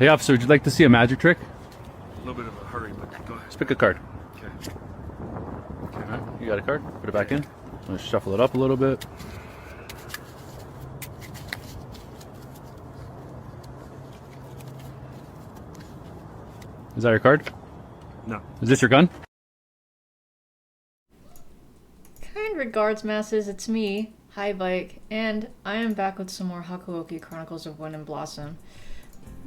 Hey officer, would you like to see a magic trick? A little bit of a hurry, but go ahead. Just pick a card. Okay. Alright, you got a card? Put it back in. Let's shuffle it up a little bit. Is that your card? No. Is this your gun? Kind regards, masses, it's me, High Bike, and I am back with some more Hakuoki Chronicles of Wind and Blossom.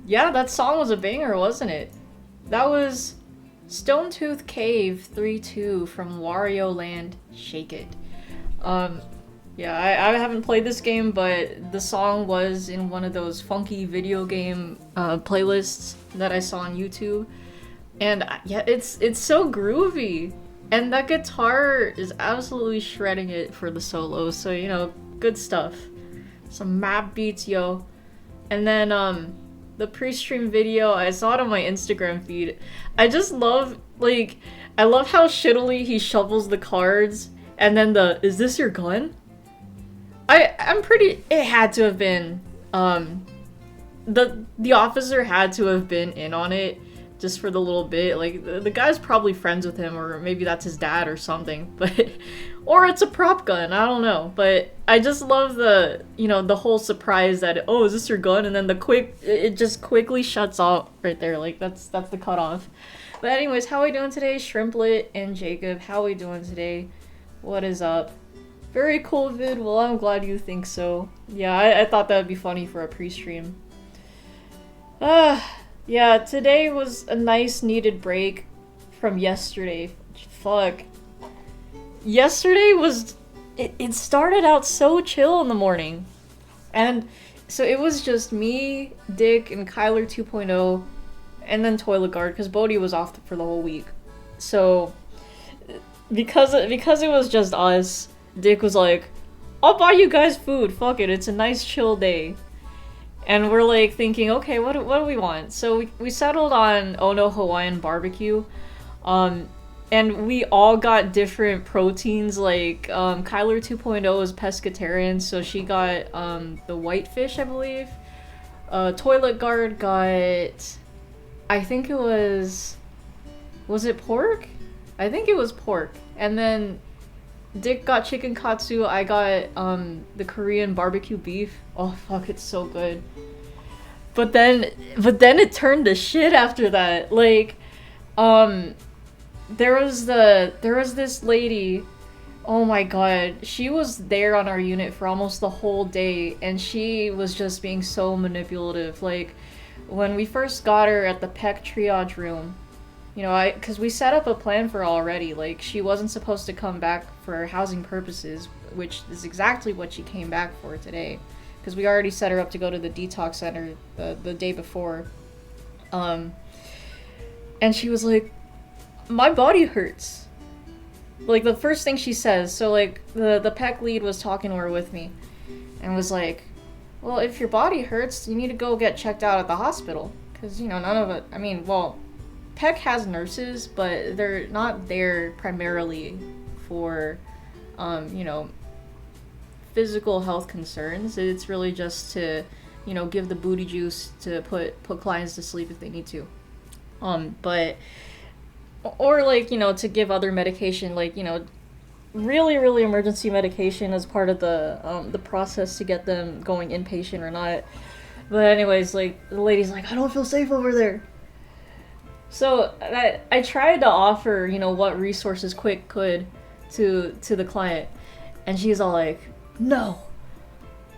Yeah, that song was a banger, wasn't it? That was Stonetooth Cave 3-2 from Wario Land Shake It. Yeah, I haven't played this game, but the song was in one of those funky video game playlists that I saw on YouTube. And yeah, it's so groovy. And that guitar is absolutely shredding it for the solo. So, you know, good stuff. Some map beats, yo. And then the pre-stream video, I saw it on my Instagram feed. I just love, like, I love how shittily he shovels the cards. And then is this your gun? I'm pretty, it had to have been, the officer had to have been in on it just for the little bit. Like, the guy's probably friends with him, or maybe that's his dad or something, but, or it's a prop gun, I don't know. But I just love the, you know, the whole surprise that, oh, is this your gun? And then it just quickly shuts off right there. Like, that's the cutoff. But anyways, how we doing today? Shrimplet and Jacob, how we doing today? What is up? Very cool vid. Well, I'm glad you think so. Yeah, I thought that would be funny for a pre-stream. Yeah, today was a nice needed break from yesterday. Fuck. Yesterday was... It started out so chill in the morning. And so it was just me, Dick, and Kyler 2.0, and then Toilet Guard, because Bodhi was off for the whole week. So, because it was just us, Dick was like, I'll buy you guys food, fuck it, it's a nice chill day. And we're like thinking, okay, what do we want? So we settled on Ono Hawaiian barbecue. And we all got different proteins, like Kyler 2.0 is pescatarian, so she got the whitefish, I believe. Toilet Guard got, I think it was it pork? I think it was pork. And then Dick got chicken katsu, I got the Korean barbecue beef. Oh fuck, it's so good. But then it turned to shit after that. Like, there was this lady, oh my god, she was there on our unit for almost the whole day, and she was just being so manipulative. Like, when we first got her at the PEC triage room, you know, because we set up a plan for her already. Like, she wasn't supposed to come back for housing purposes, which is exactly what she came back for today. Because we already set her up to go to the detox center the day before. And she was like, my body hurts. Like, the first thing she says. So, like, the PEC lead was talking to her with me. And was like, well, if your body hurts, you need to go get checked out at the hospital. Because, you know, none of it, I mean, well, PEC has nurses, but they're not there primarily for, you know, physical health concerns. It's really just to, you know, give the booty juice to put clients to sleep if they need to. But, or like, you know, to give other medication, like, you know, really, really emergency medication as part of the process to get them going inpatient or not. But anyways, like, the lady's like, I don't feel safe over there. So I tried to offer, you know, what resources Quick could to the client, and she's all like, no,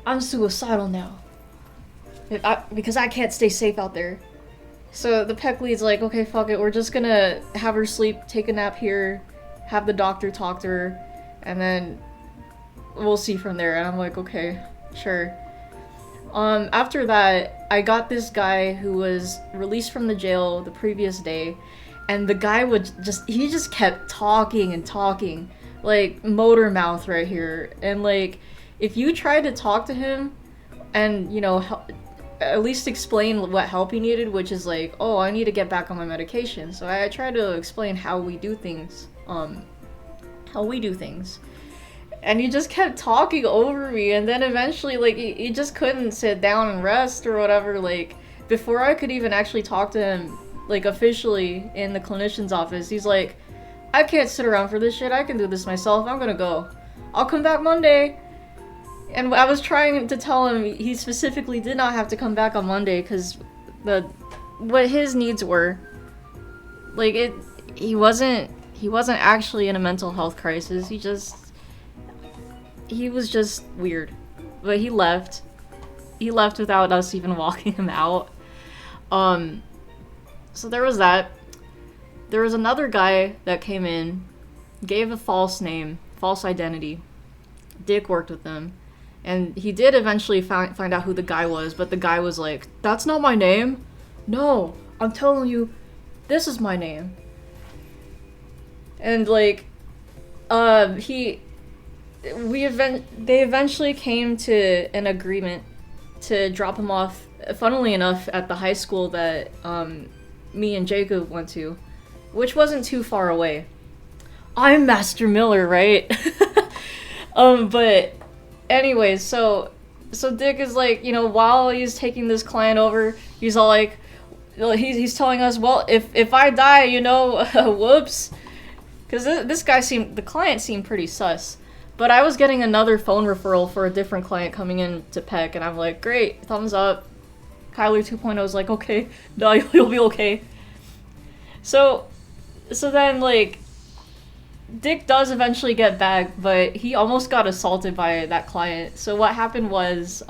I'm suicidal now, because I can't stay safe out there. So the PEC lead's like, okay, fuck it, we're just gonna have her sleep, take a nap here, have the doctor talk to her, and then we'll see from there. And I'm like, okay, sure. After that, I got this guy who was released from the jail the previous day, and the guy he just kept talking and talking, like, motor mouth right here. And, like, if you tried to talk to him and, you know, at least explain what help he needed, which is like, oh, I need to get back on my medication. So I tried to explain how we do things, and he just kept talking over me, and then eventually, like, he just couldn't sit down and rest or whatever. Like, before I could even actually talk to him, like, officially in the clinician's office, he's like, I can't sit around for this shit, I can do this myself, I'm gonna go. I'll come back Monday. And I was trying to tell him he specifically did not have to come back on Monday, because what his needs were, like, he wasn't actually in a mental health crisis, he was just weird. But he left without us even walking him out. So there was that. There was another guy that came in, gave a false name, false identity. Dick worked with them. And he did eventually find out who the guy was, but the guy was like, "That's not my name. No, I'm telling you, this is my name." And like, they eventually came to an agreement to drop him off, funnily enough, at the high school that me and Jacob went to, which wasn't too far away. I'm Master Miller, right? But anyways, so Dick is like, you know, while he's taking this client over, he's all like, he's telling us, well, if I die, you know, whoops, because the client seemed pretty sus. But I was getting another phone referral for a different client coming in to Peck, and I'm like, great, thumbs up. Kyler 2.0 is like, okay, no, you'll be okay. So then, like, Dick does eventually get back, but he almost got assaulted by that client. So what happened was,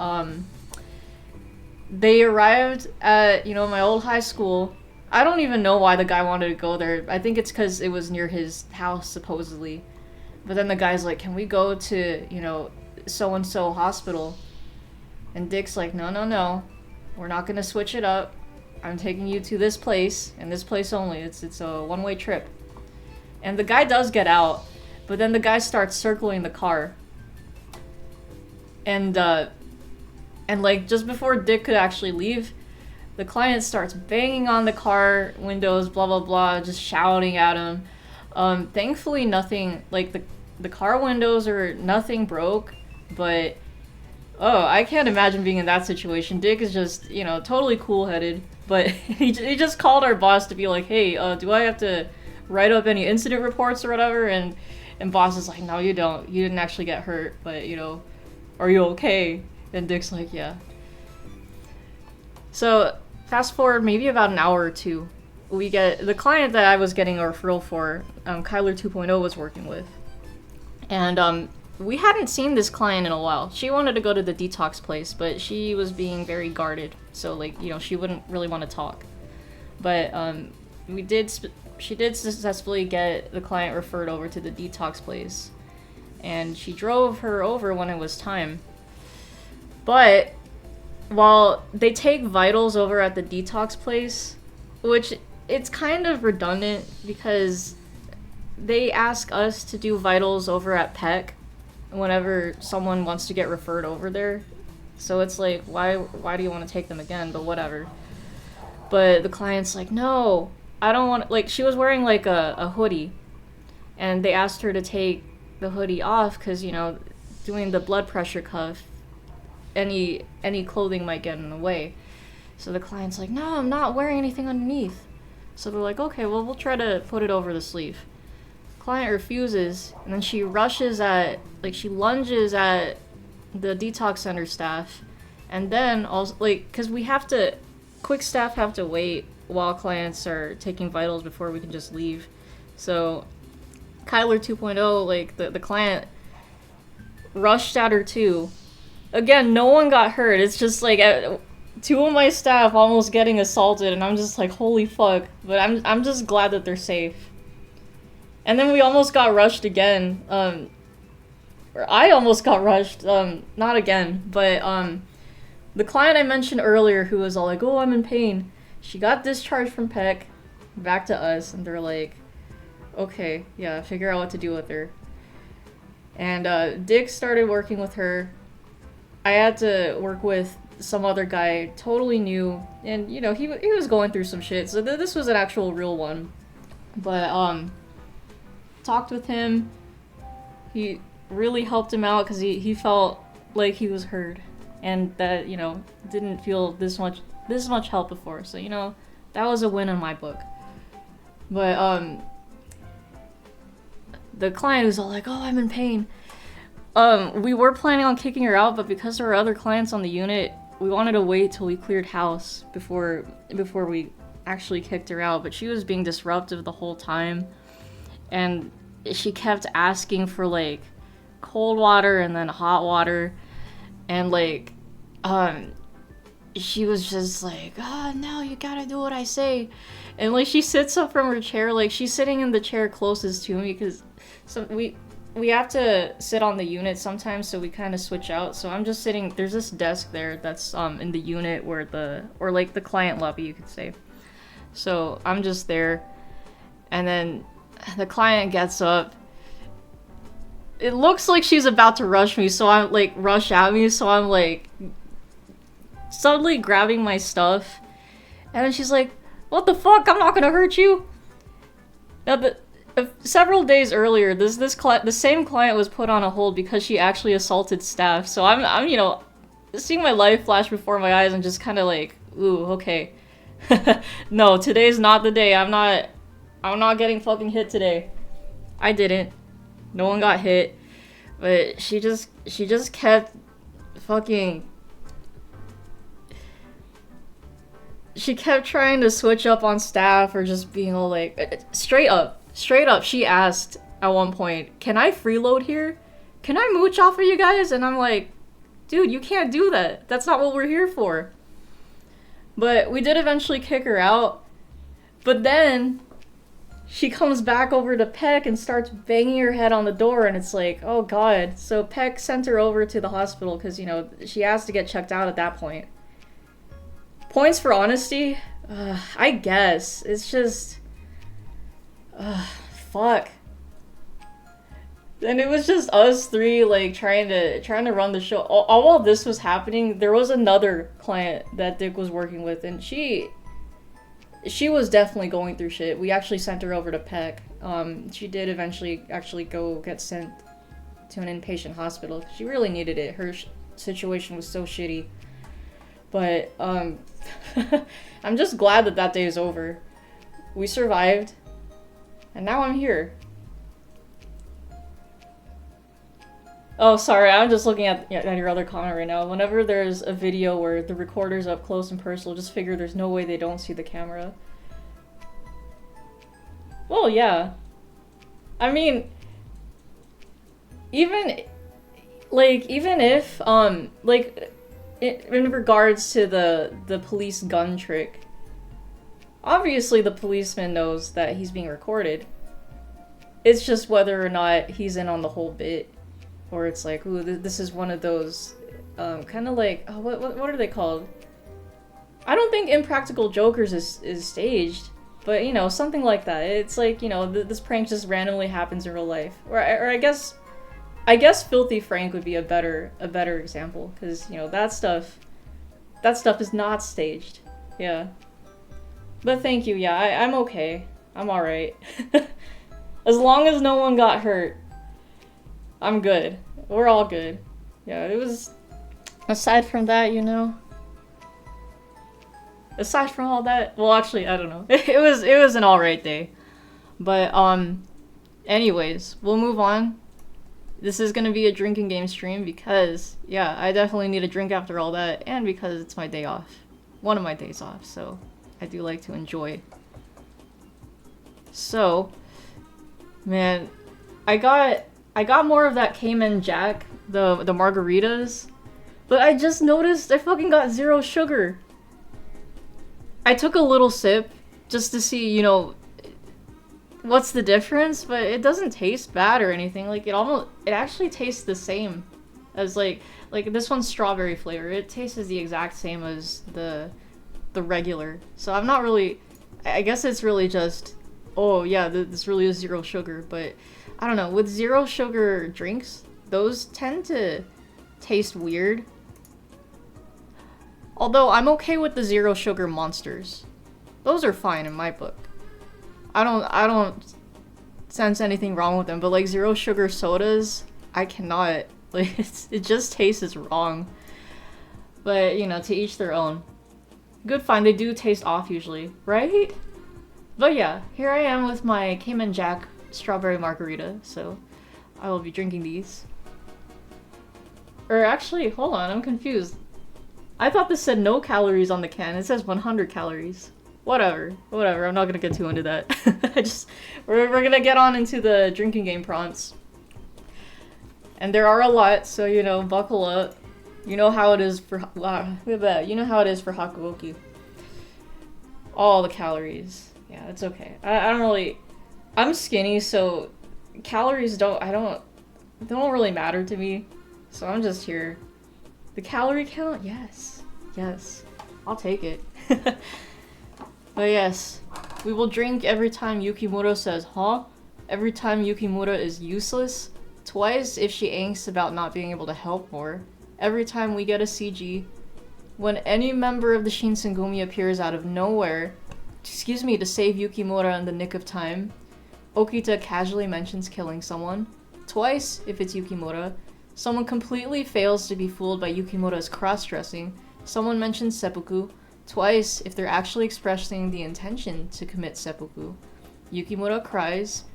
they arrived at, you know, my old high school. I don't even know why the guy wanted to go there. I think it's because it was near his house, supposedly. But then the guy's like, can we go to, you know, so-and-so hospital? And Dick's like, no. We're not gonna switch it up. I'm taking you to this place, and this place only. It's a one-way trip. And the guy does get out, but then the guy starts circling the car. And like, just before Dick could actually leave, the client starts banging on the car windows, blah, blah, blah, just shouting at him. Thankfully, nothing, like, the car windows nothing broke, but, oh, I can't imagine being in that situation. Dick is just, you know, totally cool-headed, but he just called our boss to be like, hey, do I have to write up any incident reports or whatever? And boss is like, no, you don't. You didn't actually get hurt, but, you know, are you okay? And Dick's like, yeah. So, fast forward maybe about an hour or two, we get the client that I was getting a referral for, Kyler 2.0 was working with. And we hadn't seen this client in a while. She wanted to go to the detox place, but she was being very guarded. So, like, you know, she wouldn't really want to talk. But she did successfully get the client referred over to the detox place. And she drove her over when it was time. But while they take vitals over at the detox place, which it's kind of redundant because they ask us to do vitals over at Peck whenever someone wants to get referred over there. So it's like, why do you want to take them again? But whatever. But the client's like, no, I don't want, like, she was wearing like a hoodie, and they asked her to take the hoodie off because, you know, doing the blood pressure cuff, any clothing might get in the way. So the client's like, no, I'm not wearing anything underneath. So they're like, okay, well, we'll try to put it over the sleeve. Client refuses, and then she lunges at the detox center staff, and then also, like, because quick staff have to wait while clients are taking vitals before we can just leave. So Kyler 2.0, like, the client rushed at her too. Again, no one got hurt. It's just like two of my staff almost getting assaulted, and I'm just like, holy fuck. But I'm just glad that they're safe. And then we almost got rushed again. Or I almost got rushed. Not again, but the client I mentioned earlier who was all like, oh, I'm in pain. She got discharged from Peck, back to us, and they're like, okay, yeah, figure out what to do with her. And Dick started working with her. I had to work with some other guy, totally new, and, you know, he was going through some shit, so this was an actual real one. But, talked with him. He really helped him out because he felt like he was heard, and that, you know, didn't feel this much help before. So, you know, that was a win in my book. But the client was all like, oh, I'm in pain. We were planning on kicking her out, but because there were other clients on the unit, we wanted to wait till we cleared house before we actually kicked her out. But she was being disruptive the whole time, and she kept asking for, like, cold water and then hot water, and, like, she was just like, oh, no, you gotta do what I say. And, like, she sits up from her chair, like, she's sitting in the chair closest to me, because we have to sit on the unit sometimes, so we kind of switch out. So I'm just sitting. There's this desk there that's in the unit where or like the client lobby, you could say. So I'm just there, and then the client gets up. It looks like she's about to rush me, so I'm like rush at me. So I'm like suddenly grabbing my stuff, and then she's like, "What the fuck? I'm not gonna hurt you." Now, several days earlier, the same client was put on a hold because she actually assaulted staff. So I'm you know, seeing my life flash before my eyes and just kind of like, ooh, okay. No, today's not the day. I'm not getting fucking hit today. I didn't. No one got hit. But she just kept fucking... She kept trying to switch up on staff or just being all like... Straight up, she asked at one point, "Can I freeload here? Can I mooch off of you guys?" And I'm like, dude, you can't do that. That's not what we're here for. But we did eventually kick her out. But then she comes back over to Peck and starts banging her head on the door, and it's like, oh god. So Peck sent her over to the hospital because, you know, she asked to get checked out at that point. Points for honesty? I guess. It's just... fuck. And it was just us three, like, trying to run the show. All while this was happening, there was another client that Dick was working with, and she was definitely going through shit. We actually sent her over to Peck. She did eventually actually go get sent to an inpatient hospital. She really needed it. Her situation was so shitty. But, I'm just glad that day is over. We survived. And now I'm here. Oh, sorry, I'm just looking at your other comment right now. Whenever there's a video where the recorder's up close and personal, just figure there's no way they don't see the camera. Well, yeah. I mean, even if, like, in regards to the police gun trick, obviously the policeman knows that he's being recorded. It's just whether or not he's in on the whole bit. Or it's like, ooh, this is one of those, kind of like, oh, what are they called? I don't think Impractical Jokers is staged, but, you know, something like that. It's like, you know, this prank just randomly happens in real life. Or I guess Filthy Frank would be a better example, because, you know, that stuff is not staged. Yeah. But thank you, yeah, I'm okay. I'm alright. As long as no one got hurt, I'm good. We're all good. Yeah, it was... Aside from that, you know... Aside from all that... Well, actually, I don't know. It was an alright day. But, anyways, we'll move on. This is gonna be a drinking game stream because, yeah, I definitely need a drink after all that, and because it's my day off. One of my days off, so I do like to enjoy. So, man, I got more of that Cayman Jack, the margaritas, but I just noticed I fucking got 0 sugar. I took a little sip just to see, you know, what's the difference, but it doesn't taste bad or anything. Like, it actually tastes the same as like this one's strawberry flavor. It tastes the exact same as the regular. So I'm not really, I guess it's really just, oh yeah, this really is 0 sugar, but I don't know, with 0 sugar drinks, those tend to taste weird. Although I'm okay with the 0 sugar monsters. Those are fine in my book. I don't sense anything wrong with them, but like 0 sugar sodas, I cannot. Like, it just tastes wrong. But, you know, to each their own. Good fine, they do taste off usually, right? But yeah, here I am with my Cayman Jack strawberry margarita, so I will be drinking these. Or actually, hold on, I'm confused. I thought this said no calories on the can. It says 100 calories. Whatever, I'm not gonna get too into that. We're gonna get on into the drinking game prompts. And there are a lot, so, you know, buckle up. You know how it is for, you know how it is for Hakuoki. All the calories. Yeah, it's okay. I don't really, I'm skinny, so calories I don't don't really matter to me. So I'm just here. The calorie count? Yes. Yes. I'll take it. But yes, we will drink every time Yukimura says, huh? Every time Yukimura is useless. Twice if she angsts about not being able to help more. Every time we get a CG. When any member of the Shinsengumi appears out of nowhere, to save Yukimura in the nick of time. Okita casually mentions killing someone. Twice if it's Yukimura. Someone completely fails to be fooled by Yukimura's cross-dressing. Someone mentions seppuku. Twice if they're actually expressing the intention to commit seppuku. Yukimura cries.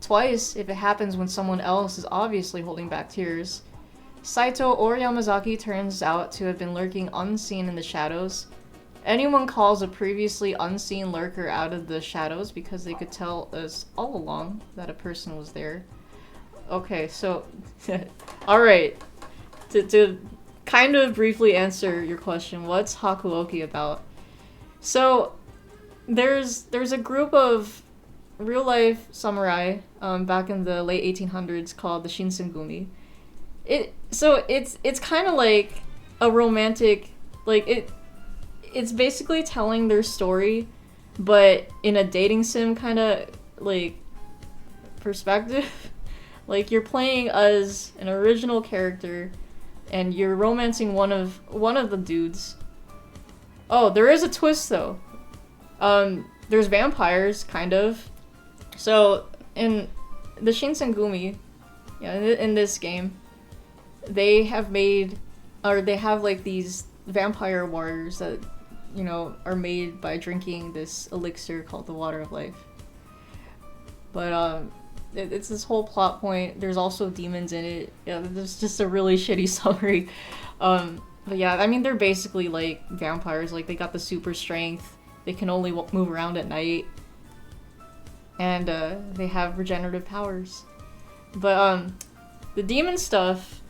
Twice if it happens when someone else is obviously holding back tears. Saito or Yamazaki turns out to have been lurking unseen in the shadows. Anyone calls a previously unseen lurker out of the shadows because they could tell us all along that a person was there. Okay, so... Alright. To kind of briefly answer your question, what's Hakuoki about? So, there's a group of real-life samurai back in the late 1800s called the Shinsengumi. It's kind of like a romantic, like it's basically telling their story, but in a dating sim kind of like perspective. Like you're playing as an original character, and you're romancing one of the dudes. Oh, there is a twist though. There's vampires, kind of. So in the Shinsengumi, in this game, they have like these vampire warriors that, are made by drinking this elixir called the Water of Life. But it's this whole plot point. There's also demons in it. Yeah, there's just a really shitty summary. But yeah, I mean, they're basically like vampires. Like, they got the super strength. They can only move around at night. And they have regenerative powers. But the demon stuff,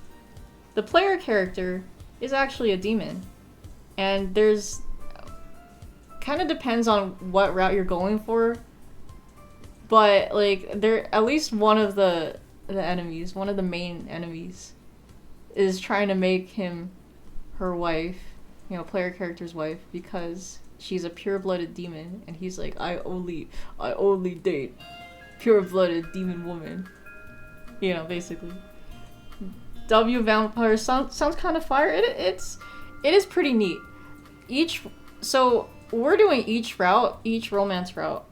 the player character is actually a demon. And there's... kind of depends on what route you're going for. But, like, at least one of the enemies, one of the main enemies, is trying to make him her wife, player character's wife, because she's a pure-blooded demon, and he's like, I only date pure-blooded demon woman. Basically. W Vampire sounds kind of fire. It is pretty neat. So we're doing each romance route.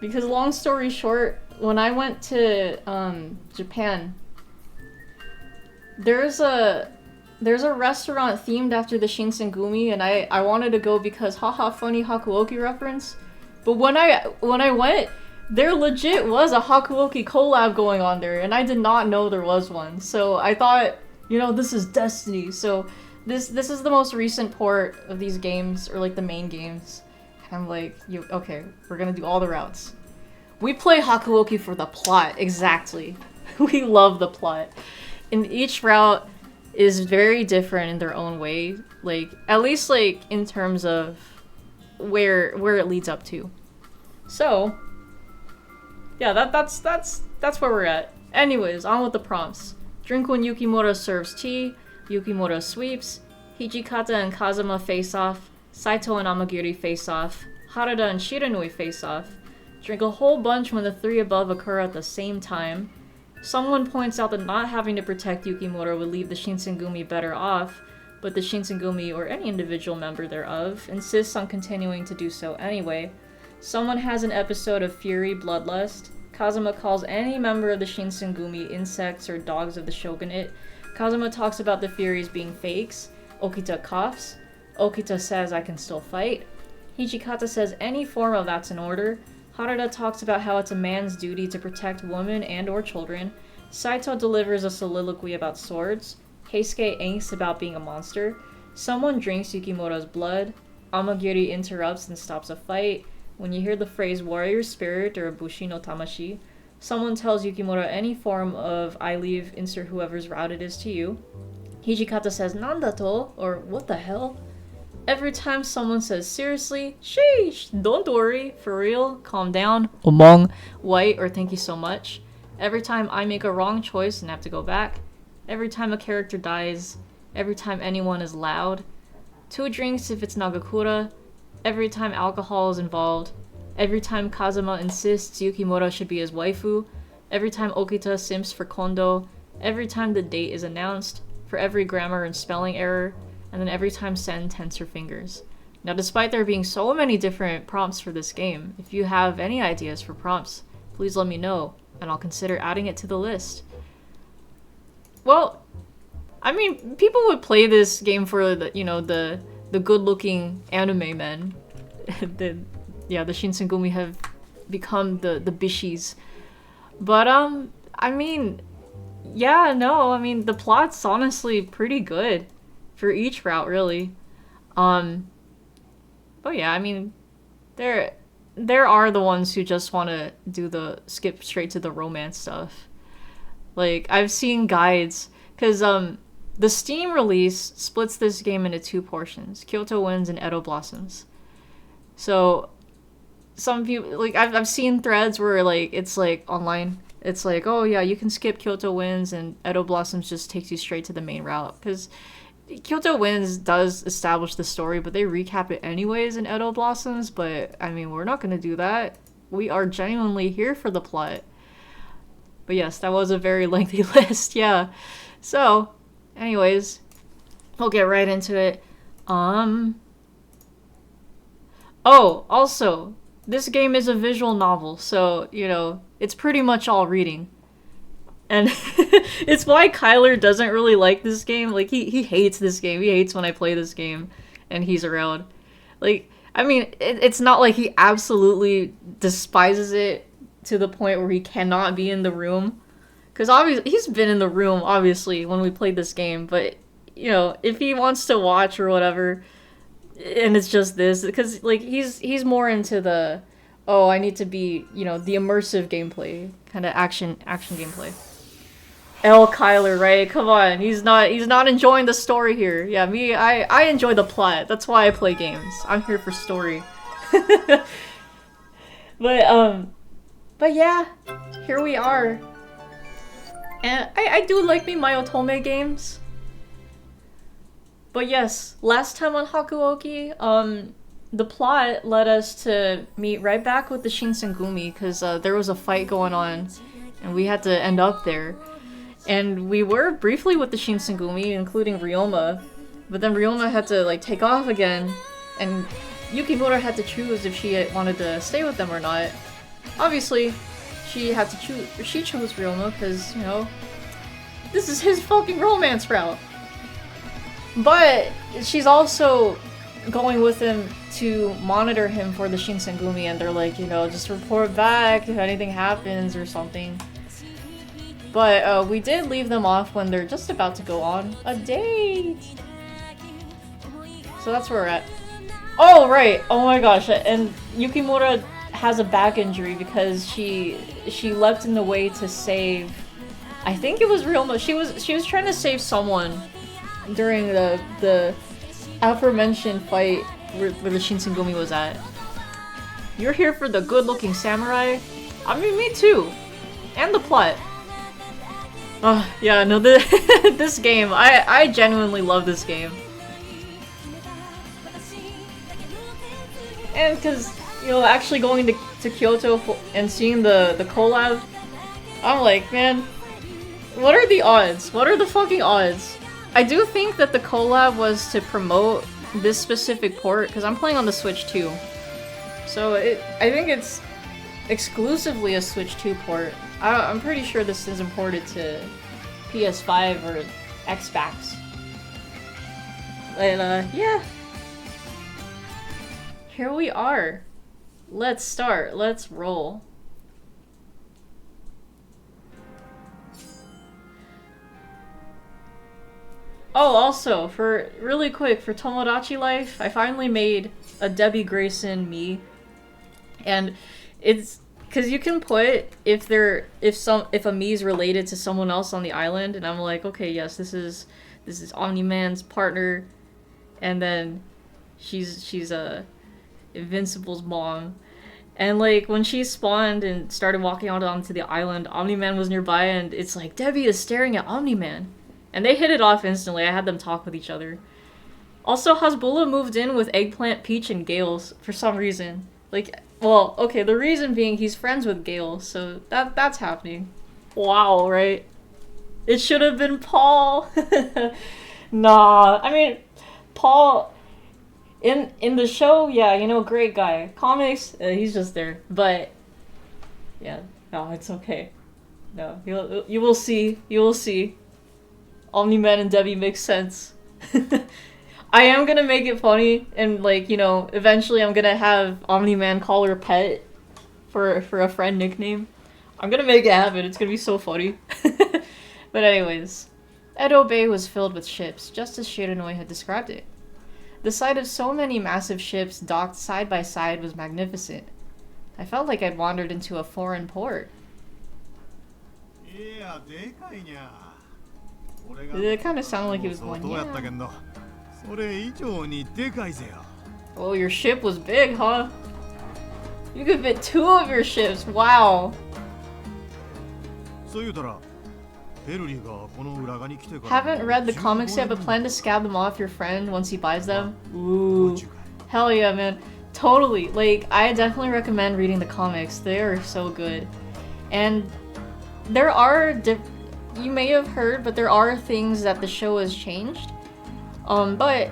Because long story short, when I went to Japan, there's a restaurant themed after the Shinsengumi, and I wanted to go because haha funny Hakuoki reference. But when I went, there legit was a Hakuoki collab going on there, and I did not know there was one. So I thought, this is destiny. So this is the most recent port of these games, or like the main games. I'm like, okay, we're gonna do all the routes. We play Hakuoki for the plot, exactly. We love the plot. And each route is very different in their own way. Like, at least like in terms of where it leads up to. So, yeah, that's where we're at. Anyways, on with the prompts. Drink when Yukimura serves tea, Yukimura sweeps, Hijikata and Kazuma face off, Saito and Amagiri face off, Harada and Shiranui face off. Drink a whole bunch when the three above occur at the same time. Someone points out that not having to protect Yukimura would leave the Shinsengumi better off, but the Shinsengumi, or any individual member thereof, insists on continuing to do so anyway. Someone has an episode of Fury Bloodlust. Kazuma calls any member of the Shinsengumi insects or dogs of the shogunate. Kazuma talks about the Furies being fakes. Okita coughs. Okita says, I can still fight. Hijikata says any form of that's in order. Harada talks about how it's a man's duty to protect women and or children. Saito delivers a soliloquy about swords. Heisuke angsts about being a monster. Someone drinks Yukimura's blood. Amagiri interrupts and stops a fight. When you hear the phrase warrior spirit or bushi no tamashi, someone tells Yukimura any form of I leave, insert whoever's route it is to you. Hijikata says nandato, or what the hell? Every time someone says seriously, sheesh, don't worry, for real, calm down, omong, white, or thank you so much. Every time I make a wrong choice and have to go back. Every time a character dies. Every time anyone is loud. 2 drinks if it's Nagakura. Every time alcohol is involved. Every time Kazuma insists Yukimura should be his waifu. Every time Okita simps for Kondo. Every time the date is announced. For every grammar and spelling error. And then every time Sen tents her fingers. Now, despite there being so many different prompts for this game, if you have any ideas for prompts, please let me know, and I'll consider adding it to the list. Well, I mean, people would play this game for the, you know, the good-looking anime men. the Shinsengumi have become the bishis. But, I mean, yeah, no, I mean, the plot's honestly pretty good for each route, really. But yeah, I mean, there are the ones who just want to do the skip straight to the romance stuff. Like, I've seen guides, because the Steam release splits this game into 2 portions, Kyoto Winds and Edo Blossoms. So some people, like, I've seen threads where, like, it's like online, it's like, oh yeah, you can skip Kyoto Winds and Edo Blossoms just takes you straight to the main route, because Kyoto Winds does establish the story, but they recap it anyways in Edo Blossoms. But I mean, we're not gonna do that. We are genuinely here for the plot. But yes, that was a very lengthy list, yeah. So, anyways, we'll get right into it. Oh, also, this game is a visual novel, so, you know, it's pretty much all reading. And it's why Kyler doesn't really like this game. Like, he hates this game. He hates when I play this game and he's around. Like, I mean, it's not like he absolutely despises it to the point where he cannot be in the room. Because obviously, he's been in the room, obviously, when we played this game. But, you know, if he wants to watch or whatever, and it's just this, because, like, he's more into the, oh, I need to be, you know, the immersive gameplay, kind of action gameplay. L. Kyler, right? Come on, he's not enjoying the story here. Yeah, me, I enjoy the plot. That's why I play games. I'm here for story. But yeah, here we are. And I do like me my Otome games. But yes, last time on Hakuoki, the plot led us to meet right back with the Shinsengumi, because there was a fight going on, and we had to end up there. And we were briefly with the Shinsengumi, including Ryoma, but then Ryoma had to, like, take off again, and Yukimura had to choose if she wanted to stay with them or not. Obviously, she had to choose. She chose Ryoma because, you know, this is his fucking romance route. But she's also going with him to monitor him for the Shinsengumi, and they're like, you know, just report back if anything happens or something. But we did leave them off when they're just about to go on a date. So that's where we're at. Oh, right. Oh my gosh. And Yukimura has a back injury because she leapt in the way to save, I think it was Ryoma. She was trying to save someone during the aforementioned fight where the Shinsengumi was at. You're here for the good-looking samurai? I mean, me too. And the plot. Yeah, no, this game, I genuinely love this game. And because, you know, actually going to Kyoto and seeing the collab, I'm like, man, what are the odds? What are the fucking odds? I do think that the collab was to promote this specific port, because I'm playing on the Switch 2. So I think it's exclusively a Switch 2 port. I'm pretty sure this is imported to PS5 or Xbox. But yeah. Here we are. Let's start. Let's roll. Oh, also, for really quick, for Tomodachi Life, I finally made a Debbie Grayson me. And it's because you can put if a me is related to someone else on the island, and I'm like, okay, yes, this is Omni-Man's partner, and then she's Invincible's mom, And like when she spawned and started walking out onto the island, Omni-Man was nearby and it's like Debbie is staring at Omni-Man. And they hit it off instantly. I had them talk with each other. Also, Hasbulla moved in with Eggplant, Peach, and Gales for some reason. Like, well, okay, the reason being he's friends with Gale, so that's happening. Wow, right? It should have been Paul. Nah, I mean, Paul in the show, yeah, you know, great guy. Comics, he's just there. But yeah, no, it's okay. No, you will see. You will see. Omni-Man and Debbie makes sense. I am gonna make it funny, and like, you know, eventually I'm gonna have Omni-Man call her Pet for a friend nickname. I'm gonna make it happen. It's gonna be so funny. But anyways, Edo Bay was filled with ships, just as Shiranui had described it. The sight of so many massive ships docked side by side was magnificent. I felt like I'd wandered into a foreign port. It kind of sounded like he was going, yeah. Oh, your ship was big, huh? You could fit 2 of your ships, wow. Haven't read the comics yet, but plan to scab them off your friend once he buys them? Ooh. Hell yeah, man. Totally. Like, I definitely recommend reading the comics. They are so good. And there are, you may have heard, but there are things that the show has changed. But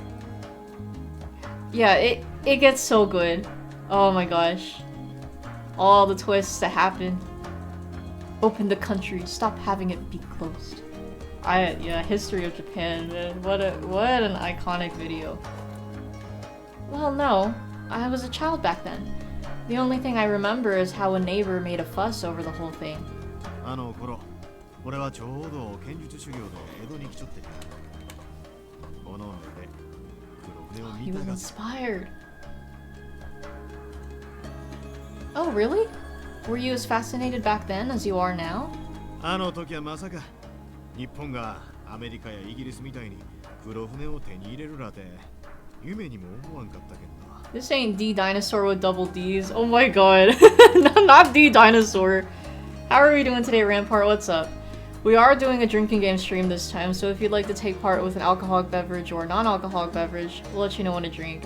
yeah, it gets so good. Oh my gosh. All the twists that happen. Open the country, stop having it be closed. Yeah, History of Japan, man. What an iconic video. Well, no. I was a child back then. The only thing I remember is how a neighbor made a fuss over the whole thing. He was inspired. Oh, really? Were you as fascinated back then as you are now? This ain't D Dinosaur with double D's. Oh my god. Not D Dinosaur. How are we doing today, Rampart? What's up? We are doing a drinking game stream this time, so if you'd like to take part with an alcoholic beverage or non-alcoholic beverage, we'll let you know when to drink.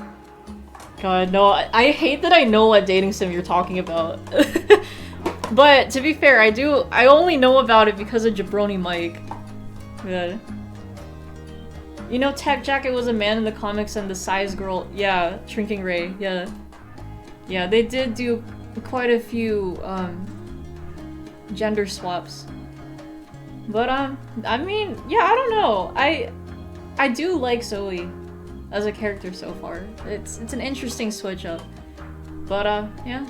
God, no, I hate that I know what dating sim you're talking about. But, to be fair, I only know about it because of Jabroni Mike. Good. You know Tech Jacket was a man in the comics and the size girl, yeah, Shrinking Ray, yeah. Yeah, they did do quite a few, gender swaps. But, I mean, yeah, I don't know. I do like Zoe as a character so far. It's an interesting switch up. But, yeah.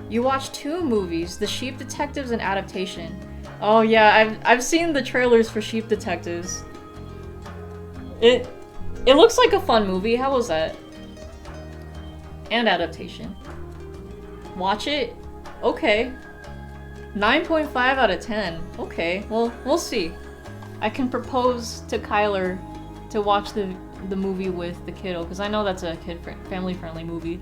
You watched 2 movies, The Sheep Detectives and Adaptation. Oh yeah, I've seen the trailers for Sheep Detectives. It looks like a fun movie. How was that? And Adaptation. Watch it? Okay. 9.5 out of 10. Okay, well, we'll see. I can propose to Kyler to watch the movie with the kiddo, because I know that's a family-friendly movie.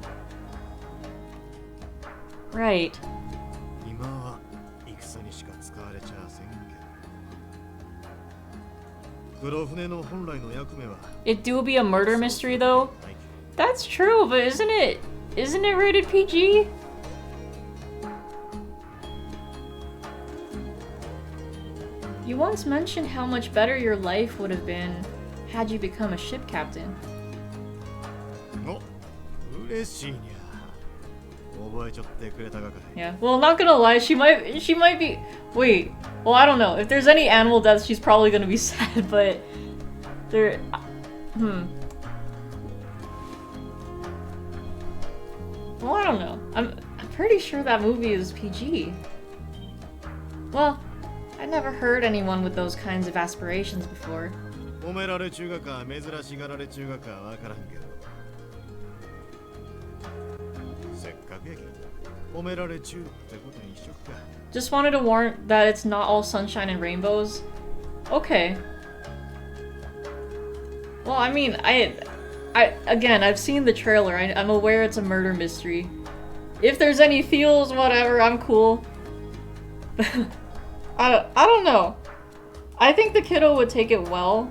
Right. It do be a murder mystery though? That's true, but isn't it rated PG? You once mentioned how much better your life would have been had you become a ship captain. Yeah, well, not gonna lie, she might be. Wait, well, I don't know. If there's any animal deaths, she's probably gonna be sad, but there. Well, I don't know. I'm pretty sure that movie is PG. Well, I never heard anyone with those kinds of aspirations before. Just wanted to warn that it's not all sunshine and rainbows. Okay. Well, I mean, again, I've seen the trailer. I'm aware it's a murder mystery. If there's any feels, whatever, I'm cool. I don't know. I think the kiddo would take it well.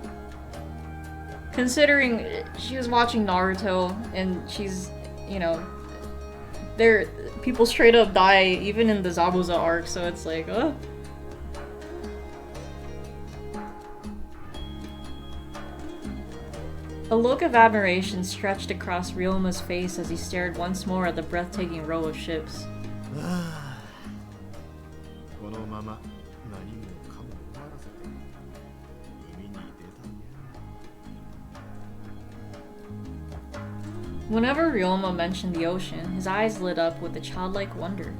Considering she was watching Naruto and she's, you know, people straight up die even in the Zabuza arc, so it's like, A look of admiration stretched across Ryoma's face as he stared once more at the breathtaking row of ships. このまま何もかも終わらせて海に出たんや。 Whenever Ryoma mentioned the ocean, his eyes lit up with a childlike wonder.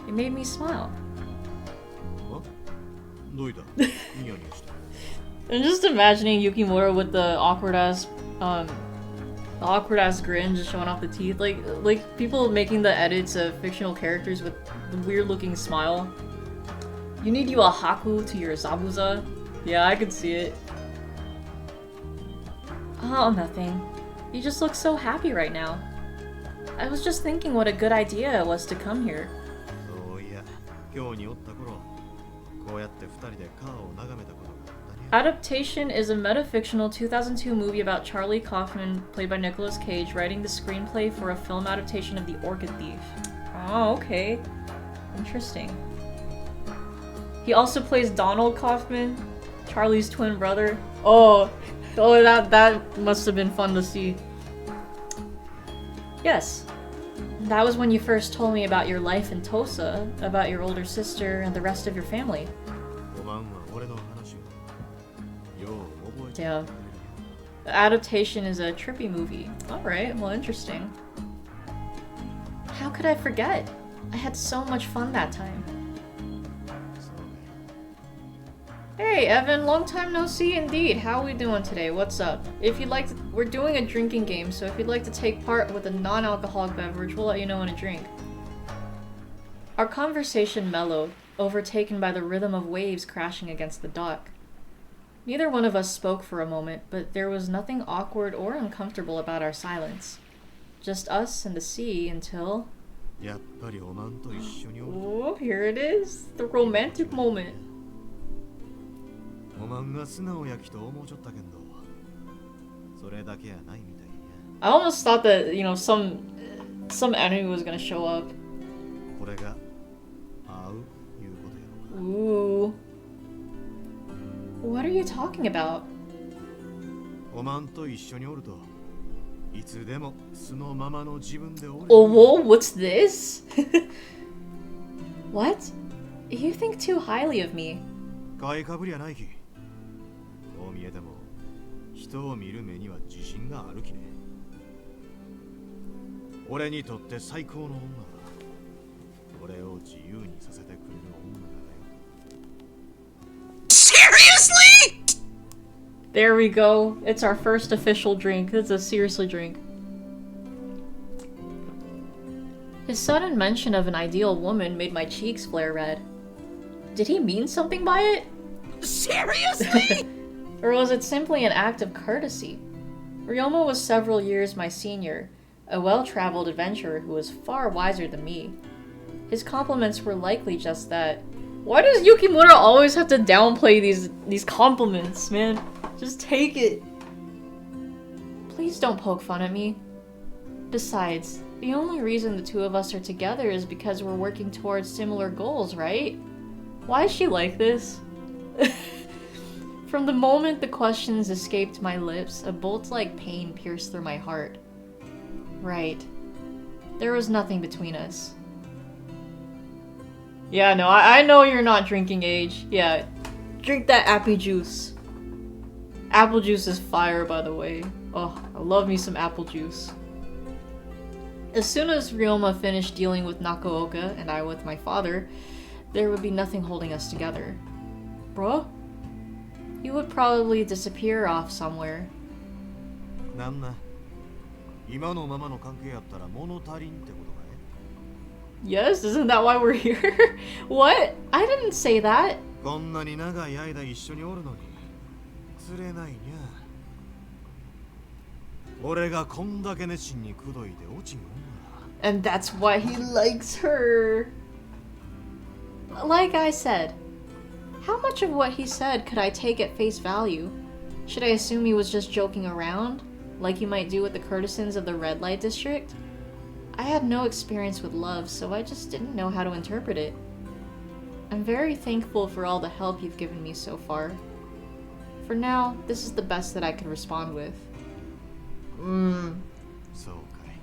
It made me smile. どういた？ニヤニヤした。 I'm just imagining Yukimura with the awkward ass grin just showing off the teeth, like people making the edits of fictional characters with the weird looking smile. You need you a Haku to your Zabuza? Yeah, I could see it. Oh, nothing. You just look so happy right now. I was just thinking what a good idea it was to come here. そういや、今日におった頃、こうやって二人で川を眺めたことがあったね。 Adaptation is a metafictional 2002 movie about Charlie Kaufman, played by Nicolas Cage, writing the screenplay for a film adaptation of The Orchid Thief. Oh, okay. Interesting. He also plays Donald Kaufman, Charlie's twin brother. Oh, that must have been fun to see. Yes. That was when you first told me about your life in Tosa, about your older sister and the rest of your family. おまんは俺の話をよう覚えて Yeah. The adaptation is a trippy movie. Alright, well, interesting. How could I forget? I had so much fun that time. そうね。 Hey, Evan, long time no see indeed. How are we doing today? What's up? If you'd like to, we're doing a drinking game, so if you'd like to take part with a non-alcoholic beverage, we'll let you know when to drink. Our conversation mellowed, overtaken by the rhythm of waves crashing against the dock. Neither one of us spoke for a moment, but there was nothing awkward or uncomfortable about our silence. Just us and the sea until... やっぱりおまんと一緒におると Oh, here it is. The romantic moment. おまんが素直やきと思うちょったけんど、それだけやないみたいや。 I almost thought that, you know, some enemy was gonna show up. これが合ういうことやろうな。 Ooh. What are you talking about? おまんと一緒におると、いつでも素のままの自分でおる。 Oh, whoa, what's this? What? You think too highly of me. 買いかぶりやないき。こう見えても、人を見る目には自信があるきね。俺にとって最高の女は、俺を自由にさせてくれる女だよ。 Seriously? There we go. It's our first official drink. It's a seriously drink. His sudden mention of an ideal woman made my cheeks flare red. Did he mean something by it? Seriously? Or was it simply an act of courtesy? Ryoma was several years my senior, a well-traveled adventurer who was far wiser than me. His compliments were likely just that. Why does Yukimura always have to downplay these compliments, man? Just take it. Please don't poke fun at me. Besides, the only reason the two of us are together is because we're working towards similar goals, right? Why is she like this? From the moment the questions escaped my lips, a bolt-like pain pierced through my heart. Right. There was nothing between us. Yeah, no, I know you're not drinking age. Yeah, drink that apple juice. Apple juice is fire, by the way. Oh, I love me some apple juice. As soon as Ryoma finished dealing with Nakooka and I with my father, there would be nothing holding us together. Bruh? He would probably disappear off somewhere. なんな、今のままの関係やったら物足りんってことかね。 Yes, isn't that why we're here? What? I didn't say that. こんなに長い間一緒におるのに釣れないにゃ。俺がこんだけ熱心に口説いて落ちん女。And that's why he likes her. Like I said, how much of what he said could I take at face value? Should I assume he was just joking around, like he might do with the courtesans of the red light district? I had no experience with love, so I just didn't know how to interpret it. I'm very thankful for all the help you've given me so far. For now, this is the best that I could respond with. So, Kai.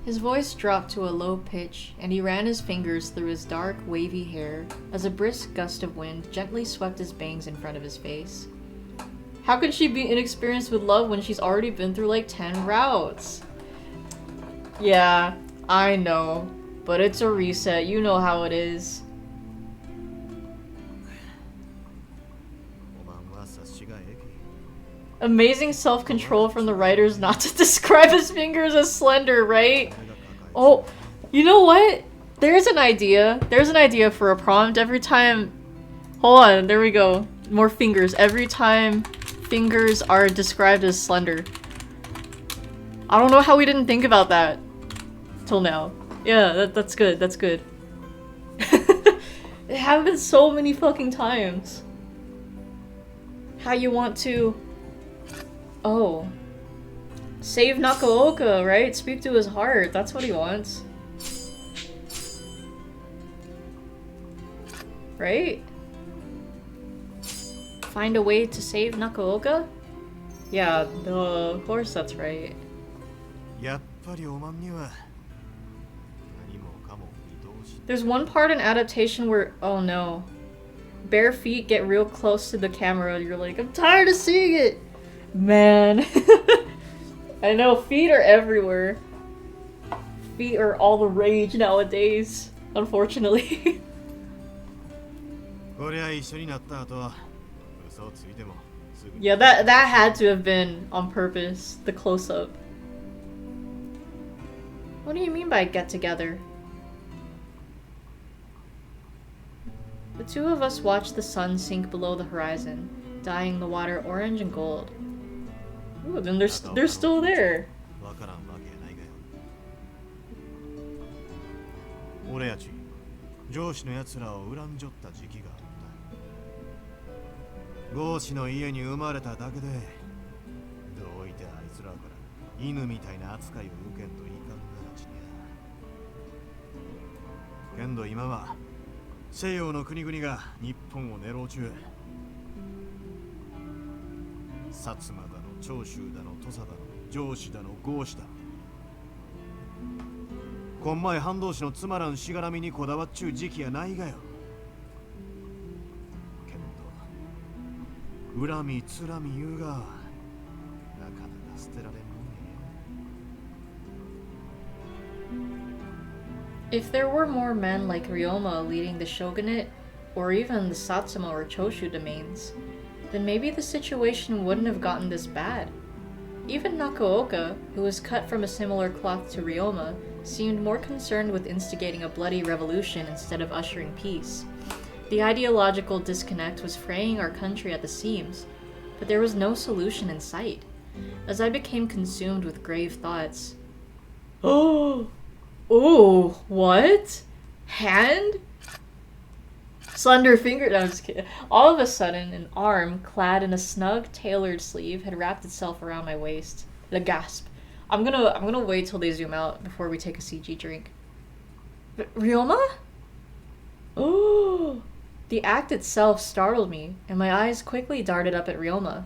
His voice dropped to a low pitch, and he ran his fingers through his dark, wavy hair as a brisk gust of wind gently swept his bangs in front of his face. How could she be inexperienced with love when she's already been through like 10 routes? Yeah, I know, but it's a reset. You know how it is. おまんは察しがえき。 Amazing self-control from the writers not to describe his fingers as slender, right? Oh, you know what? There's an idea. There's an idea for a prompt. Every time... Hold on, there we go. More fingers. Every time fingers are described as slender. I don't know how we didn't think about that till now. Yeah, that's good. That's good. It happens so many fucking times. How you want to... Oh. Save Nakaoka, right? Speak to his heart. That's what he wants. Right? Find a way to save Nakaoka? Yeah, of course that's right. やっぱりおまんには何もかも見通し There's one part in adaptation where, oh no, bare feet get real close to the camera and you're like, I'm tired of seeing it! Man. I know, feet are everywhere. Feet are all the rage nowadays, unfortunately. こりゃ一緒になった後嘘をついてもすぐ Yeah, that had to have been on purpose, the close-up. What do you mean by get together? The two of us watched the sun sink below the horizon, dyeing the water orange and gold. Ooh, then they're still there. わからんわけやないがよ俺やち上司のやつらを恨んじょった時期があったゴーシの家に生まれただけでどういてあいつらから犬みたいな扱いを受けんといかんがちにゃけんど今は西洋の国々が日本を狙う中薩摩だの長州だの土佐だの上司だの豪司だこんまい反動士のつまらんしがらみにこだわっちゅう時期やないがよけんど恨みつらみ言うがなかなか捨てられんもんや If there were more men like Ryoma leading the shogunate, or even the Satsuma or Choshu domains, then maybe the situation wouldn't have gotten this bad. Even Nakaoka, who was cut from a similar cloth to Ryoma, seemed more concerned with instigating a bloody revolution instead of ushering peace. The ideological disconnect was fraying our country at the seams, but there was no solution in sight. As I became consumed with grave thoughts... Oh, what? Hand? Slender finger? No, I'm just kidding. All of a sudden, an arm clad in a snug, tailored sleeve had wrapped itself around my waist. A gasp. I'm gonna wait till they zoom out before we take a CG drink. Ryoma? Oh! The act itself startled me, and my eyes quickly darted up at Ryoma.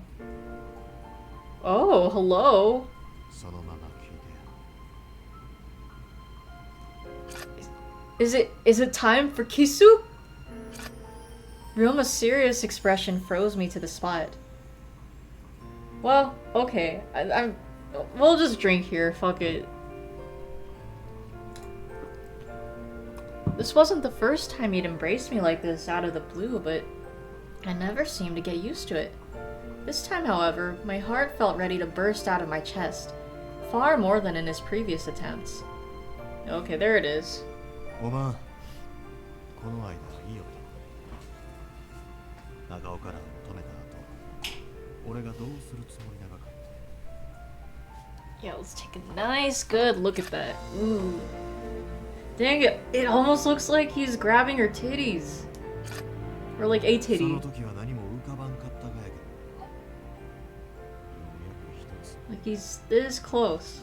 Oh, hello. そのまま聞いて Is it time for Kisu? Ryoma's serious expression froze me to the spot. Well, okay. We'll just drink here. Fuck it. This wasn't the first time he'd embraced me like this out of the blue, but I never seemed to get used to it. This time, however, my heart felt ready to burst out of my chest, far more than in his previous attempts. Okay, there it is. おまんこの間いいよ長岡らを止めた後俺がどうするつもりながか Yeah, let's take a nice, good look at that. Ooh. Dang it, it almost looks like he's grabbing her titties. Or like a そ titty. の時は何も浮かばんかったがやけど、ようやく一つ。 Like he's this close.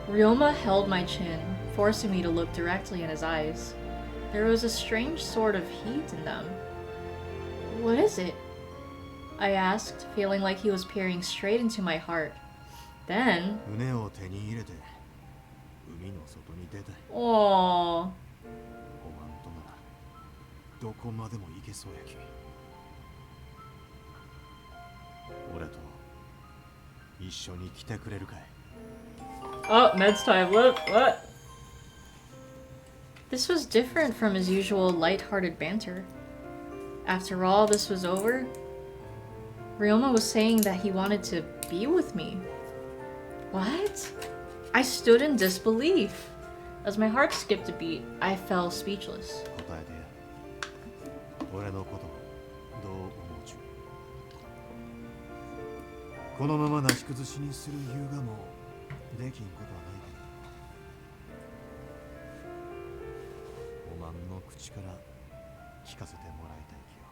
Ryoma held my chin, forcing me to look directly in his eyes. There was a strange sort of heat in them. What is it? I asked, feeling like he was peering straight into my heart. Then, 船を手に入れて海の外に出たい。 aww, おまんとならどこまでも行けそうやき。俺と一緒に来てくれるかい。 oh, Med's time. What? This was different from his usual light-hearted banter. After all this was over, Ryoma was saying that he wanted to be with me. What? I stood in disbelief. As my heart skipped a beat, I fell speechless. 答えてや。俺のことどう思うちゅう。このままなし崩しにする理由がもうできんことはないけど、おまんの口から聞かせてもらいたいきよ。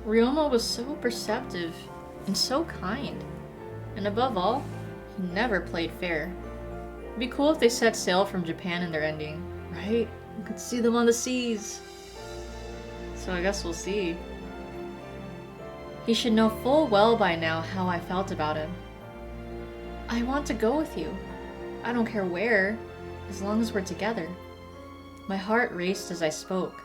Ryoma was so perceptive and so kind. And above all, he never played fair. It'd be cool if they set sail from Japan in their ending, right? You could see them on the seas. So I guess we'll see. He should know full well by now how I felt about him. I want to go with you. I don't care where, as long as we're together. My heart raced as I spoke.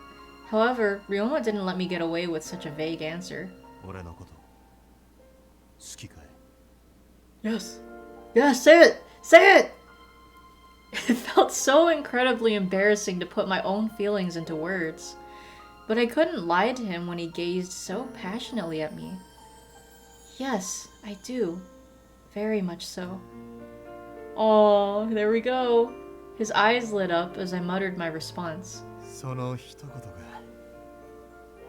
However, Ryoma didn't let me get away with such a vague answer. 俺のこと好きかい。 Yes. Yes, say it! Say it! It felt so incredibly embarrassing to put my own feelings into words. But I couldn't lie to him when he gazed so passionately at me. Yes, I do. Very much so. Oh, there we go. His eyes lit up as I muttered my response. その一言が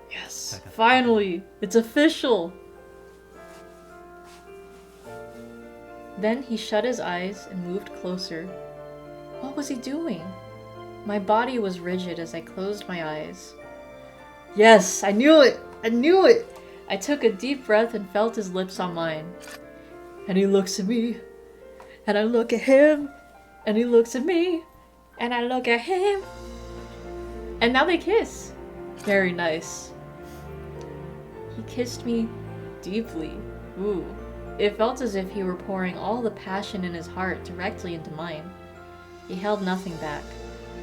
Yes, finally! It's official! Then he shut his eyes and moved closer. What was he doing? My body was rigid as I closed my eyes. Yes, I knew it! I knew it! I took a deep breath and felt his lips on mine. And he looks at me. And I look at him. And he looks at me. And I look at him. And now they kiss. Very nice. He kissed me deeply. Ooh. It felt as if he were pouring all the passion in his heart directly into mine. He held nothing back.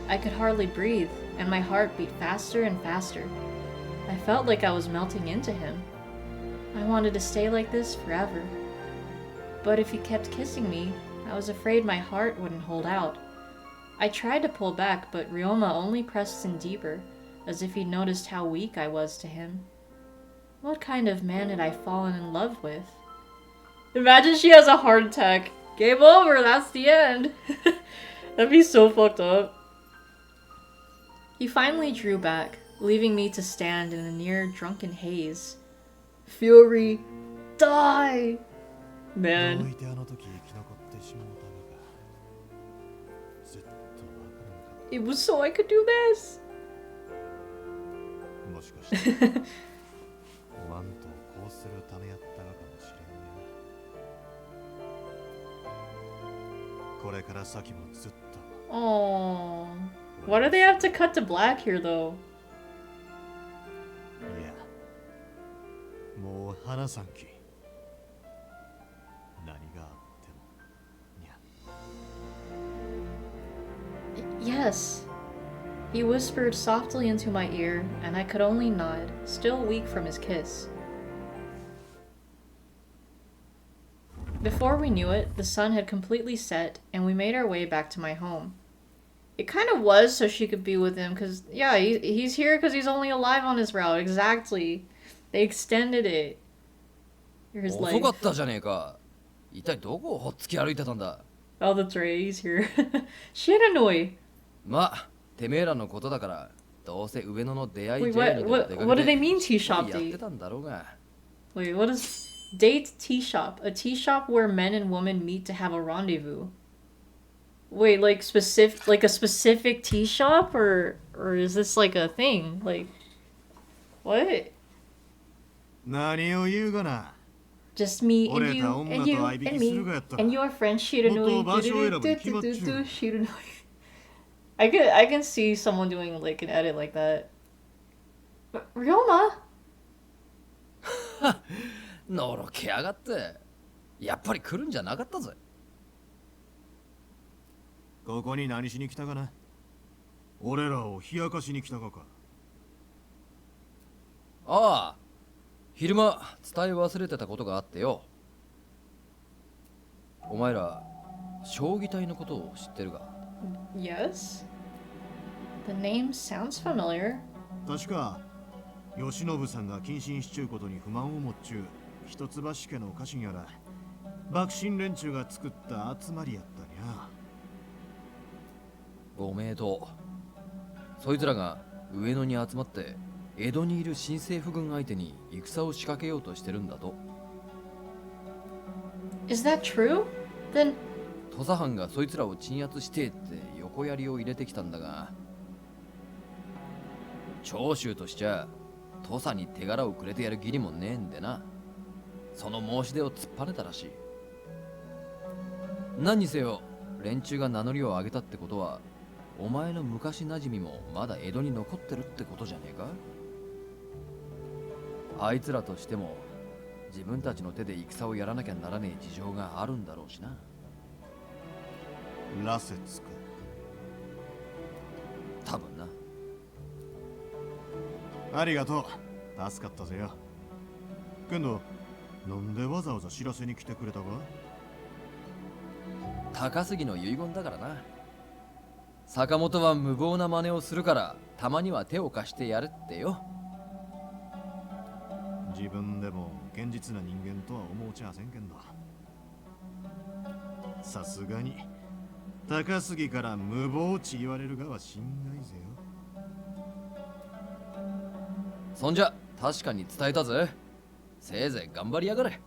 I could hardly breathe, and my heart beat faster and faster. I felt like I was melting into him. I wanted to stay like this forever. But if he kept kissing me, I was afraid my heart wouldn't hold out. I tried to pull back, but Ryoma only pressed in deeper, as if he'd noticed how weak I was to him. What kind of man had I fallen in love with? Imagine she has a heart attack. Game over, that's the end. That'd be so fucked up. He finally drew back, leaving me to stand in a near drunken haze. Fury, die! どう Man. いてあの時生き残ってしまうたのかずっとわからなかっ It was so I could do this. た。もしかしておまんとこうするためやったのかもしれんね。これから先もずっと Aww. Why do they have to cut to black here though? いやもう話さんき。何があってもにゃ。 Yes. He whispered softly into my ear, and I could only nod, still weak from his kiss. Before we knew it, the sun had completely set, and we made our way back to my home. It kind of was so she could be with him, because, yeah, he's here because he's only alive on his route. Exactly. They extended it. Here's 遅 life. かったじゃねえか。一体どこをほっつき歩いてたんだ。 Oh, that's right, he's here. Shiranoi. まあ、てめえらのことだからどうせ上野の出会い Wait, 試合 what にでも出 what か what do け they て mean し tea っかり shop やって date? たんだろうが。 Wait, what is date tea shop? A tea shop where men and women meet to have a rendezvous. Wait, like a specific tea shop, or is this like a thing? Like what? 何を言うがな。 Just me and 折れ you た女 and と you 相引 and きす me るがやったら and your friend Shiranui. もっと場所を選ぶに決まっちゅう。 Shiranui. I can see someone doing like an edit like that. But Ryoma? のろけやがって。やっぱり来るんじゃなかったぜ。ここに何しに来たかな。俺らを冷やかしに来たかか。ああ、昼間伝え忘れてたことがあってよ。お前ら将棋隊のことを知ってるが。 Yes. The name sounds familiar. 確か慶喜さんが謹慎しちゅうことに不満を持っちゅう一橋家の家臣やら幕臣連中が作った集まりやったにゃ。ご名答。そいつらが上野に集まって江戸にいる新政府軍相手に戦を仕掛けようとしてるんだと。 Is that true? Then 土佐藩がそいつらを鎮圧してって横槍を入れてきたんだが、長州としちゃ土佐に手柄をくれてやる義理もねえんでな。その申し出を突っぱねたらしい。何にせよ連中が名乗りを上げたってことは、お前の昔馴染みもまだ江戸に残ってるってことじゃねえか。あいつらとしても自分たちの手で戦をやらなきゃならねえ事情があるんだろうしな。羅刹か。多分な。ありがとう。助かったぜよ。けどなんでわざわざ知らせに来てくれたか。高杉の遺言だからな。坂本は無謀な真似をするからたまには手を貸してやるってよ。自分でも現実な人間とは思うちゃあせんけんど、さすがに高杉から無謀ち言われるがは心外ぜよ。そんじゃ確かに伝えたぜ。せいぜい頑張りやがれ。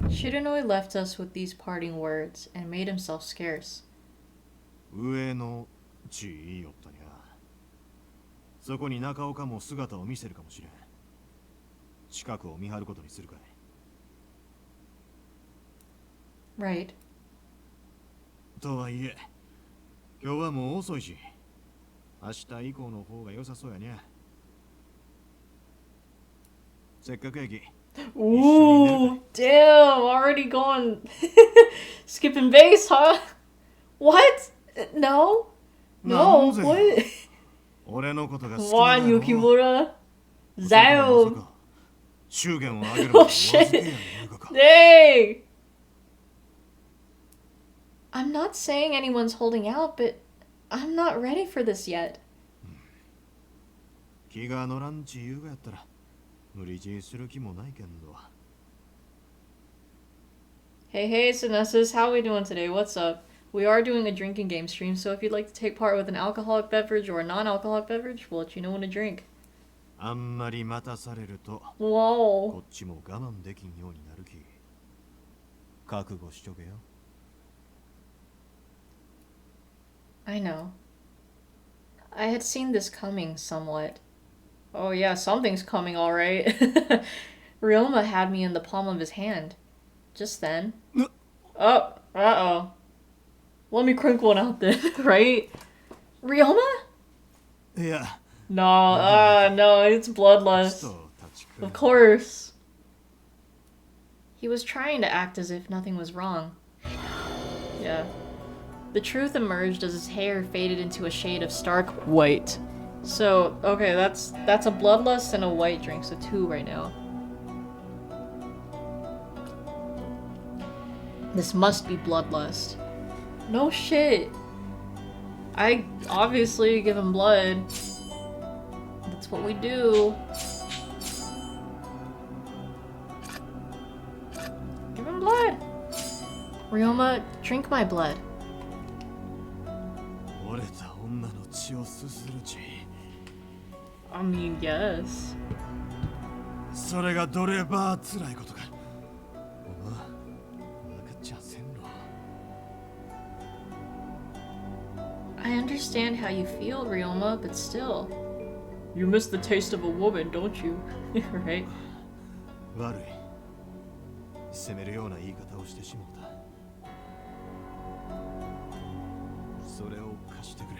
Shiranui left us with these parting words and made himself scarce. 上の地言いよったにゃ。そこに中岡も姿を見せるかもしれん。近くを見張ることにするかい。 Right. とはいえ今日はもう遅いし、明日以降の方が良さそうやにゃ。せっかくやき。 Ooh, damn, already going skipping base, huh? What? No? No, Nanze? what? 俺のことが好き Juan なんやろ。 Yukimura? そこはま Zao? さか祝言をあげるのを Oh お預けや shit. 言うがか。 Dang! I'm not saying anyone's holding out, but I'm not ready for this yet. 気が乗らんち言うがやったら無理強いする気もないけんど。 Hey, hey, Sinessus, how we doing today? What's up? We are doing a drinking game stream, so if you'd like to take part with an alcoholic beverage or a non-alcoholic beverage, we'll let you know when to drink. あんまり待たされると Whoa. こっちも我慢できんようになるき。覚悟しとけよ。 I know. I had seen this coming somewhat. Oh yeah, something's coming alright. Ryoma had me in the palm of his hand. Just then. Oh, uh-oh. Let me crank one out then, right? Ryoma? いや、 No, no, it's ちょっ bloodlust. と立ちく Of course. He was trying to act as if nothing was wrong. Yeah. The truth emerged as his hair faded into a shade of stark white. So, okay, that's a bloodlust and a white drink, so 2 right now. This must be bloodlust. No shit. I obviously give him blood. That's what we do. Give him blood. Ryoma, drink my blood. 折れた女の血をすする血。 I mean, yes. それがどれば辛いことか。お前、分かっちゃせんの。 I understand how you feel, Ryoma, but still. You miss the taste of a woman, don't you? Right? 悪い。責めるような言い方をしてしもうた。それを貸してくれ。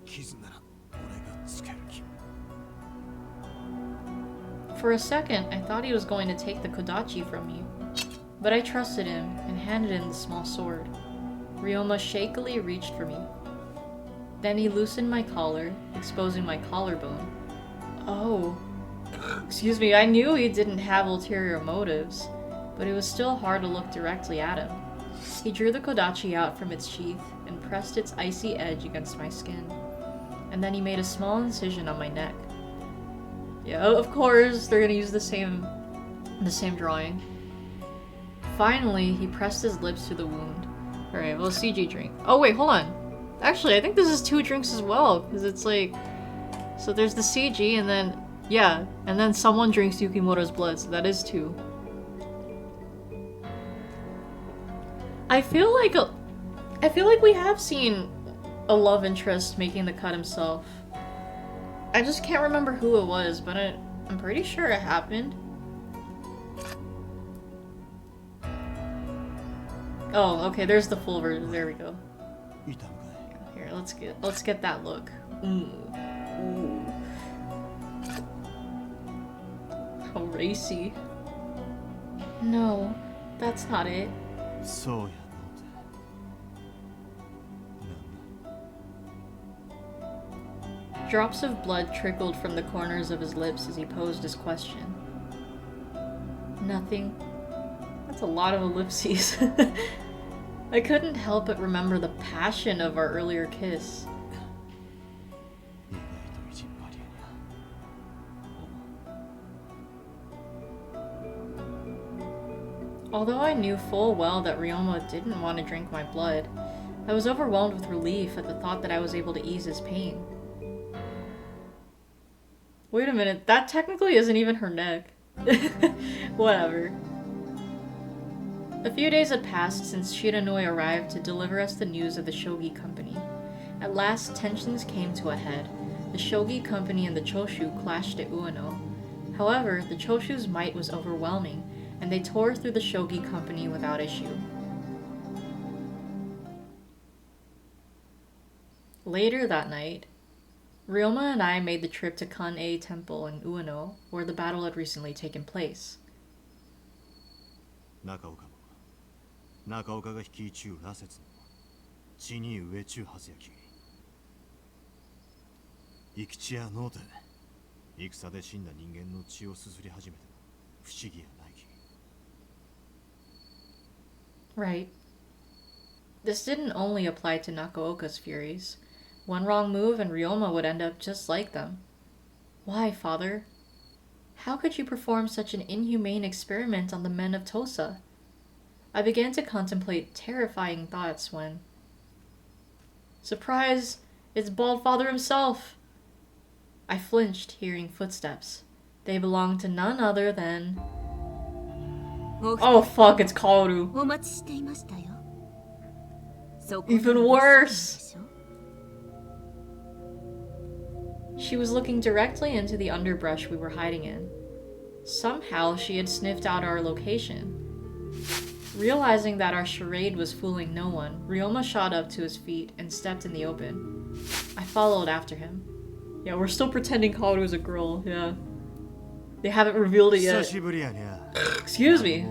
傷なら俺がつける気。 For a second, I thought he was going to take the Kodachi from me. But I trusted him and handed him the small sword. Ryoma shakily reached for me. Then he loosened my collar, exposing my collarbone. Oh. Excuse me, I knew he didn't have ulterior motives, but it was still hard to look directly at him. He drew the Kodachi out from its sheath and pressed its icy edge against my skin. And then he made a small incision on my neck. Yeah, of course, they're gonna use the same drawing. Finally, he pressed his lips to the wound. Alright, well, CG drink. Oh wait, hold on. Actually, I think this is 2 drinks as well, because it's like... So there's the CG, and then... Yeah, and then someone drinks Yukimura's blood, so that is 2. I feel like we have seen a love interest making the cut himself. I just can't remember who it was, but I'm pretty sure it happened. Oh, okay, there's the full version. There we go. Here, let's get that look. Ooh. How racy. No, that's not it. そうやのうて。なんだ。 Drops of blood trickled from the corners of his lips as he posed his question. Nothing. That's a lot of ellipses. I couldn't help but remember the passion of our earlier kiss. 意外と意地っ張りやな。 Although I knew full well that Ryoma didn't want to drink my blood, I was overwhelmed with relief at the thought that I was able to ease his pain. Wait a minute, that technically isn't even her neck. Whatever. A few days had passed since Shiranui arrived to deliver us the news of the Shogi Company. At last, tensions came to a head. The Shogi Company and the Choshu clashed at Ueno. However, the Choshu's might was overwhelming, and they tore through the Shogi Company without issue. Later that night, Ryoma and I made the trip to Kan-e Temple in Ueno, where the battle had recently taken place. 中岡も中岡が率いちゅう羅刹も地に植えちゅうはずやき。生き血やのうて戦で死んだ人間の血をすすり始めても不思議やないき。 Right. This didn't only apply to Nakaoka's furies. One wrong move and Ryoma would end up just like them. Why, father? How could you perform such an inhumane experiment on the men of Tosa? I began to contemplate terrifying thoughts when... Surprise! It's Bald Father himself! I flinched, hearing footsteps. They belonged to none other than... Oh fuck, it's Kaoru. Even worse! She was looking directly into the underbrush we were hiding in. Somehow she had sniffed out our location. Realizing that our charade was fooling no one, Ryoma shot up to his feet and stepped in the open. I followed after him. Yeah, we're still pretending Kaoru's a girl, yeah. They haven't revealed it yet. Excuse me.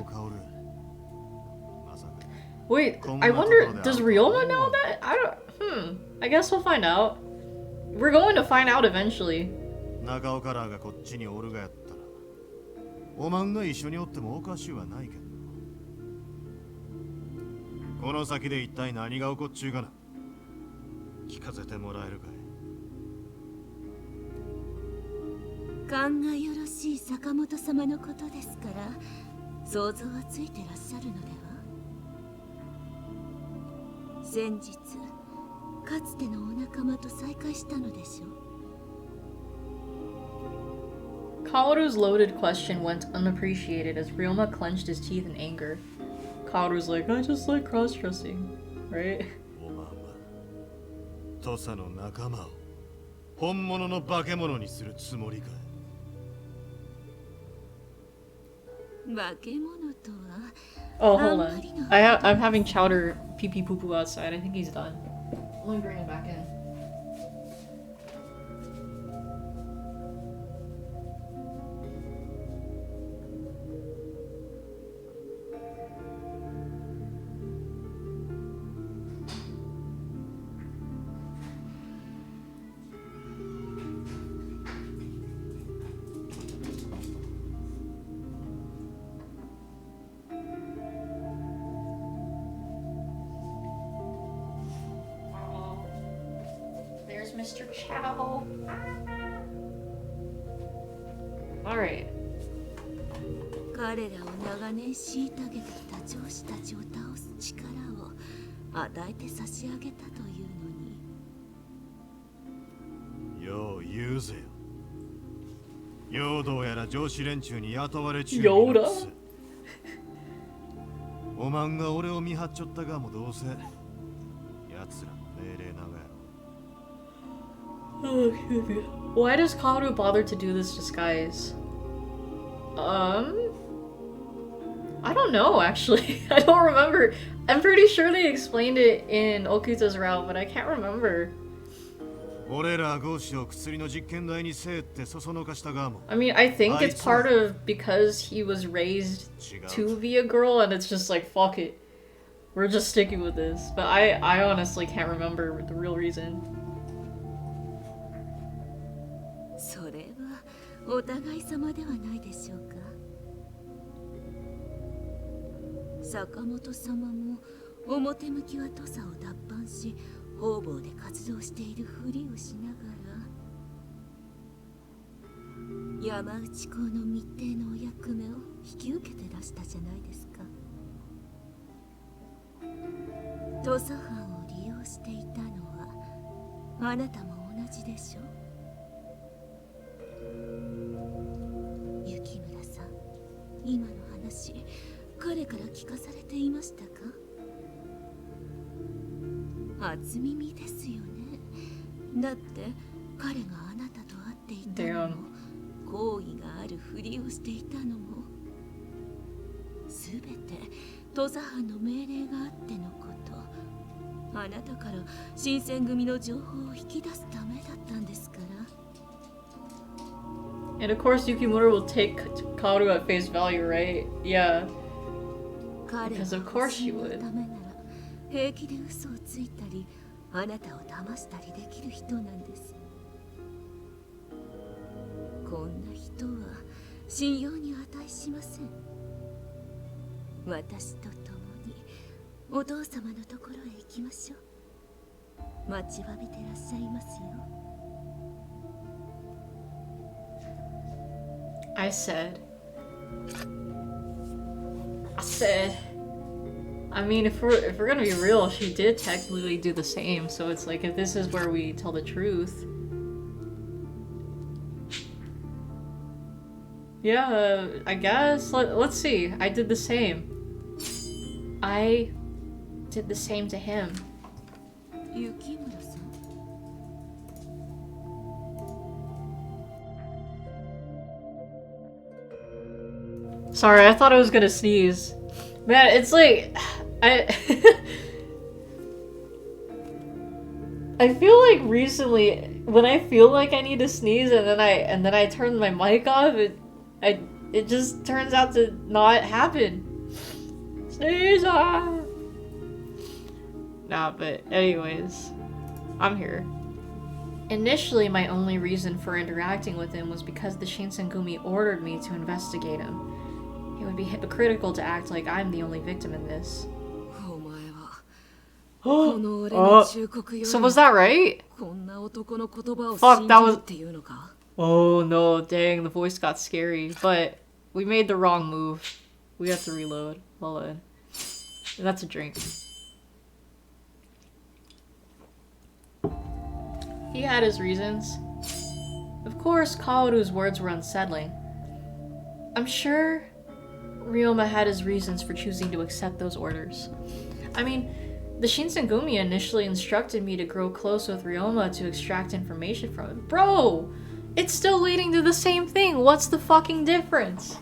Wait, I wonder, does Ryoma know that? I guess we'll find out. We're going to find out eventually. 中岡らがこっちにおるがやったらおまんが一緒におってもおかしゅうはないけどこの先で一体何が起こっちゅうかな聞かせてもらえるかい勘がよろしい坂本様のことですから想像はついてらっしゃるのでは先日かつてのお仲間と再会したのでしょう。 Kaoru's loaded question went unappreciated as Ryoma clenched his teeth in anger. Kaoru's like, I just like cross-dressing, right? おまんは土佐の仲間を本物の化け物にするつもりか。化け物とは Oh, hold on. I'm having Chowder pee pee poo poo outside. I think he's done. Let me bring him back in. There's Mr. Chow. Alright. 彼らを長年虐げてきた上司たちを倒す力を与えて差し上げたというのに。よう言うぜよ。陽動やら上司連中に雇われ中ヨーダおまんが俺を見張っちょったがもどうせ奴らの命令ながや。 Oh, excuse me. Why does Kaoru bother to do this disguise? I don't know, actually. I don't remember. I'm pretty sure they explained it in Okuta's route, but I can't remember. 俺ら合子を薬の実験台にせえってそそのかしたがも。 I mean, I think it's part of because he was raised to be a girl, and it's just like, fuck it. We're just sticking with this. But I honestly can't remember the real reason. それはお互い様ではないでしょうか。坂本様も表向きは土佐を脱藩し方々で活動しているふりをしながら山内公の密偵のお役目を引き受けて出したじゃないですか。土佐藩を利用していたのはあなたも同じでしょ。雪村さん、今の話彼から聞かされていましたか。初耳ですよね。だって彼があなたと会っていたのも好意があるふりをしていたのも全て土佐藩の命令があってのこと。あなたから新選組の情報を引き出すためだったんですから。 And of course, Yukimura will take Kaoru at face value, right? Yeah. Because of course she would. 平気で嘘をついたり、あなたを騙したりできる人なんです。こんな人は信用に値しません。私と共にお父様のところへ行きましょう。待ちわびてらっしゃいますよ。I said. I mean, if we're gonna be real, she did technically do the same. So it's like, if this is where we tell the truth, yeah, I guess. Let's see. I did the same. I did the same to him. 雪村さん。 Sorry, I thought I was gonna sneeze. Man, it's like I feel like recently when I feel like I need to sneeze and then I turn my mic off, it just turns out to not happen. Sneeze off. Nah, but anyways, I'm here. Initially, my only reason for interacting with him was because the Shinsengumi ordered me to investigate him. It would be hypocritical to act like I'm the only victim in this. So was that right? Fuck, that was... Oh no, dang, the voice got scary. But we made the wrong move. We have to reload. Hold on. That's a drink. he had his reasons. Of course, Kaoru's words were unsettling. I'm sure Ryoma had his reasons for choosing to accept those orders. I mean, the Shinsengumi initially instructed me to grow close with Ryoma to extract information from him. Bro! It's still leading to the same thing. What's the fucking difference?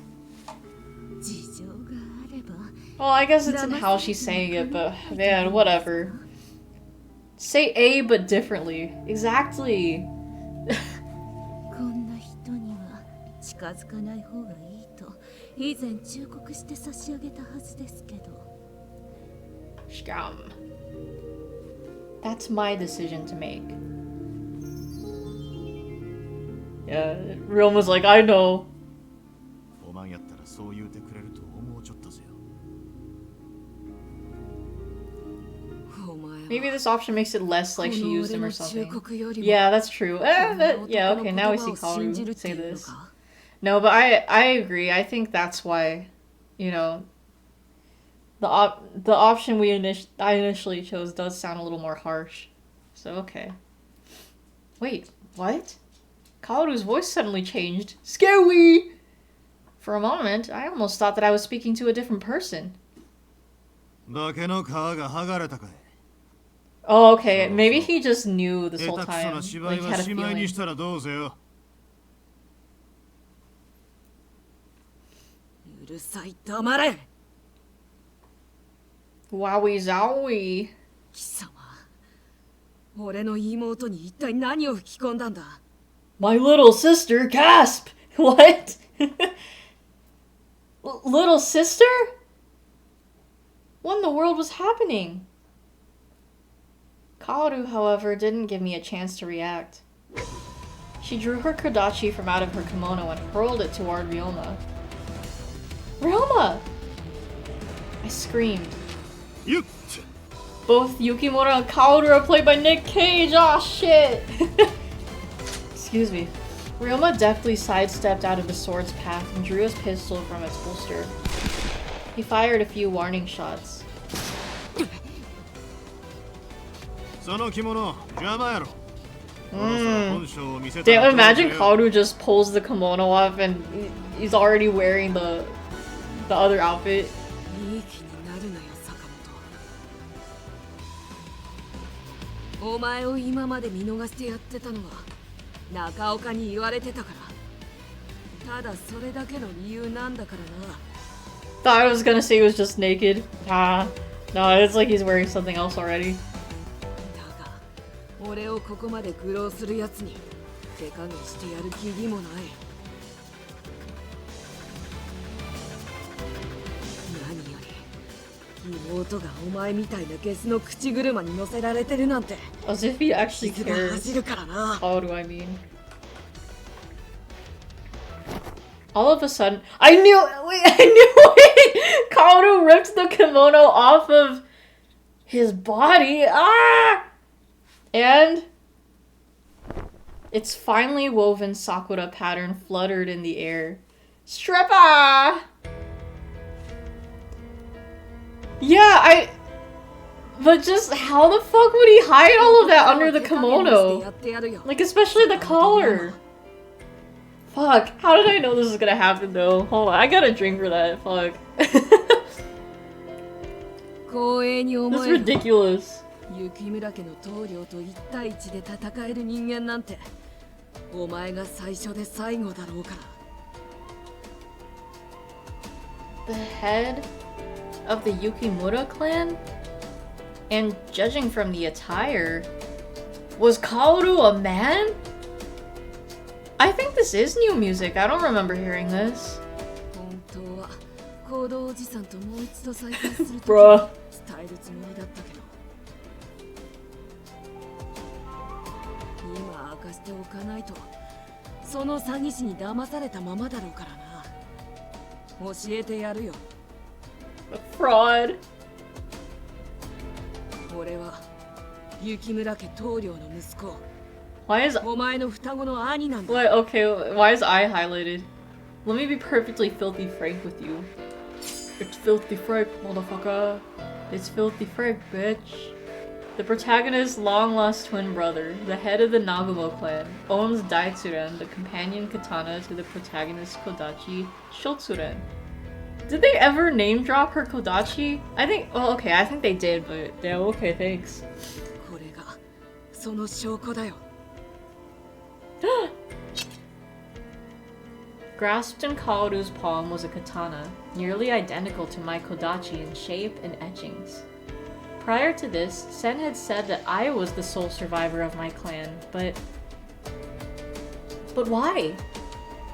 事情があれば Well, I guess it's in how she's saying it, but man, whatever. Say A but differently. Exactly. こんな人には近づかない方がいいと以前忠告して差し上げたはずですけど Scum. That's my decision to make. Yeah, Ryoma's like, I know. おまんやったらそう言うてくれると思うちょったぜよ。 Maybe this option makes it less like she used him or something. よりも Yeah, that's true. Yeah, okay, now we see Kaoru say this. No, but I agree. I think that's why, you know, the option I initially chose does sound a little more harsh. So okay. Wait, what? Kaoru's voice suddenly changed. Scary! For a moment, I almost thought that I was speaking to a different person. 化けの皮が剥がれたかい。 Oh, okay. Maybe he just knew this whole 下手くそ time. な芝 Like, 居 had は a しまいに feeling. したらどうぜよ。うるさい黙れ Wowie zowie. 貴様俺の妹に一体何を吹き込んだんだ My little sister, gasp! What? Little sister? What in the world was happening? Kaoru, however, didn't give me a chance to react. She drew her kodachi from out of her kimono and hurled it toward Ryoma. Ryoma! I screamed. Yut! Both Yukimura and Kaoru are played by Nick Cage. Aw, shit! Excuse me. Ryoma deftly sidestepped out of the sword's path and drew his pistol from its holster. He fired a few warning shots. その着物邪魔やろ。 Damn, imagine Kaoru just pulls the kimono off and he's already wearing the other outfit. いい気になるなよ坂本お前を今まで見逃してやってたのは中岡に言われてたからただそれだけの理由なんだからな Thought I was gonna say he was just naked. Ah, no, it's like he's wearing something else already. だが俺をここまで苦労するやつに手加減してやる気にもない何より妹がお前みたいなゲスの口車に乗せられてるなんて As if he actually 傷が cares. 走るからな How do I mean? All of a sudden, I knew it! Kaoru ripped the kimono off of his body. Ah! And its finely woven sakura pattern fluttered in the air. Streppa! Yeah, but just how the fuck would he hide all of that under the kimono? Like, especially the collar. Fuck, how did I know this was gonna happen though? Hold on, I gotta drink for that, fuck. This is ridiculous. 雪村家の棟梁と1対1で戦える人間なんてお前が最初で最後だろうから The head of the Yukimura clan? And judging from the attire, was Kaoru a man? I think this is new music. I don't remember hearing this. 本当は行動おじさんともう一度再会すると伝 Bruh. えるつもりだったけど今明かしておかないとその詐欺師に騙されたままだろうからな教えてやるよ Fraud. 俺は雪村家棟梁の息子 Why is お前の双子の兄なんだ what? Okay, why is I highlighted? Let me be perfectly filthy frank with you. It's filthy frank, motherfucker. It's filthy frank, bitch. The protagonist's long-lost twin brother, the head of the Nagumo clan, owns Daitsuren, the companion katana to the protagonist's Kodachi, Shotsuren. Did they ever name drop her Kodachi? I think, well, okay, I think they did, but yeah, okay, thanks. これがその証拠だよ。 Grasped in Kaoru's palm was a katana, nearly identical to my Kodachi in shape and etchings. Prior to this, Sen had said that I was the sole survivor of my clan, but why?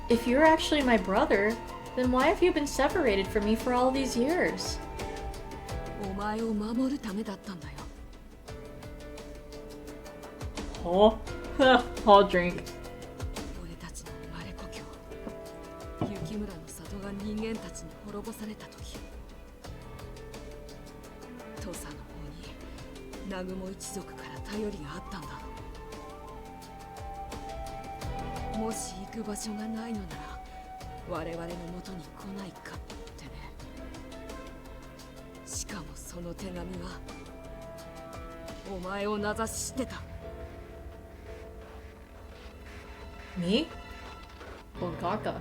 If you're actually my brother, then why have you been separated from me for all these years? お前を守るためだったんだよ。 Oh, I'll drink. 俺たちの生まれ故郷、雪村の里が人間たちに滅ぼされた時、土佐の方に南雲一族から頼りがあったんだろう。もし行く場所がないのなら我々の元に来ないかってね。しかもその手紙はお前を名指ししてた。 Me? Ogaka. 向こ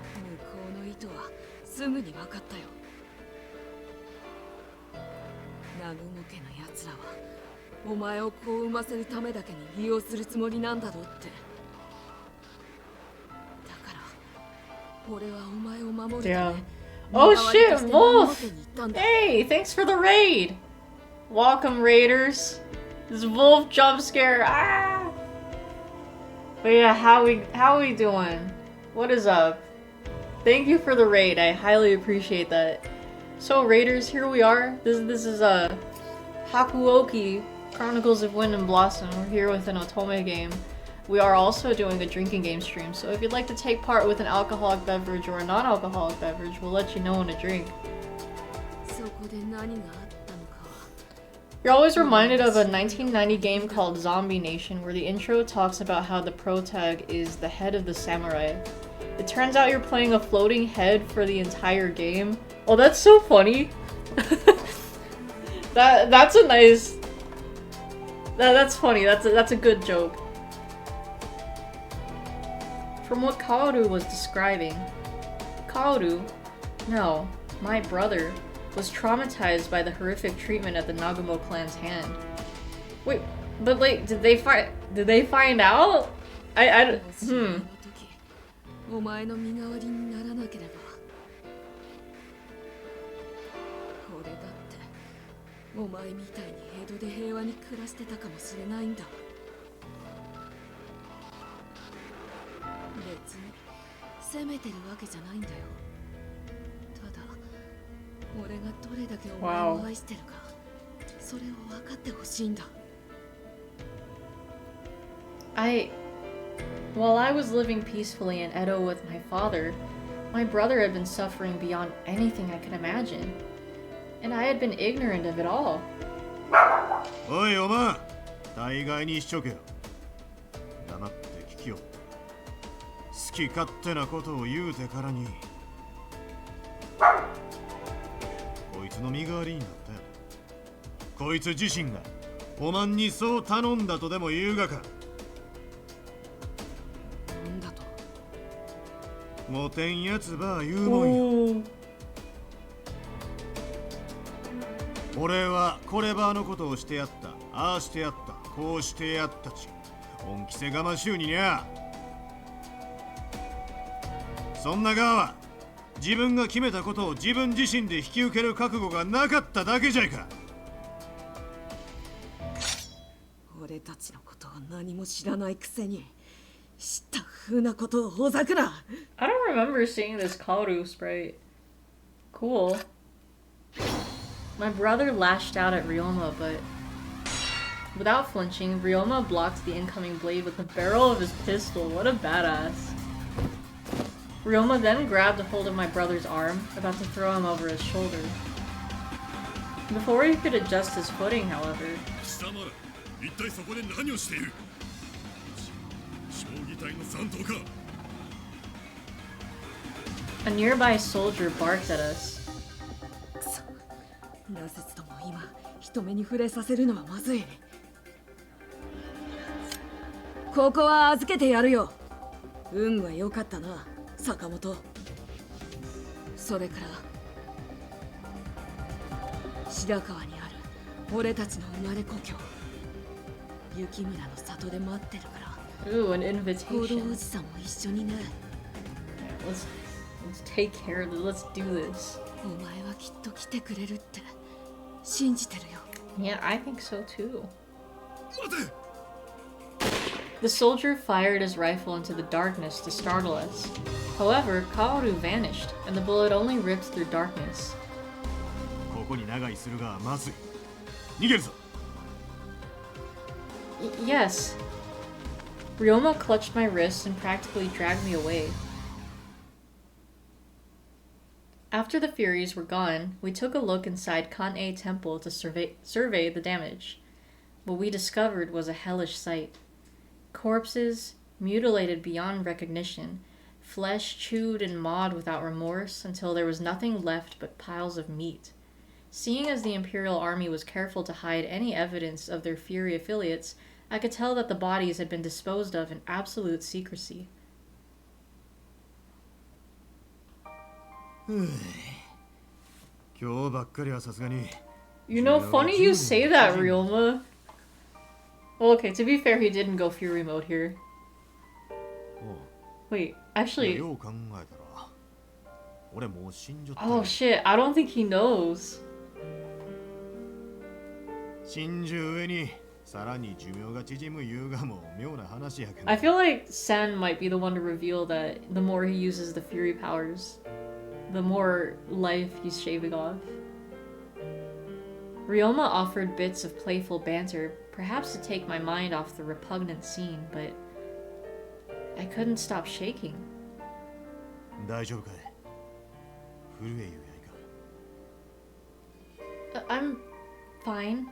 うの意図はすぐに分かったよ。南雲家の奴らはお前を子を産ませるためだけに利用するつもりなんだろうって。だから俺はお前を守るため Damn. Oh shit, Wolf! Hey, thanks for the raid! Welcome, raiders. This Wolf jump scare. Ah! But yeah, how we doing? What is up? Thank you for the raid. I highly appreciate that. So raiders, here we are. This is Hakuoki Chronicles of Wind and Blossom. We're here with an Otome game. We are also doing a drinking game stream, so if you'd like to take part with an alcoholic beverage or a non-alcoholic beverage, we'll let you know when to drink. You're always reminded of a 1990 game called Zombie Nation, where the intro talks about how the protag is the head of the samurai. It turns out you're playing a floating head for the entire game. Oh, that's so funny. That's a nice... That's funny. That's a good joke. From what Kaoru was describing, Kaoru, no, my brother, was traumatized by the horrific treatment at the Nagumo clan's hand. Wait, but like, did they find out? お前の身代わりにならなければ。俺だってお前みたいに江戸で平和に暮らしてたかもしれないんだ。別に責めてるわけじゃないんだよ。ただ俺がどれだけお前を愛してるか、それを分かってほしいんだ。While I was living peacefully in Edo with my father, my brother had been suffering beyond anything I could imagine, and I had been ignorant of it all. おいおまん、大概にしちょけよ。黙って聞きよ。好き勝手なことを言うてからに。こいつの身代わりになったよ。こいつ自身がおまんにそう頼んだとでも言うがか。なんだと。もてんやつば言うもんよ。俺はこればのことをしてやった、ああしてやった、こうしてやったち。恩着せがましゅうににゃ。そんな側は自分が決めたことを自分自身で引き受ける覚悟がなかっただけじゃいか。俺たちのことを何も知らないくせに知った風なことをほざくな。 I don't remember seeing this Kaoru sprite. Cool. My brother lashed out at Ryoma, but without flinching, Ryoma blocked the incoming blade with the barrel of his pistol. What a badass. Ryoma then grabbed a hold of my brother's arm, about to throw him over his shoulder. Before he could adjust his footing, however, a nearby soldier barked at us. なぜとも今人目に触れさせるのはまずい。ここは預けてやるよ。運が良かったな、坂本。それから白川にある俺たちの生まれ故郷雪村の里で待ってるから。 Ooh, an 行動お invitation. じさんも一緒にね。 Let's take care of this. Let's do this. お前はきっと来てくれるって信じてるよ。 Yeah, I think so too. The soldier fired his rifle into the darkness to startle us. However, Kaoru vanished, and the bullet only ripped through darkness. ここに長居するがまずい。逃げるぞ。Yes. Ryoma clutched my wrist and practically dragged me away. After the Furies were gone, we took a look inside Kan-e Temple to survey the damage. What we discovered was a hellish sight. Corpses, mutilated beyond recognition, flesh chewed and mauled without remorse until there was nothing left but piles of meat. Seeing as the Imperial Army was careful to hide any evidence of their Fury affiliates, I could tell that the bodies had been disposed of in absolute secrecy. 今日ばっかりはさすがに。 You know, funny you say that, Ryoma. Well, okay, to be fair, he didn't go Fury mode here. Wait, actually... よう考えたら俺もう死んじゃった。 Oh shit, I don't think he knows. 死んじゅう上にさらに寿命が縮む言うがも妙な話やけど。 I feel like Sen might be the one to reveal that the more he uses the Fury powers, the more life he's shaving off. Ryoma offered bits of playful banter, perhaps to take my mind off the repugnant scene, but I couldn't stop shaking. 大丈夫かい？震えゆやいか。 I'm fine.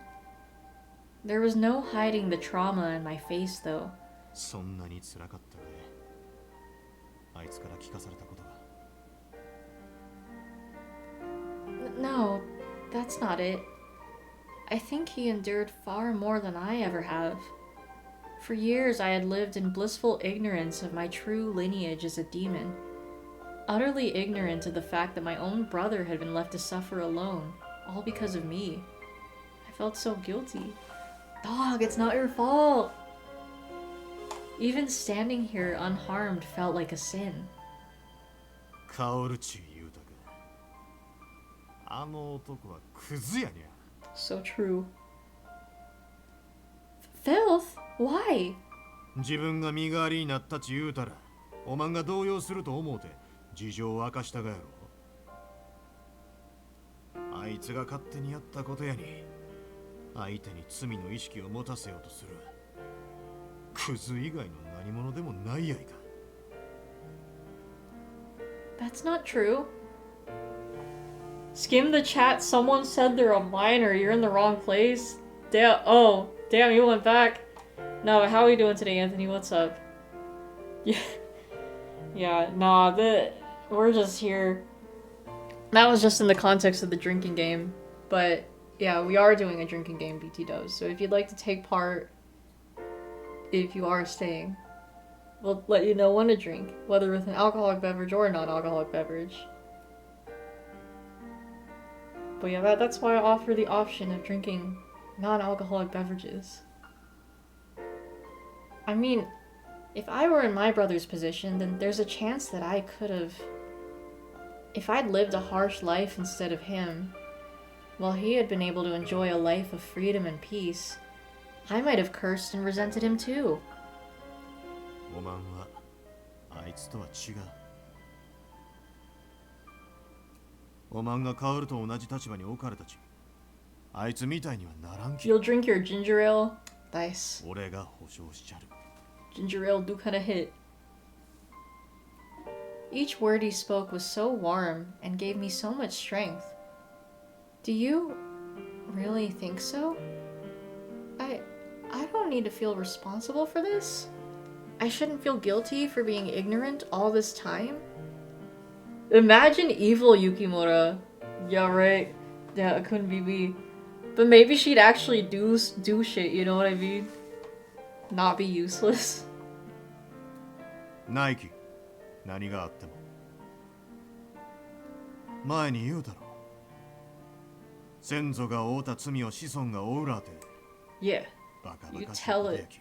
There was no hiding the trauma in my face, though. そんなに辛かったかい？あいつから聞かされたことが。 No, that's not it. I think he endured far more than I ever have. For years, I had lived in blissful ignorance of my true lineage as a demon, utterly ignorant of the fact that my own brother had been left to suffer alone, all because of me. I felt so guilty. Dog, it's not your fault! Even standing here unharmed felt like a sin. カオルチ言うたか。あの男はクズやにゃ。 So true. Filth? Why? 自分が身代わりになったち言うたら、おまんが動揺すると思うて事情を明かしたがやろ。あいつが勝手にやったことやに、相手に罪の意識を持たせようとする。クズ以外の何者でもないやいか。 That's not true. Skim the chat, someone said they're a minor, you're in the wrong place. Damn, oh, damn, you went back. No, how are you doing today, Anthony? What's up? Yeah, nah, we're just here. That was just in the context of the drinking game. But, yeah, we are doing a drinking game, BT does. So if you'd like to take part, if you are staying, we'll let you know when to drink, whether with an alcoholic beverage or a non-alcoholic beverage. But yeah, that's why I offer the option of drinking non-alcoholic beverages. I mean, if I were in my brother's position, then there's a chance that I could have... If I'd lived a harsh life instead of him, while he had been able to enjoy a life of freedom and peace, I might have cursed and resented him too. おまんはあいつとは違う。おまんがカオルと同じ立場に置かれたち、あいつみたいにはならんき。 You'll drink your ginger ale? Nice. 俺が保証しちゃる。 Ginger ale do kinda hit. Each word he spoke was so warm and gave me so much strength. Do you really think so? I don't need to feel responsible for this. I shouldn't feel guilty for being ignorant all this time. Imagine evil Yukimura. Yeah, right. Yeah, it couldn't be me. But maybe she'd actually do shit, you know what I mean? Not be useless. ナイキ、何があっても。前に言うだろ。先祖が負うた罪を子孫が負うらて。Yeah. バカバ You カしい tell こと it. やき。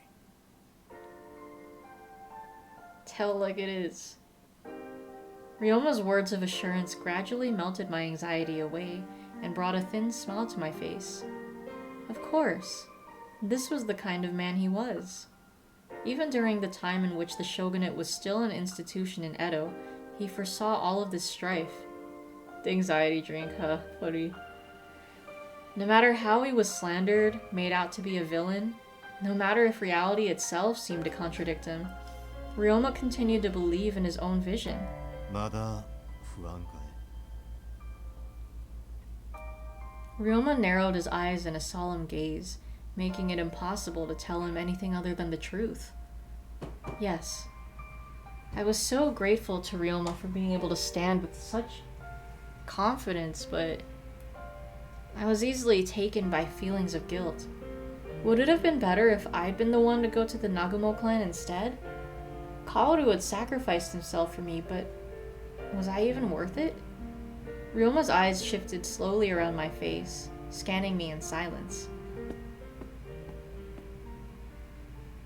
Tell like it is. Ryoma's words of assurance gradually melted my anxiety away and brought a thin smile to my face. Of course. This was the kind of man he was. Even during the time in which the shogunate was still an institution in Edo, he foresaw all of this strife. The anxiety drink, huh? Funny. No matter how he was slandered, made out to be a villain, no matter if reality itself seemed to contradict him, Ryoma continued to believe in his own vision. まだ不安かい。 Ryoma narrowed his eyes in a solemn gaze, making it impossible to tell him anything other than the truth. Yes. I was so grateful to Ryoma for being able to stand with such confidence, but I was easily taken by feelings of guilt. Would it have been better if I'd been the one to go to the Nagumo clan instead? Kaoru had sacrificed himself for me, but was I even worth it? Ryoma's eyes shifted slowly around my face, scanning me in silence.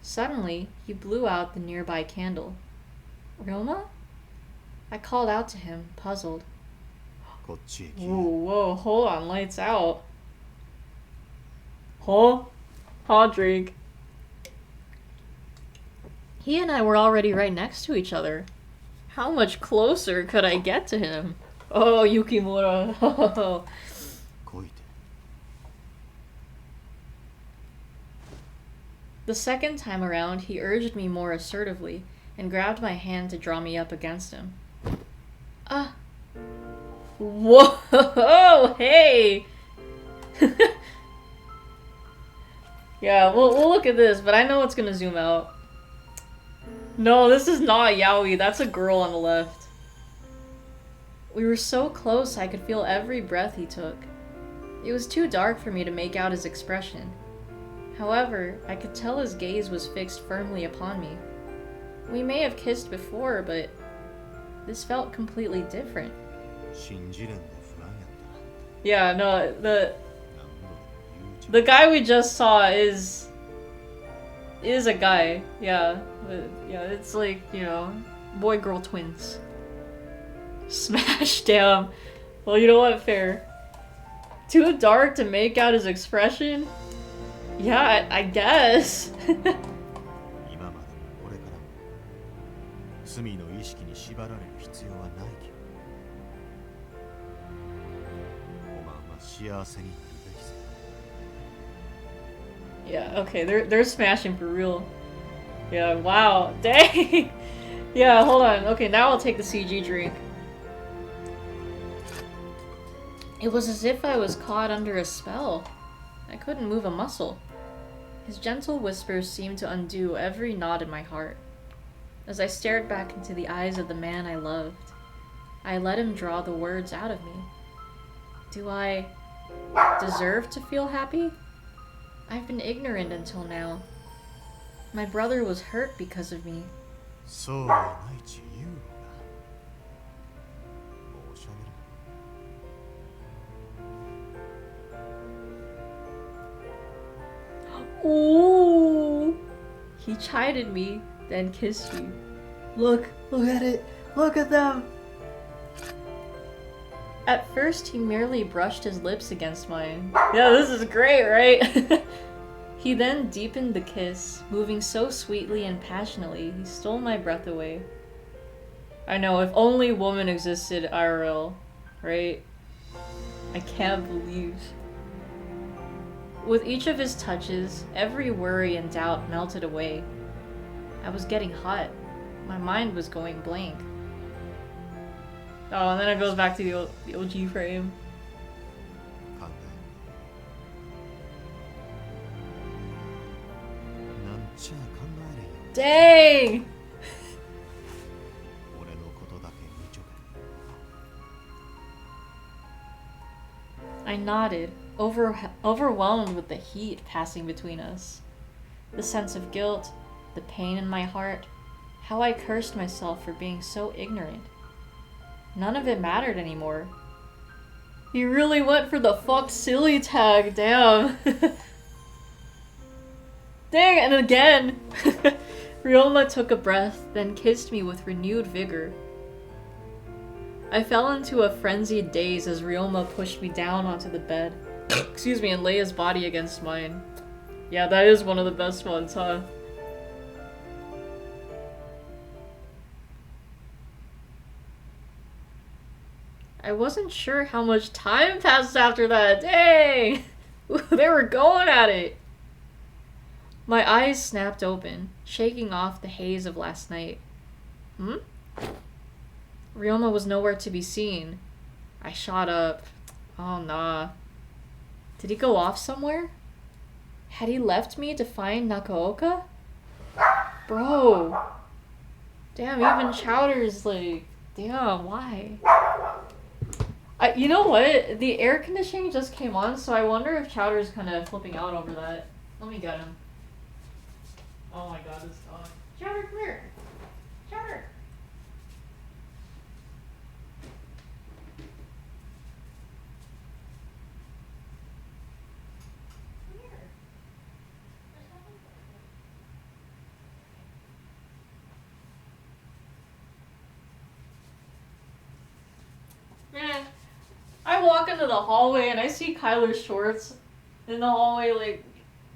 Suddenly, he blew out the nearby candle. Ryoma? I called out to him, puzzled. こっちへ来い。 Whoa, hold on, lights out. Huh? Hot drink. He and I were already right next to each other. How much closer could I get to him? Oh, Yukimura. 来いて。 The second time around, he urged me more assertively and grabbed my hand to draw me up against him. Ah. Whoa! Hey! Yeah, we'll look at this, but I know it's gonna zoom out. No, this is not Yaoi. That's a girl on the left. We were so close I could feel every breath he took. It was too dark for me to make out his expression. However, I could tell his gaze was fixed firmly upon me. We may have kissed before, but this felt completely different. 信じれんで不安やった。 Yeah, no, 何度でも言うちゃ the guy we just saw is a guy. Yeah, but, yeah, it's like, you know, boy-girl twins. Smash, damn. Well, you know what? Fair. Too dark to make out his expression? Yeah, I guess. 今までもこれからも罪の意識に縛られる必要はないき。おまんは幸せになるべきさ。 Yeah, okay, they're smashing for real. Yeah, wow, dang. Yeah, hold on. Okay, now I'll take the CG drink. It was as if I was caught under a spell. I couldn't move a muscle. His gentle whispers seemed to undo every knot in my heart. As I stared back into the eyes of the man I loved, I let him draw the words out of me. Do I deserve to feel happy? I've been ignorant until now. My brother was hurt because of me. そうやないち言うのが。申し訳ない。 Ooh! He chided me, then kissed me. Look at it. Look at them. At first, he merely brushed his lips against mine. Yeah, this is great, right? He then deepened the kiss, moving so sweetly and passionately, he stole my breath away. I know, if only woman existed IRL, right? I can't believe. With each of his touches, every worry and doubt melted away. I was getting hot. My mind was going blank. Oh, and then it goes back to the OG frame. 考えなんちゃ考えれんよ Dang! 俺のことだけ見ちょけ I nodded, overwhelmed with the heat passing between us. The sense of guilt, the pain in my heart, How I cursed myself for being so ignorant. None of it mattered anymore. He really went for the fuck silly tag, damn. Dang, and again! Ryoma took a breath, then kissed me with renewed vigor. I fell into a frenzied daze as Ryoma pushed me down onto the bed. Excuse me, and lay his body against mine. Yeah, that is one of the best ones, huh? I wasn't sure how much time passed after that. Dang! They were going at it! My eyes snapped open, shaking off the haze of last night. Hmm? Ryoma was nowhere to be seen. I shot up. Oh, nah. Did he go off somewhere? Had he left me to find Nakaoka? Bro. Damn, even Chowder's like... Damn, why? You know what? The air conditioning just came on, so I wonder if Chowder's kind of flipping out over that. Let me get him. Oh my god, this dog. Chowder, come here. Chowder. Come here. There's nothing for you. Man, I walk into the hallway and I see Kyler's shorts in the hallway, like,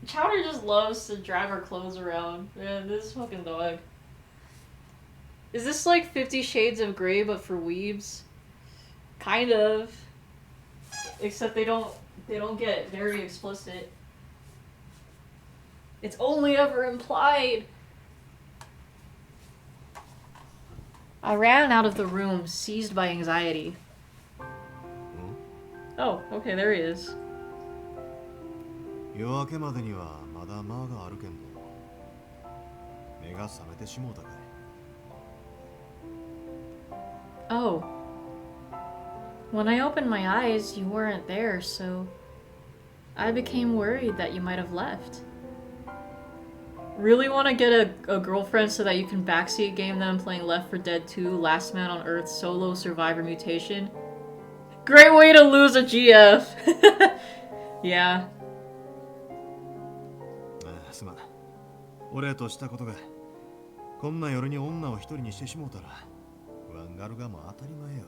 Chowder just loves to drag her clothes around. Man, this fucking dog. Is this like 50 Shades of Grey but for weebs? Kind of. Except they don't get very explicit. It's only ever implied. I ran out of the room, seized by anxiety. Oh, okay, there he is. 夜明けまでにはまだ間があるけんど目が覚めてしもうたかい Oh. When I opened my eyes, you weren't there, so I became worried that you might have left. Really want to get a girlfriend so that you can backseat game them playing Left 4 Dead 2 Last Man on Earth Solo Survivor Mutation? Great way to lose a GF! Yeah. すまん俺としたことがこんな夜に女を一人にしてしもうたら不安があるがも当たり前よ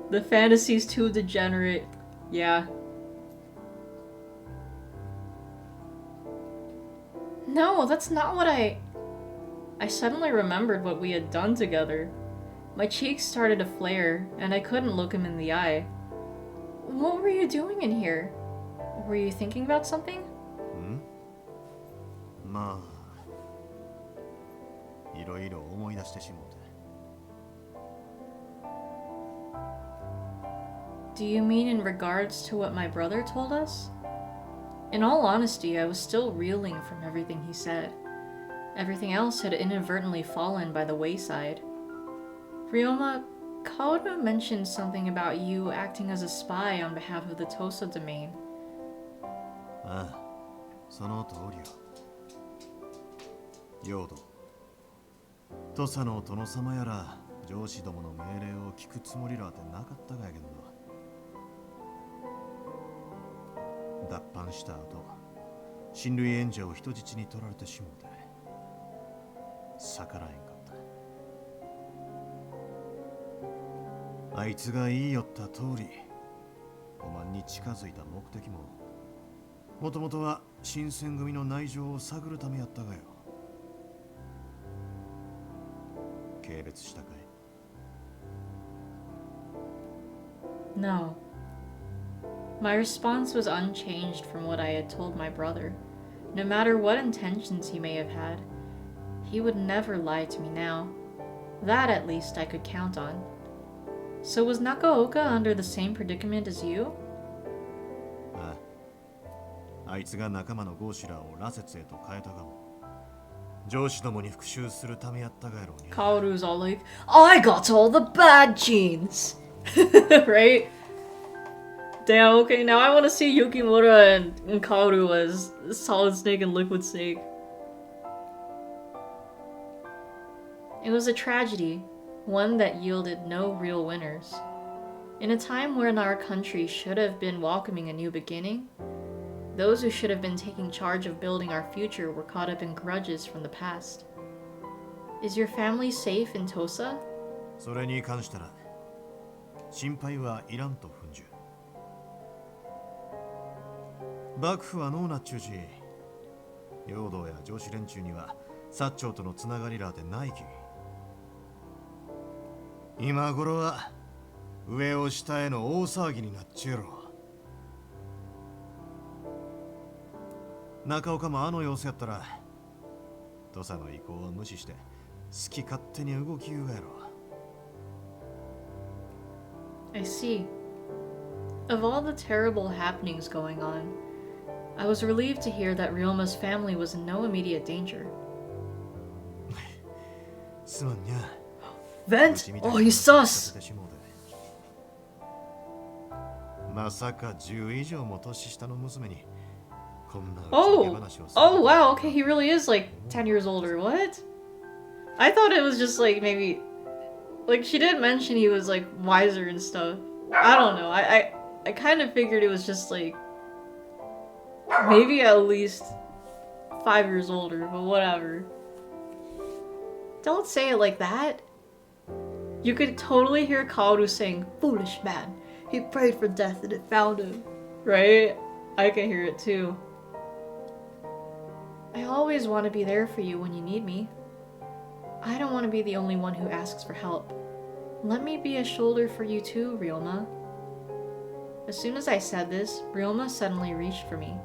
The fantasy's too degenerate. Yeah. No, that's not what I suddenly remembered what we had done together. My cheeks started to flare, and I couldn't look him in the eye. What were you doing in here? Were you thinking about something? まあいろいろ思い出してしもうて Do you mean in regards to what my brother told us? In all honesty, I was still reeling from everything he said. Everything else had inadvertently fallen by the wayside. Ryoma, Kaoru mentioned something about you acting as a spy on behalf of the Tosa domain. ああその通りよヨード土佐の殿様やら上司どもの命令を聞くつもりらってなかったがやけど脱藩した後親類縁者を人質に取られてしもうて逆らえんかったあいつが言いよった通りおまんに近づいた目的ももともとは新選組の内情を探るためやったがよ軽蔑したかい No. My response was unchanged from what I had told my brother. No matter what intentions he may have had, he would never lie to me now. That at least I could count on. So was Nakaoka under the same predicament as you? ああ、あいつが仲間のゴーシュラを羅刹へと変えたかも。上司どもに復讐するためやったがやろうに。Kaoru's all like, I got all the bad genes! Right? Damn, okay, now I want to see Yukimura and Kaoru as Solid Snake and Liquid Snake. It was a tragedy, one that yielded no real winners. In a time when our country should have been welcoming a new beginning, those who should have been taking charge of building our future were caught up in grudges from the past. Is your family safe in Tosa? それに関したら心配はいらんと踏んじゅ幕府はノーナっちゅうし陽道や上司連中には薩長とのつながりらでないき今頃は上を下への大騒ぎになっちゅうろ中岡もあの様子やったら土佐の意向は無視して好き勝手に動きゆうがやろ I see. Of all the terrible happenings going on, I was relieved to hear that Ryuma's family was in no immediate danger. すまんにゃ Vent! Oh, he's sus! まさか10以上も年下の娘にこんな Oh! Oh, wow, okay, he really is like 10 years older. What? I thought it was just like maybe... Like, she did mention he was like wiser and stuff. I don't know, I kind of figured it was just like... Maybe at least 5 years older, but whatever. Don't say it like that. You could totally hear Kaoru saying, "Foolish man, he prayed for death and it found him." Right? I can hear it too. I always want to be there for you when you need me. I don't want to be the only one who asks for help. Let me be a shoulder for you too, Ryoma. As soon as I said this, Ryoma suddenly reached for me.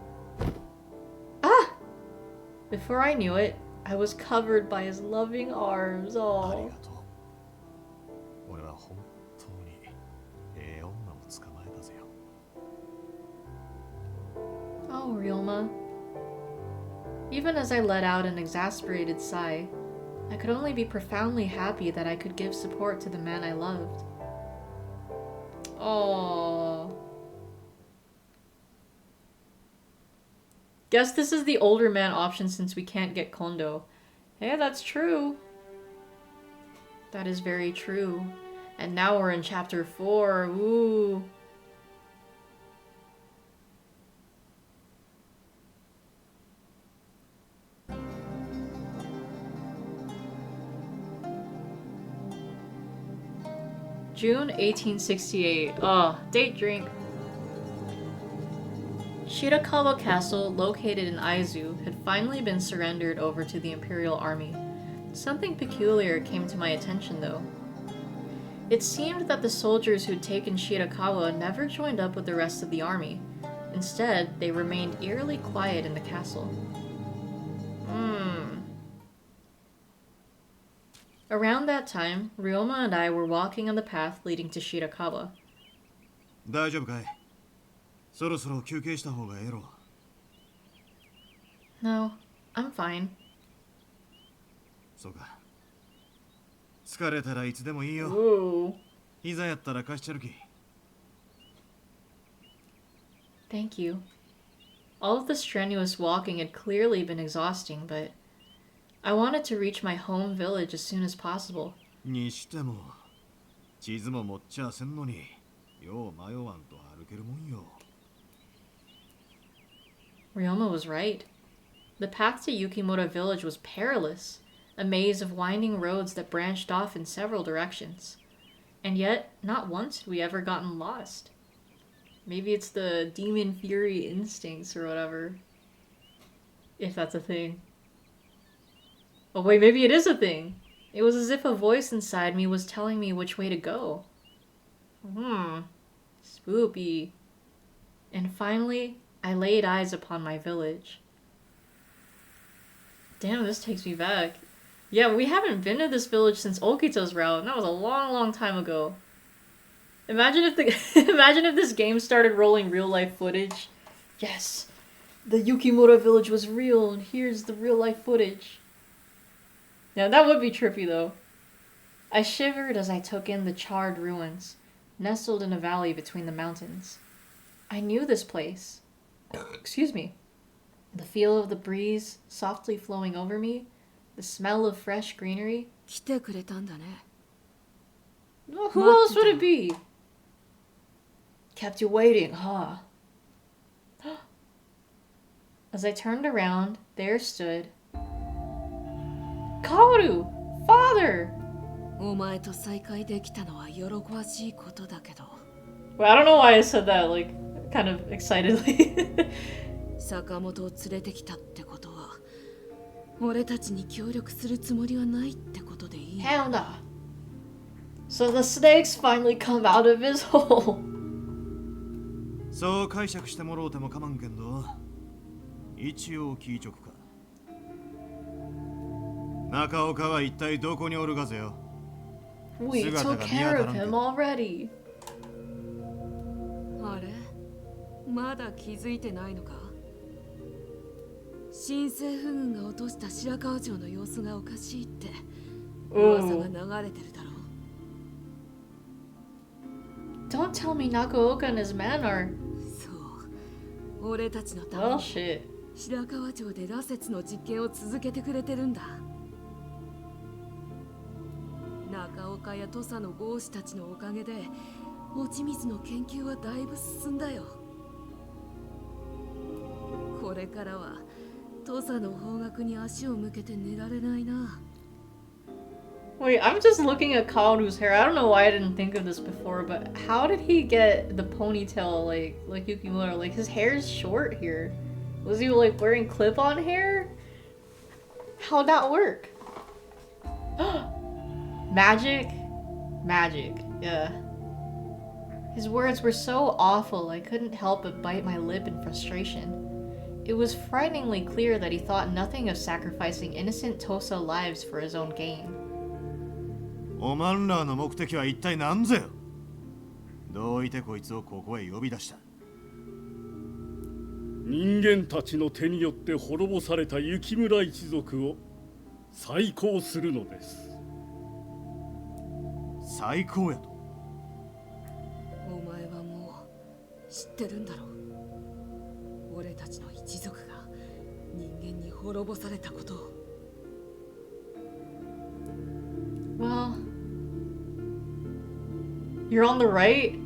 Ah! Before I knew it, I was covered by his loving arms. Oh. Oh, Ryoma. Even as I let out an exasperated sigh, I could only be profoundly happy that I could give support to the man I loved. Oh. Guess this is the older man option since we can't get Kondo. Hey, that's true. That is very true. And now we're in chapter 4. Ooh. June 1868. Oh, date drink. Shirakawa Castle, located in Aizu, had finally been surrendered over to the Imperial Army. Something peculiar came to my attention, though. It seemed that the soldiers who'd taken Shirakawa never joined up with the rest of the army. Instead, they remained eerily quiet in the castle. Around that time, Ryoma and I were walking on the path leading to Shirakawa. 大丈夫かいそろそろ休憩した方がええろ No, I'm fine. そうか疲れたらいつでもいいよ Ooh. いざやったら貸しちゃるき Thank you. All of the strenuous walking had clearly been exhausting, but I wanted to reach my home village as soon as possible. にしても地図も持っちゃせんのによう迷わんと歩けるもんよ Ryoma was right. The path to Yukimura village was perilous, a maze of winding roads that branched off in several directions. And yet, not once had we ever gotten lost. Maybe it's the demon fury instincts or whatever. If that's a thing. Oh wait, maybe it is a thing. It was as if a voice inside me was telling me which way to go. Spoopy. And finally, I laid eyes upon my village. Damn, this takes me back. Yeah, we haven't been to this village since Okito's route, and that was a long, long time ago. Imagine if imagine if this game started rolling real-life footage. Yes, the Yukimura village was real, and here's the real-life footage. Now that would be trippy, though. I shivered as I took in the charred ruins, nestled in a valley between the mountains. I knew this place. Excuse me. The feel of the breeze softly flowing over me, the smell of fresh greenery, 来てくれたんだね。 Well, who else would it be? Kept you waiting, huh? As I turned around, there stood Kaoru! Father! お前と再会できたのは喜ばしいことだけど、 Well, I don't know why I said that, like, kind of excitedly. 坂本を連れてきたってことは、俺たちに協力するつもりはないってことでいい。 Hell nah. So the snakes finally come out of his hole. そう解釈してもろうてもかまんけんど、一応聞いちょくか。中岡は一体どこにおるがぜよ。 We took care of him already. あれ、まだ気づいてないのか。新政府軍が落とした白川町の様子がおかしいって噂が流れてるだろう。 Don't tell me Nakaoka and his men are... そう、俺たちのため Well, に shit. 白川町で羅刹の実験を続けてくれてるんだ。中岡や土佐の豪士たちのおかげで落ち水の研究はだいぶ進んだよ。これからは土佐の方角に足を向けて寝られないな。 Wait, I'm just looking at Kaoru's hair. I don't know why I didn't think of this before, but how did he get the ponytail like Yukimura? Like, his hair's short here. Was he like wearing clip-on hair? How'd that work? Magic? Magic, yeah. His words were so awful, I couldn't help but bite my lip in frustration. It was frighteningly clear that he thought nothing of sacrificing innocent Tosa lives for his own gain. おまんらの目的は一体何ぜよ。どういてこいつをここへ呼び出した。人間たちの手によって滅ぼされた雪村一族を再興するのです。最高やと。お前はもう知ってるんだろう。俺たちの一族が人間に滅ぼされたことを。 Well, you're on the right?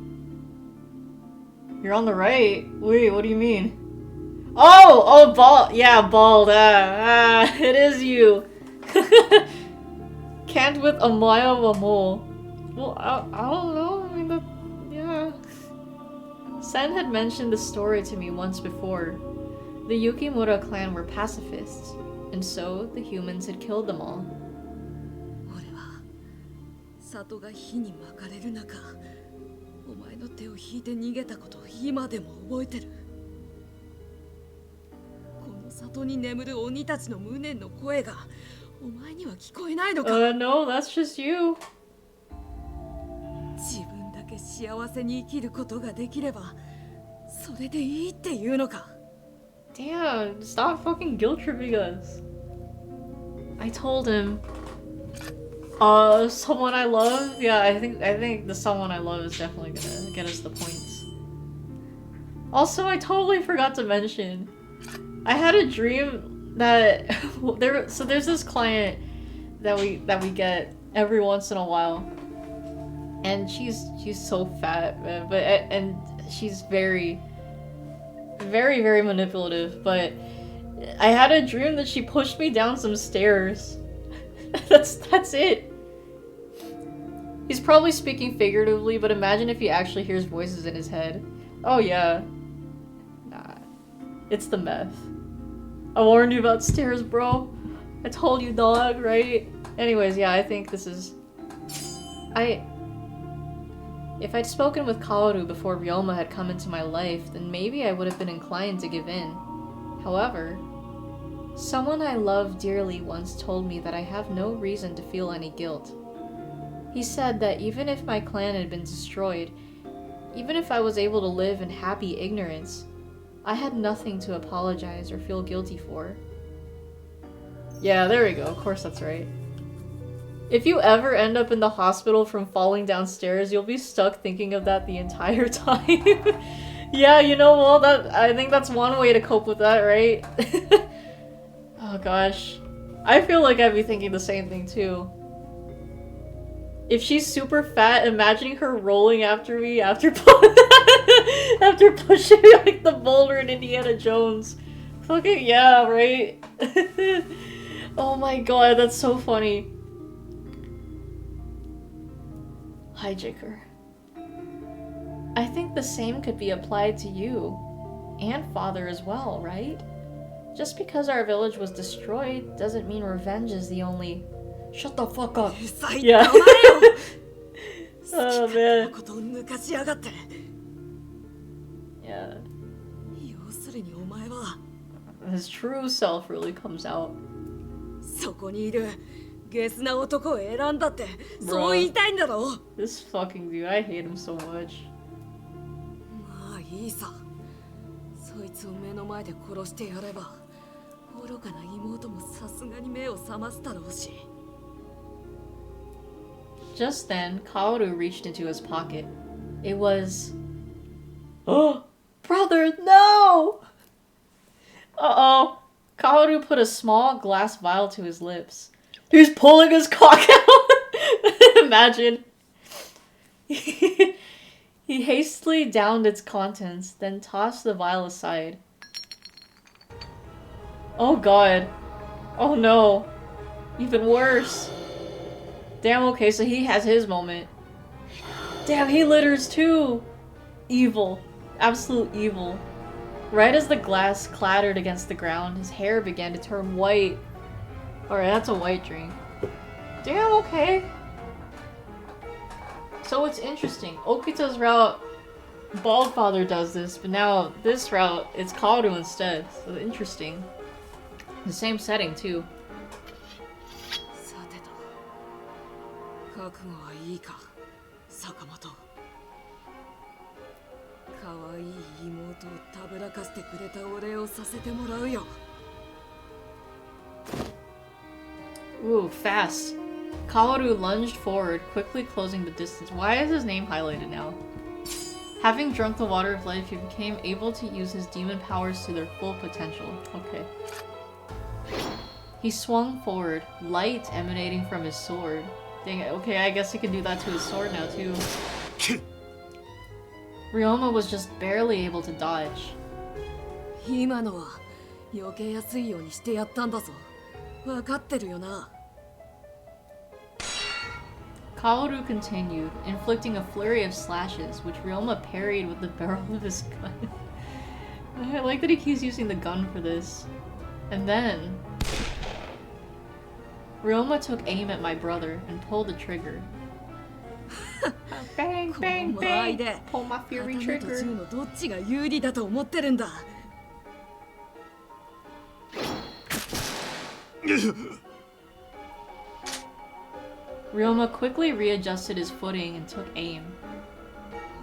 You're on the right? Wait, what do you mean? Oh, bald. Yeah, bald. It is you. Can't with a mile of a mole. Well, I don't know. I mean, yeah. Sen had mentioned the story to me once before. The Yukimura clan were pacifists, and so the humans had killed them all. 里が火に巻かれる中、お前の手を引いて逃げたことを今でも覚えてる。この里に眠る鬼たちの無念の声がお前には聞こえないのか。No, that's just you. 自分だけ幸せに生きることができればそれでいいっていうのか。 Damn, stop fucking guilt tripping us. I told him. Someone I love? Yeah, I think the someone I love is definitely gonna get us the points. Also, I totally forgot to mention, I had a dream that there's this client that we get every once in a while, and she's so fat, and she's very manipulative. But I had a dream that she pushed me down some stairs. That's it. He's probably speaking figuratively, but imagine if he actually hears voices in his head. Oh yeah. Nah. It's the meth. I warned you about stairs, bro. I told you, dog, right? Anyways, yeah, I think this is... If I'd spoken with Kaoru before Ryoma had come into my life, then maybe I would have been inclined to give in. However, someone I love dearly once told me that I have no reason to feel any guilt. He said that even if my clan had been destroyed, even if I was able to live in happy ignorance, I had nothing to apologize or feel guilty for. Yeah, there we go. Of course that's right. If you ever end up in the hospital from falling downstairs, you'll be stuck thinking of that the entire time. Yeah, you know, well, I think that's one way to cope with that, right? Oh gosh. I feel like I'd be thinking the same thing too. If she's super fat, imagining her rolling after me after after pushing like the boulder in Indiana Jones. Fucking yeah, right? Oh my god, that's so funny. Hijacker. I think the same could be applied to you. And father as well, right? Just because our village was destroyed doesn't mean revenge is the only... Shut the fuck up. Yeah. Oh man. Yeah. His true self really comes out. Bro, this fucking dude, I hate him so much. そいつを目の前で殺してやれば愚かな妹もさすがに目を覚ますだろうし。 Just then, Kaoru reached into his pocket. It was... Oh! Brother, no! Uh-oh. Kaoru put a small glass vial to his lips. He's pulling his cock out! Imagine. He hastily downed its contents, then tossed the vial aside. Oh god. Oh no. Even worse. Damn, okay, so he has his moment. Damn, he litters too! Evil. Absolute evil. Right as the glass clattered against the ground, his hair began to turn white. Alright, that's a white drink. Damn, okay. So it's interesting. Okita's route, Baldfather does this, but now this route, it's Kaoru instead. So interesting. The same setting, too. さてと、覚悟はいいか、坂本。可愛い妹をたぶらかしてくれたお礼をさせてもらうよ。 Ooh, fast. Kaoru lunged forward, quickly closing the distance. Why is his name highlighted now? Having drunk the water of life, he became able to use his demon powers to their full potential. Okay. He swung forward, light emanating from his sword. Dang it, okay, I guess he can do that to his sword now too. Ryoma was just barely able to dodge. 今のは避けやすいようにしてやったんだぞ。わかってるよな。 Kaoru continued, inflicting a flurry of slashes, which Ryoma parried with the barrel of his gun. I like that he keeps using the gun for this. And then... Ryoma took aim at my brother and pulled the trigger. Bang, bang, bang! Pull my fury trigger. どっちが有利だと思ってるんだ。 Ryoma quickly readjusted his footing and took aim.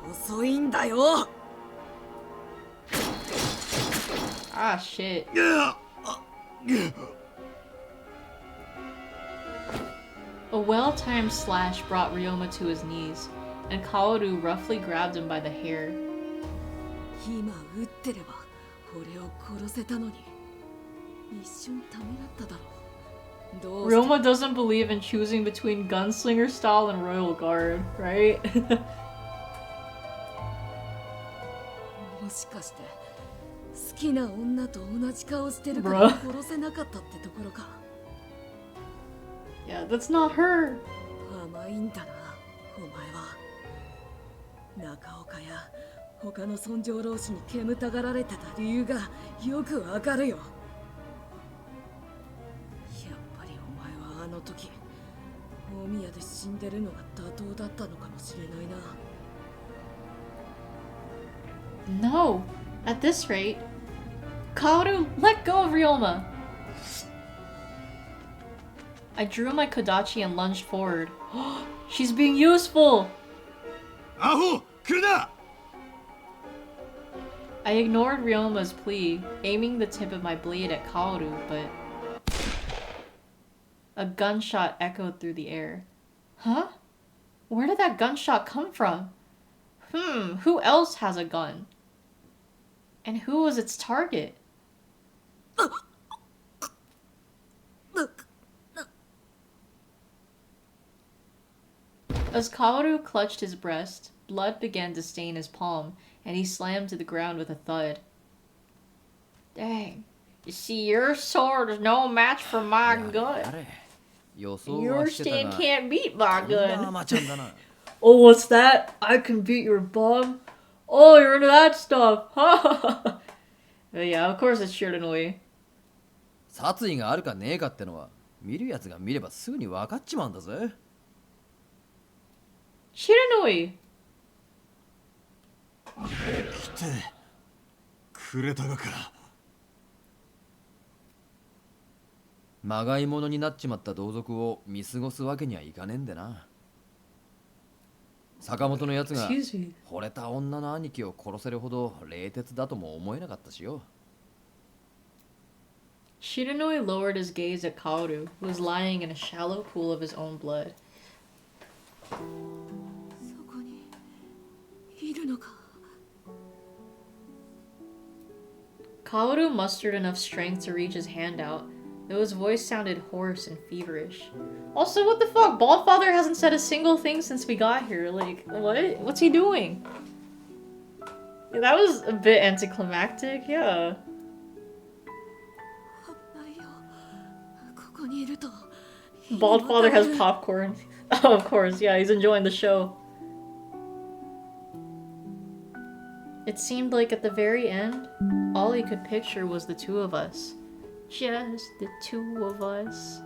遅いんだよ。 Ah, shit. A well-timed slash brought Ryoma to his knees, and Kaoru roughly grabbed him by the hair. 今撃ってれば俺を殺せたのに。一瞬ためらっただろう。 Ryoma doesn't believe in choosing between gunslinger style and royal guard, right? もしかして好きな女と同じ顔してるから殺せなかったってところか。 Yeah, that's not her. 甘いんだな、お前は。中岡や他の尊上老師に煙たがられてた理由がよくわかるよ。 あの時、大宮で死んでるのが妥当だったのかもしれないな。 No! At this rate... Kaoru, let go of Ryoma! I drew my Kodachi and lunged forward. She's being useful! アホ、来るな! I ignored Ryoma's plea, aiming the tip of my blade at Kaoru, but... A gunshot echoed through the air. Huh? Where did that gunshot come from? Who else has a gun? And who was its target? As Kaoru clutched his breast, blood began to stain his palm, and he slammed to the ground with a thud. Dang. You see, your sword is no match for my やれ gun. やれ予想 Your はしてた stand が can't beat my こんな gun. 甘ちゃんだな Oh, what's that? I can beat your bum? Oh, you're into that stuff. But yeah, of course it's Shiranui. 殺意があるかねえかってのは見るやつが見ればすぐに分かっちまうんだぜ Shiranui! 来てくれたがか。まがいものになっちまった同族を見過ごすわけにはいかねえんでな坂本のやつが Excuse me. 惚れた女の兄貴を殺せるほど冷徹だとも思えなかったしよ Shiranui lowered his gaze at Kaoru, who was lying in a shallow pool of his own blood. そこにいるのか Kaoru mustered enough strength to reach his hand out, though his voice sounded hoarse and feverish. Also, what the fuck? Baldfather hasn't said a single thing since we got here. Like, what? What's he doing? Yeah, that was a bit anticlimactic, yeah. 危ないよここにいると Baldfather has popcorn. Oh, of course, yeah, he's enjoying the show. It seemed like at the very end, all he could picture was the two of us. Just the two of us.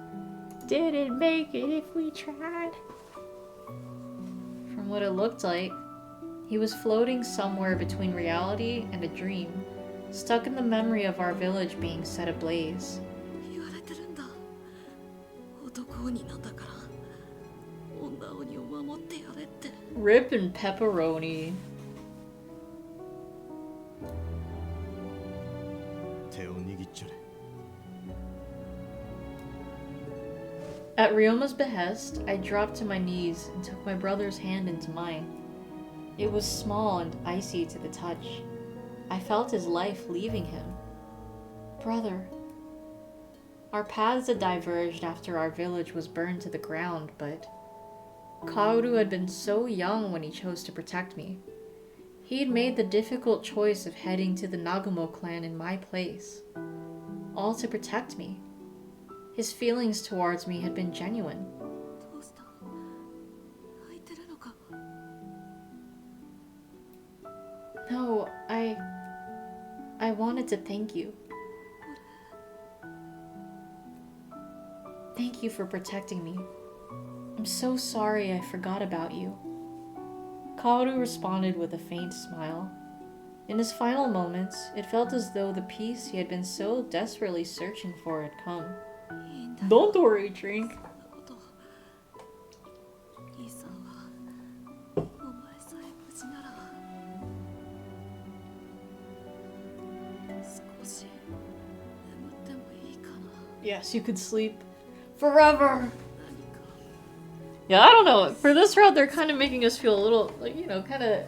Didn't make it if we tried. From what it looked like, he was floating somewhere between reality and a dream, stuck in the memory of our village being set ablaze. 言われてるんだ男鬼なんだから女鬼を守ってやれって Rip and pepperoni. 手を握っちゃれ。 At Ryoma's behest, I dropped to my knees and took my brother's hand into mine. It was small and icy to the touch. I felt his life leaving him. Brother. Our paths had diverged after our village was burned to the ground, but Kaoru had been so young when he chose to protect me. He had made the difficult choice of heading to the Nagumo clan in my place, all to protect me. His feelings towards me had been genuine. どうした空いてるのか No, I wanted to thank you. Thank you for protecting me. I'm so sorry I forgot about you. Kaoru responded with a faint smile. In his final moments, it felt as though the peace he had been so desperately searching for had come. いいんだ Don't worry, drink. こと兄さんはお前さえ無事なら少し眠ってもいいかな Yes, you could sleep forever. 何か Yeah, I don't know. For this route, they're kind of making us feel a little, like, you know, kind of...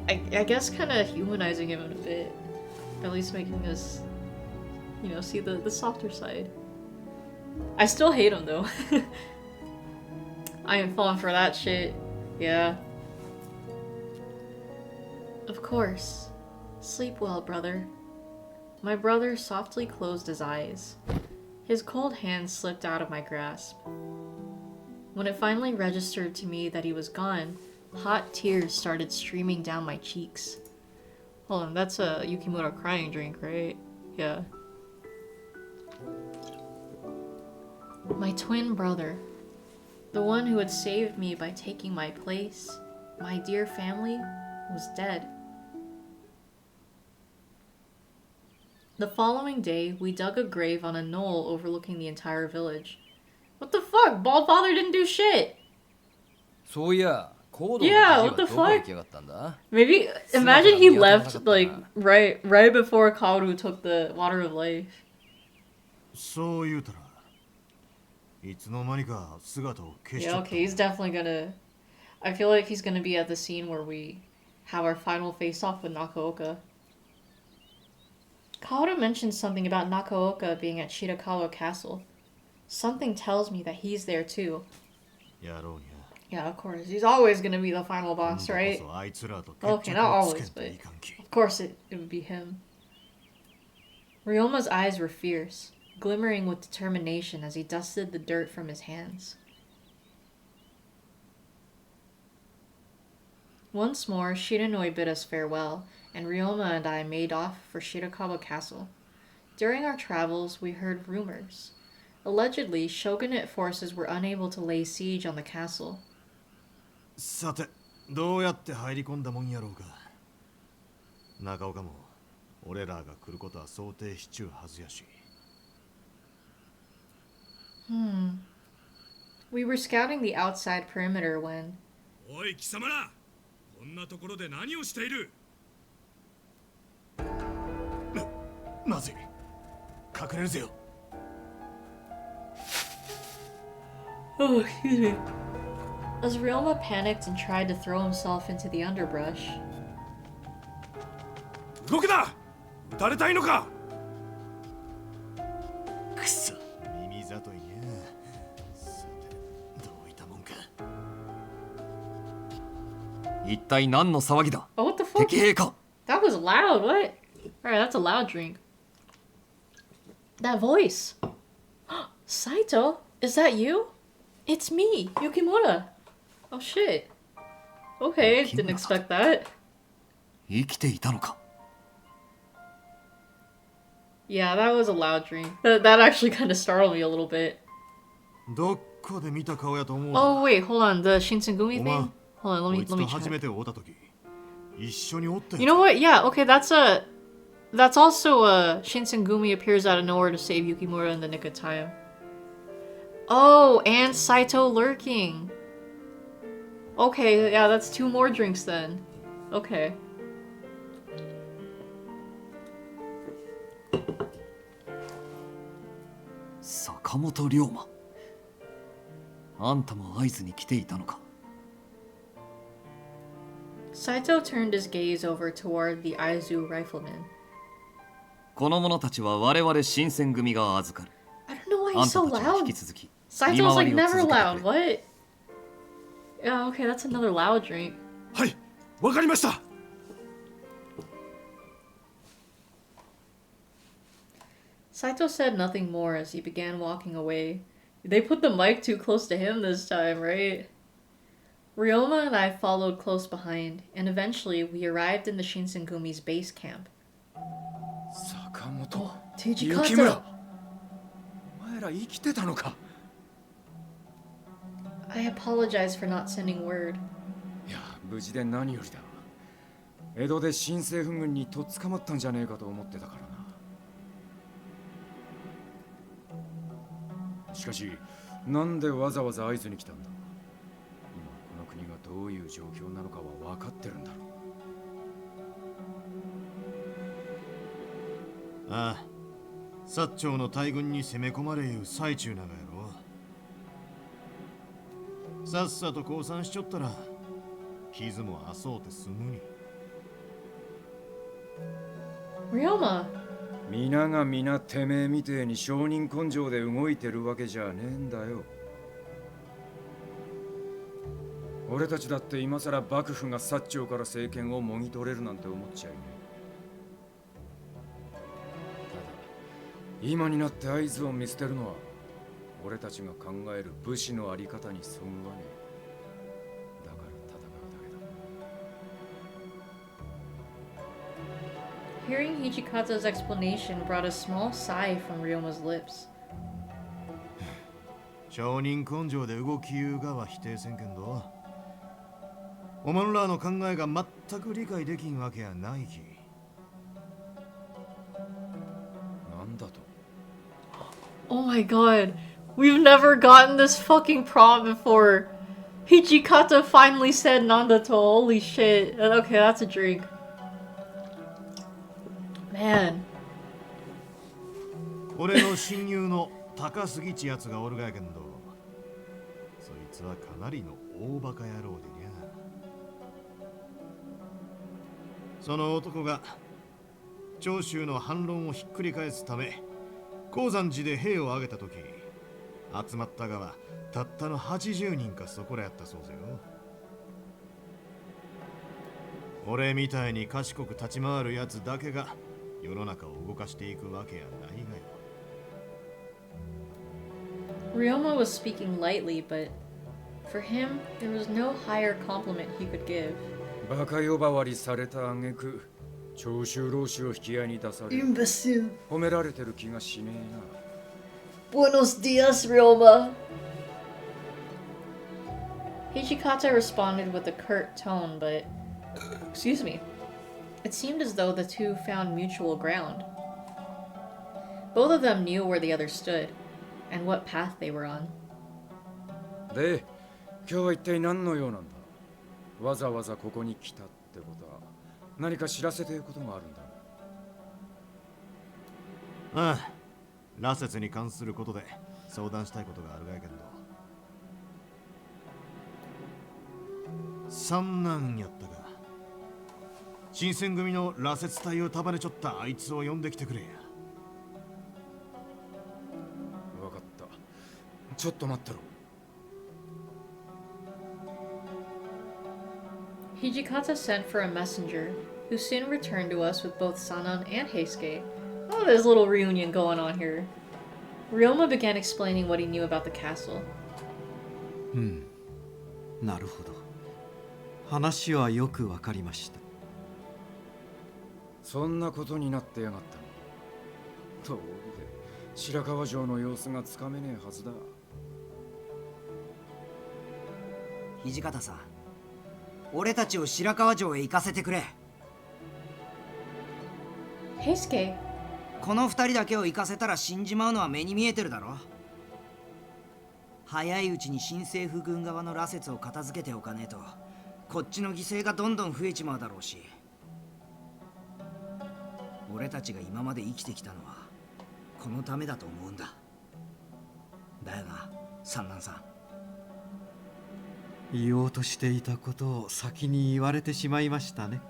I guess kind of humanizing him in a bit. At least making us, you know, see the softer side. I still hate him, though. I am falling for that shit. Yeah. Of course. Sleep well, brother. My brother softly closed his eyes. His cold hand slipped out of my grasp. When it finally registered to me that he was gone, hot tears started streaming down my cheeks. Hold on, that's a Yukimura crying drink, right? Yeah. My twin brother, the one who had saved me by taking my place, my dear family, was dead. The following day, we dug a grave on a knoll overlooking the entire village. What the fuck? Baldfather didn't do shit! そういやコードのじじ Yeah, は what ど the こへ fuck? 行きやがったんだ Maybe imagine he left like right before Kaoru took the water of life. そう言うたらいつの間にか姿を消しち Yeah, ゃった okay, he's definitely gonna. I feel like he's gonna be at the scene where we have our final face-off with Nakaoka. Kaoru mentioned something about Nakaoka being at Shirakawa Castle. Something tells me that he's there too. 野郎にゃ。 Yeah, of course. He's always gonna be the final boss, 今 right? 度こそあいつらと Okay, 決 not 着をつ always, けんと but いかんき。 of course it would be him. Ryoma's eyes were fierce, glimmering with determination as he dusted the dirt from his hands. Once more, Shiranui bid us farewell, and Ryoma and I made off for Shirakawa Castle. During our travels, we heard rumors. Allegedly, shogunate forces were unable to lay siege on the castle. さて、どうやって入り込んだもんやろうか。中岡も俺らが来ることは想定しちゅうはずやし。We were scouting the outside perimeter when... おい貴様ら、こんなところで何をしている？まずい、隠れるぜよ。 Oh, excuse me. As Ryoma panicked and tried to throw himself into the underbrush. 動くな！撃たれたいのか？くそ、耳ざといにゃ。さて、どういたもんか。一体何の騒ぎだ？ Oh, what the fuck? 敵兵か？ That was loud, what? Alright, that's a loud drink. That voice. Saito? Is that you? It's me, Yukimura. Oh shit. Okay, didn't expect that. 生きていたのか？ Yeah, that was a loud drink. That actually kind of startled me a little bit. どこで見た顔やと思う。 Oh wait, hold on. The Shinsengumi お前、 thing? Hold on, こ let い me つと check. 初めて会った時、一緒におったやつ。 You know what? Yeah, okay, that's also Shinsengumi appears out of nowhere to save Yukimura in the nick of time. Oh, and Saito lurking. Okay, yeah, that's 2 more drinks then. Okay. Sakamoto Ryoma。あんたも会津に来ていたのか？ Saito turned his gaze over toward the Aizu riflemen. この者たちは我々新選組が預かる。 I don't know why あ he's んた so たちは引 loud. き続き。 Saito's like 見回りを never 続けてくれ。 loud. What? Yeah, okay, that's another loud drink. はい、わかりました。 Saito said nothing more as he began walking away. They put the mic too close to him this time, right? Ryoma and I followed close behind, and eventually we arrived in the Shinsengumi's base camp. 坂本、 Tejikata! お前ら生きてたのか？ I apologize for not sending word. いや、無事で何よりだ。江戸で新政府軍にとっ捕まったんじゃねえかと思ってたからな。しかし、なんでわざわざ会津に来たんだ？今この国がどういう状況なのかは分かってるんだろう。ああ、薩長の大軍に攻め込まれいう最中ながやろ。さっさと降参しちょったら傷もあそうて済むに。 Ryoma! 皆が皆てめえみてえに商人根性で動いてるわけじゃねえんだよ。俺たちだって今さら幕府が薩長から政権をもぎ取れるなんて思っちゃいねえ。ただ今になって会津を見捨てるのは俺たちが考える武士のあり方にそぐわねえ。だから戦うだけだ。 Hearing Hichikata's explanation brought a small sigh from Ryoma's lips. 商人根性で動きゆうがは否定せんけんど、おまんらの考えが全く理解できんわけやないき。なんだと？ Oh my god. We've never gotten this fucking prompt before. Hichikata finally said Nandato. Holy shit. Okay, that's a drink. Man. 俺の親友の高杉ちやつがおるがやけんど、そいつはかなりの大バカ野郎でにゃ。その男が長州の反論をひっくり返すため、鉱山寺で兵を挙げたとき、集まったがはたったの80人かそこらやったそうぜよ。俺みたいに賢く立ち回るやつだけが世の中を動かしていくわけやないがよ。Ryoma was speaking lightly, but for him, there was no higher compliment he could give. バカ呼ばわりされた挙句長州老子を引き合いに出され Imbecile. 褒められてる気がしねえな。 Buenos dias, Ryoma. Hijikata responded with a curt tone, but excuse me. It seemed as though the two found mutual ground. Both of them knew where the other stood and what path they were on. で、今日は一体何の用なんだ。わざわざここに来たってことは何か知らせていることがあるんだ。ああ、羅刹に関することで相談したいことがあるがやけんど。三男やったか。新選組の羅刹隊を束ねちょったあいつを呼んできてくれや。わかった。ちょっと待ってろ。Hijikata sent for a messenger, who soon returned to us with both Sanan and Heisuke. Oh, there's a little reunion going on here. Ryoma began explaining what he knew about the castle. なるほど。話はよくわかりました。そんなことになってやがったの。どうで白川城の様子がつかめねえはずだ。土方さん、俺たちを白川城へ行かせてくれ。Heisuke. この二人だけを行かせたら死んじまうのは目に見えてるだろ。早いうちに新政府軍側の羅刹を片付けておかねえと、こっちの犠牲がどんどん増えちまうだろうし。俺たちが今まで生きてきたのはこのためだと思うんだ。だよな、三男さん。言おうとしていたことを先に言われてしまいましたね。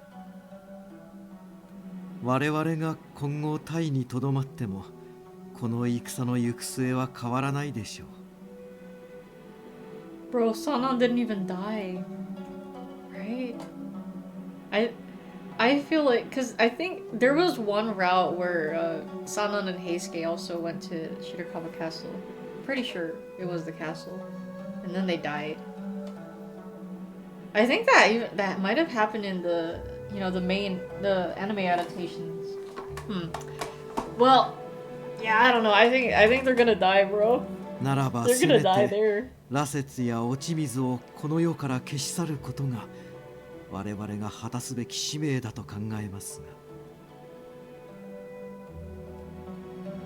我々が今後タイにとどまってもこの戦の行く末は変わらないでしょう。Bro, Sanan didn't even die. Right? I feel like, because I think there was one route where Sanan and Heisuke also went to Shirakawa Castle. Pretty sure it was the castle. And then they died. I think that might have happened in the, you know, the anime adaptations. Well, yeah, I don't know. I think they're gonna die, bro. ならば They're せ gonna め die て there. 羅刹や落ち水をこの世から消し去ることが我々が果たすべき使命だと考えます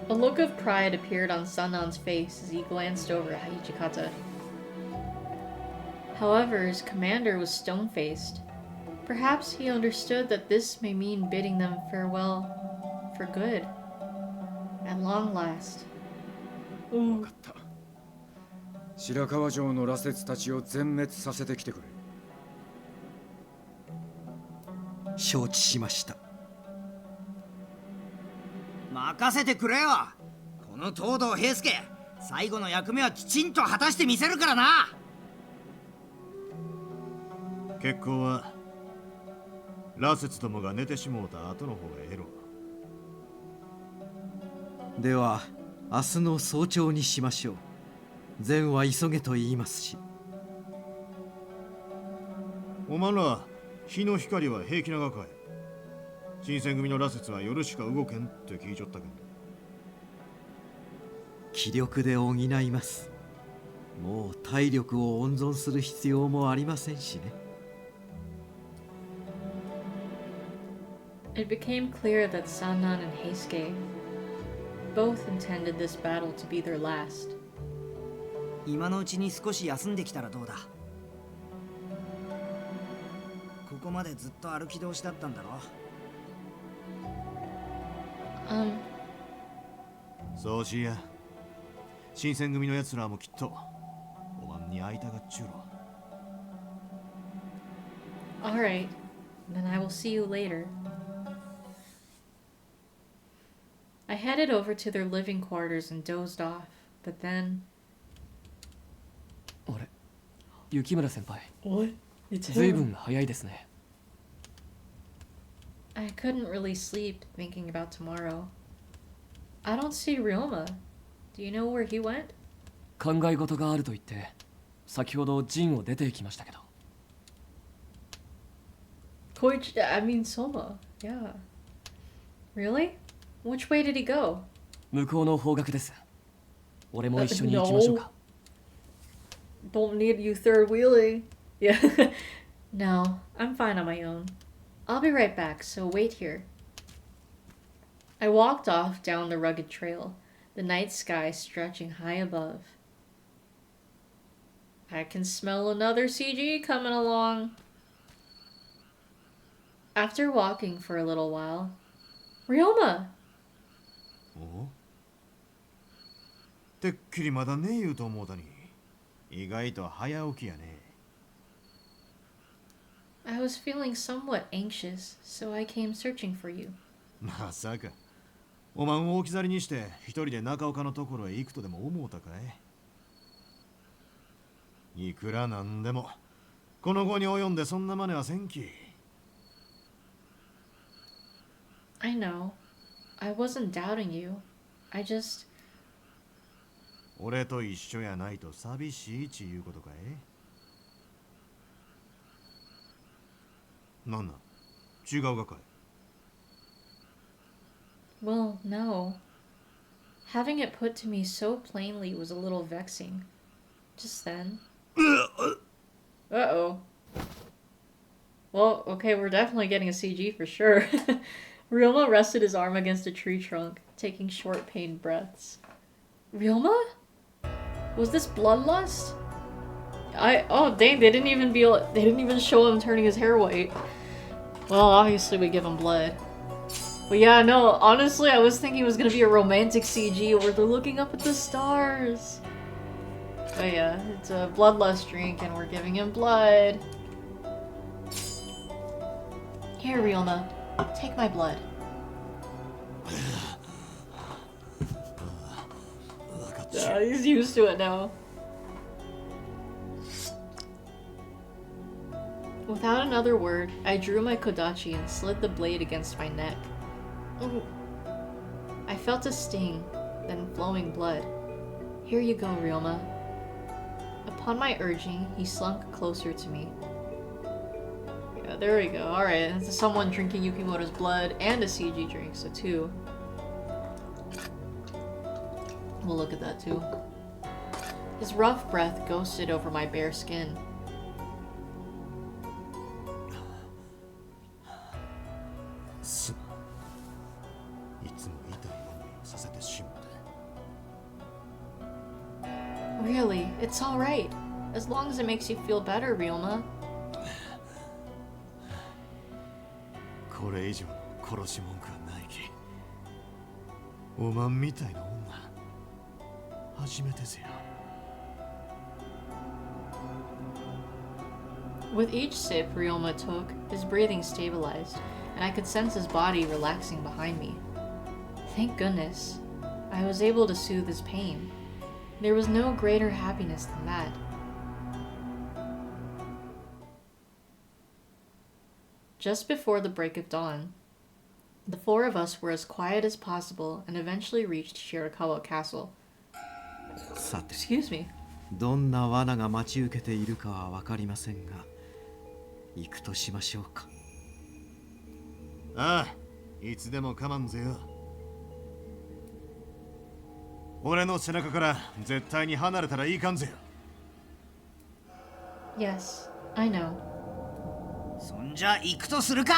が。 A look of pride appeared on Sanan's face as he glanced over at Hijikata. However, his commander was stone-faced. Perhaps he understood that this may mean bidding them farewell for good. At long last. 分かった。白川城の羅刹たちを全滅させてきてくれ。承知しました。任せてくれよ。この東堂平介、最後の役目はきちんと果たしてみせるからな。結構は羅刹どもが寝てしもうた後の方がええろ。では明日の早朝にしましょう。善は急げと言いますし。おまんら日の光は平気ながかい。新選組の羅刹は夜しか動けんって聞いちゃったけど。気力で補います。もう体力を温存する必要もありませんしね。It became clear that Sanan and Heisuke both intended this battle to be their last. 今のうちに少し休んできたらどうだ。ここまでずっと歩き通しだったんだろ。そうしや。新選組の奴らもきっとおまんに会いたがっちゅうろ。Alright, then I will see you later. I headed over to their living quarters and dozed off, but then 雪村先輩。 What? It's 随 him. 分早いですね。 I couldn't really sleep thinking about tomorrow. I don't see Ryoma. Do you know where he went? 考え事があると言って、先ほど陣を出て行きましたけど。 I mean Soma. Yeah. Really? Which way did he go? 向こうの方角です。俺も一緒に行きましょうか。 Don't need you third wheeling. Yeah. No, I'm fine on my own. I'll be right back, so wait here. I walked off down the rugged trail, the night sky stretching high above. I can smell another CG coming along. After walking for a little while, Ryoma! おてっきりまだねえ言うと思うたに。意外と早起きやね。 I was feeling somewhat anxious, so I came searching for you. まさか。おまんを置き去りにして一人で中岡のところへ行くとでも思うたかい。いくらなんでもこの後に及んでそんな真似はせんき。 I know. I wasn't doubting you. I just... 俺と一緒やないと寂しいちいうことかい。なんだ違うがかい。 Well, no. Having it put to me so plainly was a little vexing. Just then. Uh-oh. Well, okay, we're definitely getting a CG for sure. Ryoma rested his arm against a tree trunk, taking short, pained breaths. Ryoma? Was this bloodlust? Oh dang, they didn't even show him turning his hair white. Well, obviously we give him blood. But yeah, no, honestly, I was thinking it was gonna be a romantic CG where they're looking up at the stars. But yeah, it's a bloodlust drink and we're giving him blood. Here, Ryoma, take my blood. Yeah, he's used to it now. Without another word, I drew my kodachi and slid the blade against my neck. Ooh. I felt a sting, then flowing blood. Here you go, Ryoma. Upon my urging, he slunk closer to me. Yeah, there we go. Alright, this is someone drinking Yukimoto's blood and a CG drink, so two. We'll look at that too. His rough breath ghosted over my bare skin. Really, it's alright. As long as it makes you feel better, Ryoma. これ以上の殺し文句はないき。おまんみたいな女、初めてぜよ。 With each sip Ryoma took, his breathing stabilized, and I could sense his body relaxing behind me. Thank goodness. I was able to soothe his pain. There was no greater happiness than that. Just before the break of dawn, the four of us were as quiet as possible and eventually reached Shirakawa Castle. さて、 Excuse me. どんな罠が待ち受けているかは分かりませんが、行くとしましょうか。ああ、いつでも構んぜよ。俺の背中から絶対に離れたらいかんぜよ。Yes, I know. そんじゃ行くとするか。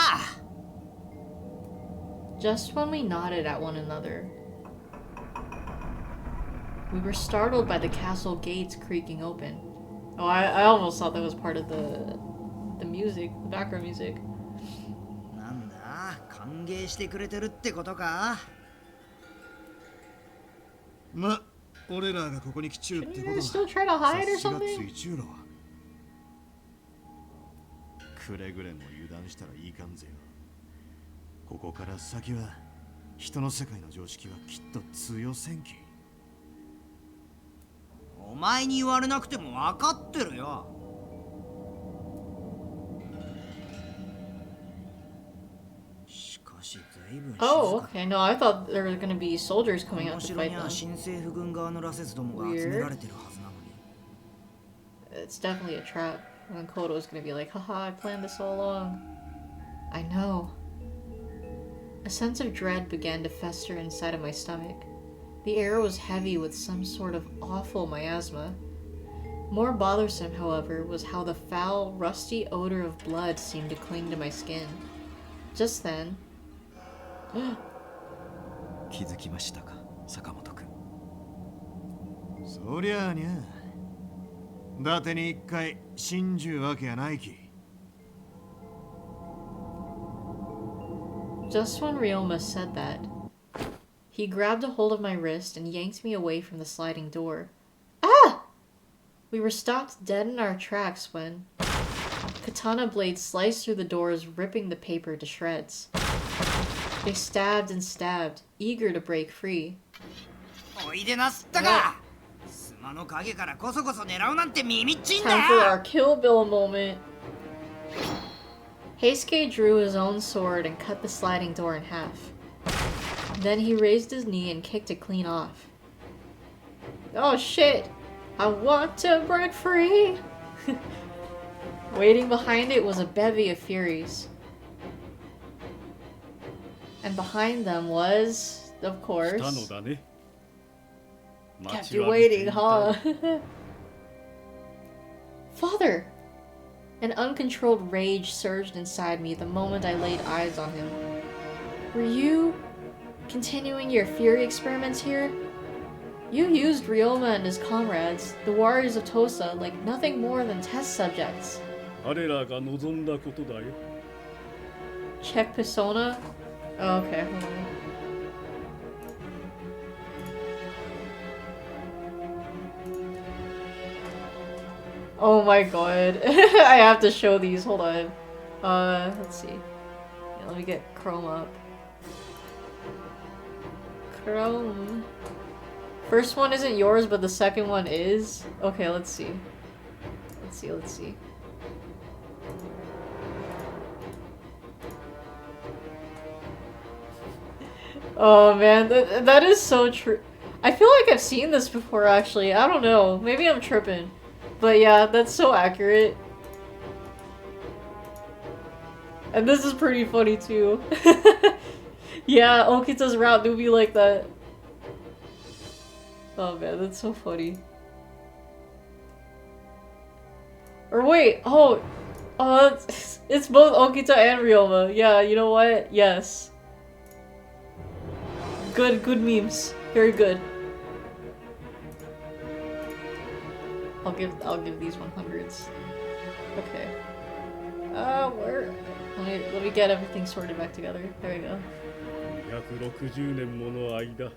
Just when we nodded at one another, we were startled by the castle gates creaking open. Oh, I almost thought that was part of the music, the background music. なんだ、歓迎してくれてるってことか。ま、俺らがここに来ちゅうってことは Still try to hide or 察しが something? ついちゅうろ。くれぐれも油断したらいかんぜよ。ここから先は人の世界の常識はきっと通用せんき。お前に言われなくても分かってるよ。Oh, okay. No, I thought there were gonna be soldiers coming out to fight them. 新政府軍側の羅刹どもが集められてるはずなのに。 It's definitely a trap. And Koto's gonna be like, haha, I planned this all along. I know. A sense of dread began to fester inside of my stomach. The air was heavy with some sort of awful miasma. More bothersome, however, was how the foul, rusty odor of blood seemed to cling to my skin. Just then... 気づきましたか、坂本君。そりゃあにゃ。伊達に一回信じるわけやないき。Just when Ryoma said that, he grabbed a hold of my wrist and yanked me away from the sliding door. Ah! We were stopped dead in our tracks when katana blades sliced through the doors, ripping the paper to shreds. They stabbed and stabbed, eager to break free. おいでなすったか。スマの影からこそこそ狙うなんて耳っちいんだ Time for our Kill Bill moment. Heisuke drew his own sword and cut the sliding door in half. Then he raised his knee and kicked it clean off. Oh shit! I want to break free! Waiting behind it was a bevy of Furies. And behind them was, of course... Kept you waiting, huh? Father! An uncontrolled rage surged inside me the moment I laid eyes on him. Were you continuing your fury experiments here? You used Ryoma and his comrades, the warriors of Tosa, like nothing more than test subjects. Check persona? Oh, okay, hold on. Oh my god. I have to show these. Hold on. Let's see. Yeah, let me get Chrome up. Chrome. First one isn't yours, but the second one is? Okay, let's see. Let's see. Oh man, that is so true. I feel like I've seen this before actually. I don't know. Maybe I'm tripping. But yeah, that's so accurate. And this is pretty funny too. Yeah, Okita's route do be like that. Oh man, that's so funny. Or wait, it's both Okita and Ryoma. Yeah, you know what? Yes. Good memes. Very good. I'll give these 100s. Okay. Where? Let me get everything sorted back together. There we go. 260年もの間、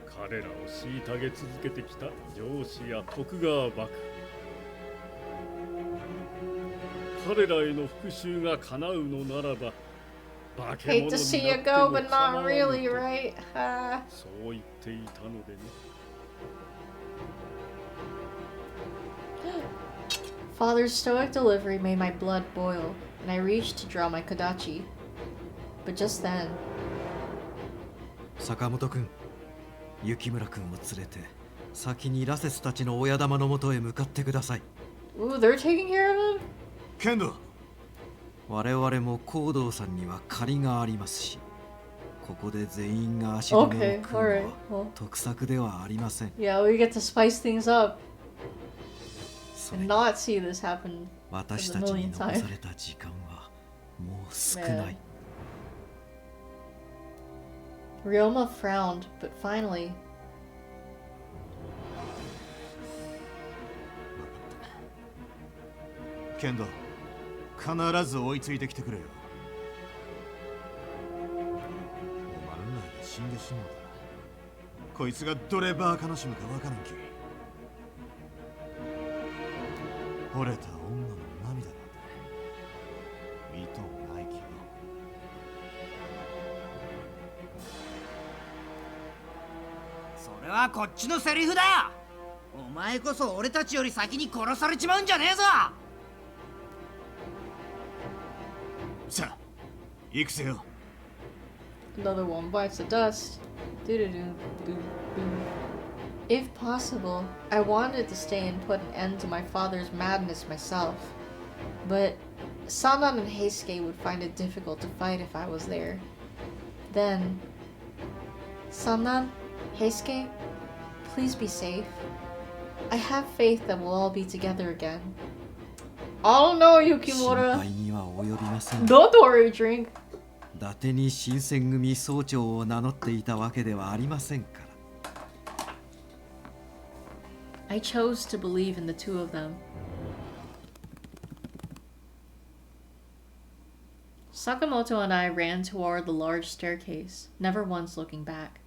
彼らを虐げ続けてきた上司や徳川幕府。彼らへの復讐が叶うのならば、化け物になっても Hate to see you go, but not really, right? そう言っていたのでね。Father's stoic delivery made my blood boil, and I reached to draw my kodachi. But just then... 坂本君、雪村君を連れて、先にラセスたちの親玉のもとへ向かってください。Ooh, they're taking care of him? ケンド。我々も行動さんには借りがありますし、ここで全員が足止めを食うのは得策ではありません。Yeah, we get to spice things up. And not see this happen 私たちに残された時間はもう少ない。Ryoma frowned, but finally... ケンド、必ず追いついてきてくれよ。おまんらが死んでしまうだ。こいつがどれば悲しむかわからんき。惚れた女の涙なんて見とうないきよ。それはこっちのセリフだ。お前こそ俺たちより先に殺されちまうんじゃねえぞ。さあ、行くぜよ。Another one bites the dust. Doo-doo-doo-doo-doo. If possible, I wanted to stay and put an end to my father's madness myself. But Sannan and Heisuke would find it difficult to fight if I was there. Then, Sannan, Heisuke, please be safe. I have faith that we'll all be together again. Oh no, Yukimura! 心配には及びません。 Don't worry, drink. 伊達に新選組総長を名乗っていたわけではありませんから。I chose to believe in the two of them. Sakamoto and I ran toward the large staircase, never once looking back.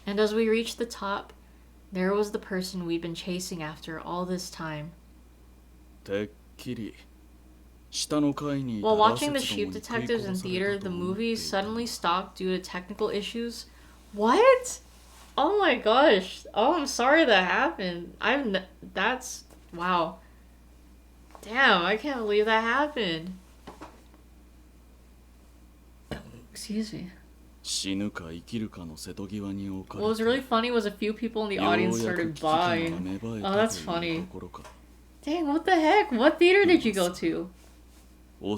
And as we reached the top, there was the person we'd been chasing after all this time. While watching the Sheep Detectives in theater, the movie suddenly stopped due to technical issues. What? Oh my gosh. Oh, I'm sorry that happened. That's... wow. Damn, I can't believe that happened. Excuse me. What was really funny was a few people in the audience started buying. Oh, that's funny. Dang, what the heck? What theater did you go to? Oh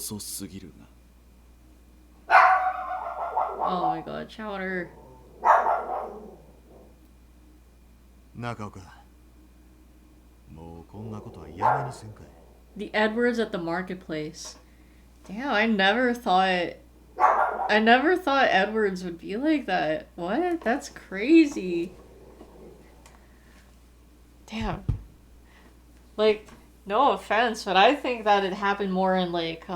my god, Chowder. Nakaoka. The Edwards at the marketplace. Damn, I never thought Edwards would be like that. What? That's crazy. Damn. Like, no offense, but I think that it happened more in like,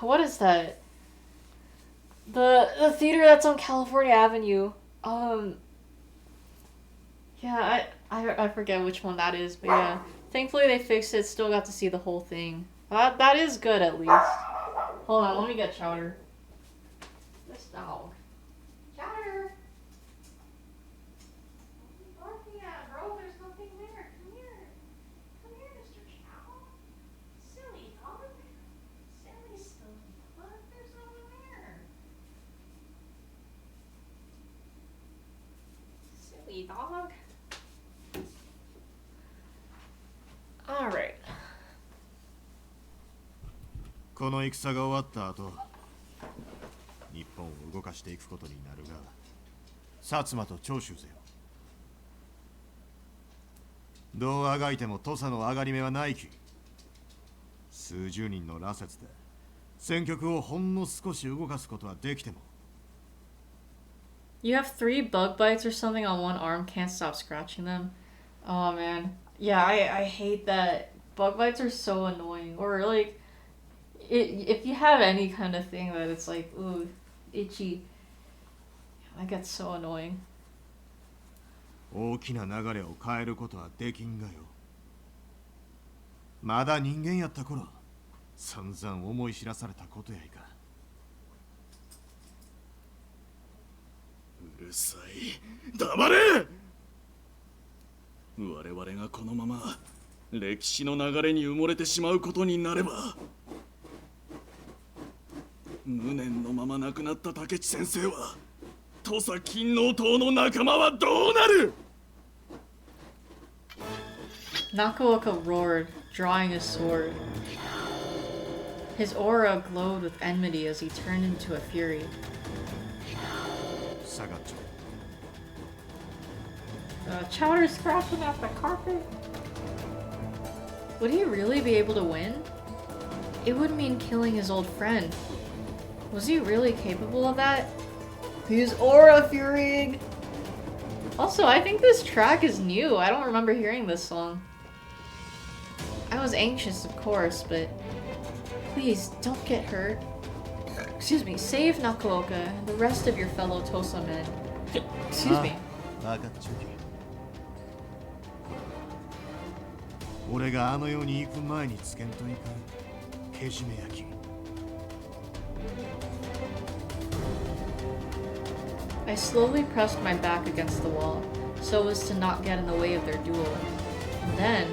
what is that? The theater that's on California Avenue. Yeah, I forget which one that is, but yeah. Thankfully they fixed it, still got to see the whole thing. That is good at least. Hold on, let me get Chowder. This dog. Chowder! What are you barking at, bro? There's nothing there. Come here. Come here, Mr. Chow. Silly dog. Silly dog. There's nothing there. Silly dog. Alright. この戦が終わった後、日本を動かしていくことになるが、薩摩と長州勢よ。どうあがいても土佐の上がり目はないき。数十人の羅刹で戦局をほんの少し動かすことはできても。You have 3 bug bites or something on one arm, can't stop scratching them. Oh man. Yeah, I hate that. Bug bites are so annoying. Or like, if you have any kind of thing that it's like, ooh, itchy. That gets so annoying. 大きな流れを変えることはできんがよ。まだ人間やった頃、散々思い知らされたことやいか。うるさい。黙れ！我々がこのまま歴史の流れに埋もれてしまうことになれば、無念のまま亡くなった竹地先生は土佐勤王党の仲間はどうなる？ Nakaoka roared, drawing his sword. His aura glowed with enmity as he turned into a fury. Chowder scratching at the carpet. Would he really be able to win? It would mean killing his old friend. Was he really capable of that? He's aura furying! Also, I think this track is new. I don't remember hearing this song. I was anxious, of course, but please don't get hurt. Excuse me, save Nakaoka and the rest of your fellow Tosa men. Excuse me. 俺があの世に行く前につけんといかんけじめ焼き。I slowly pressed my back against the wall, so as to not get in the way of their duel. And then...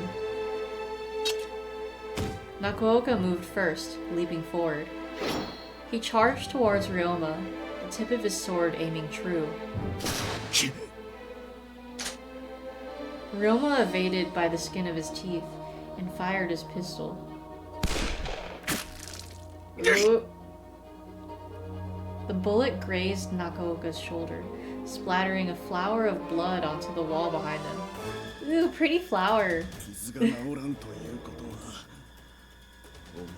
Nakaoka moved first, leaping forward. He charged towards Ryoma, the tip of his sword aiming true. Ryoma evaded by the skin of his teeth and fired his pistol. Ooh. The bullet grazed Nakaoka's shoulder, splattering a flower of blood onto the wall behind him. Ooh, pretty flower. 傷が治らんということは、お前も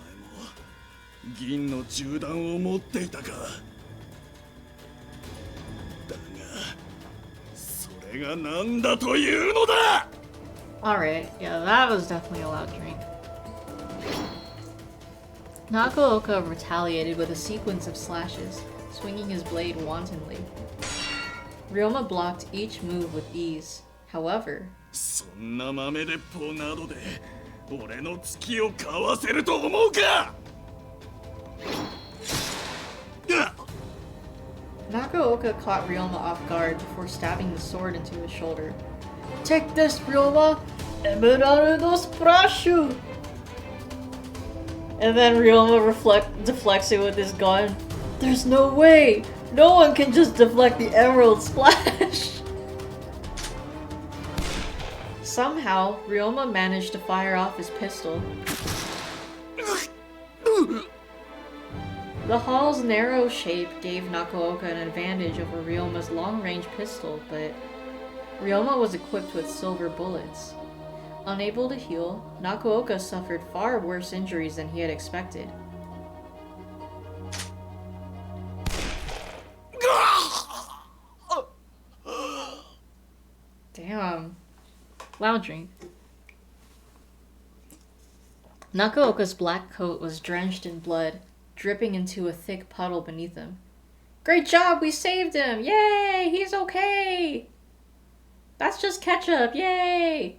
銀の銃弾を持っていたか。だが、それが何だというのだ。 Alright, yeah, that was definitely a loud drink. Nakaoka retaliated with a sequence of slashes, swinging his blade wantonly. Ryoma blocked each move with ease. However, そんな豆鉄砲などで俺の突きをかわせると思うか。 Nakaoka caught Ryoma off guard before stabbing the sword into his shoulder. Take this, Ryoma! Emeraldo Sprashu! And then Ryoma deflects it with his gun. There's no way! No one can just deflect the Emerald Splash! Somehow, Ryoma managed to fire off his pistol. The hall's narrow shape gave Nakaoka an advantage over Ryoma's long-range pistol, but Ryoma was equipped with silver bullets. Unable to heal, Nakaoka suffered far worse injuries than he had expected. Damn. Loud drink. Nakaoka's black coat was drenched in blood, dripping into a thick puddle beneath him. Great job, we saved him! Yay! He's okay! That's just ketchup, yay!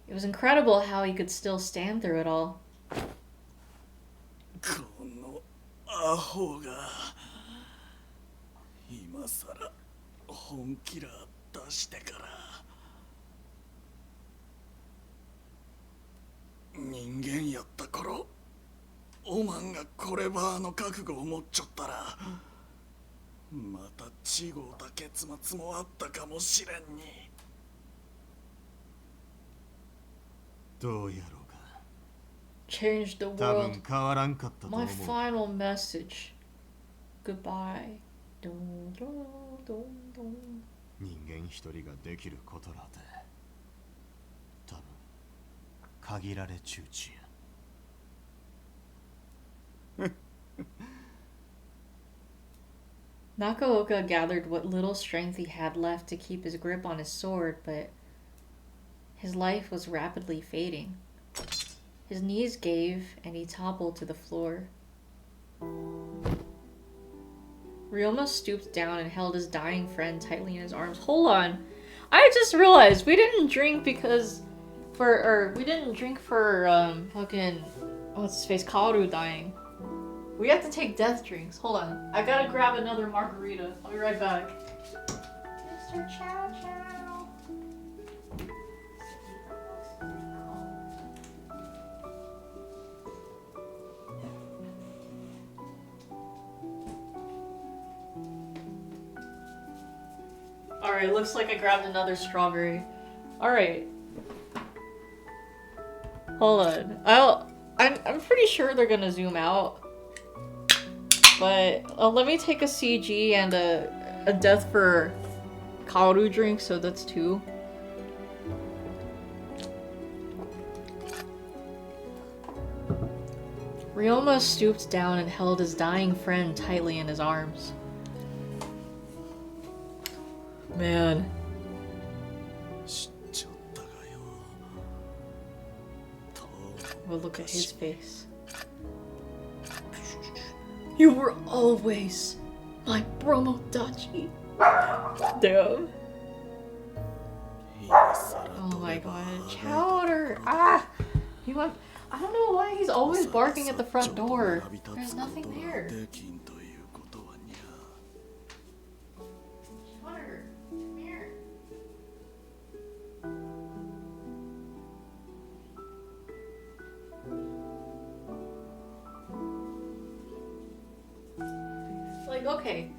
It was incredible how he could still stand through it all. このアホが今さら本気ら出してから人間やった頃おまんがこればの覚悟を持っちょったらまた違うた結末もあったかもしれんに。どうやろうか。 Change the 多 world. 分変わらんかったと思 My う。 final message. Goodbye. Dun, dun, dun, dun. 人間一人ができることなんて多分限られちゅうちや。Nakaoka gathered what little strength he had left to keep his grip on his sword, but his life was rapidly fading. His knees gave, and he toppled to the floor. Ryoma stooped down and held his dying friend tightly in his arms. Hold on. I just realized we didn't drink for fucking, what's his face, Kaoru dying. We have to take death drinks. Hold on. I gotta grab another margarita. I'll be right back. Mr. Chow Chow. Alright, looks like I grabbed another strawberry. Alright. Hold on. I'm pretty sure they're gonna zoom out. But let me take a CG and a death for Kaoru drink, so that's 2. Ryoma stooped down and held his dying friend tightly in his arms. Man. Well, look at his face. You were always my Bromodachi. Damn. Oh my god. Chowder! Ah! He went. I don't know why he's always barking at the front door. There's nothing there. Chowder, come here. like, okay,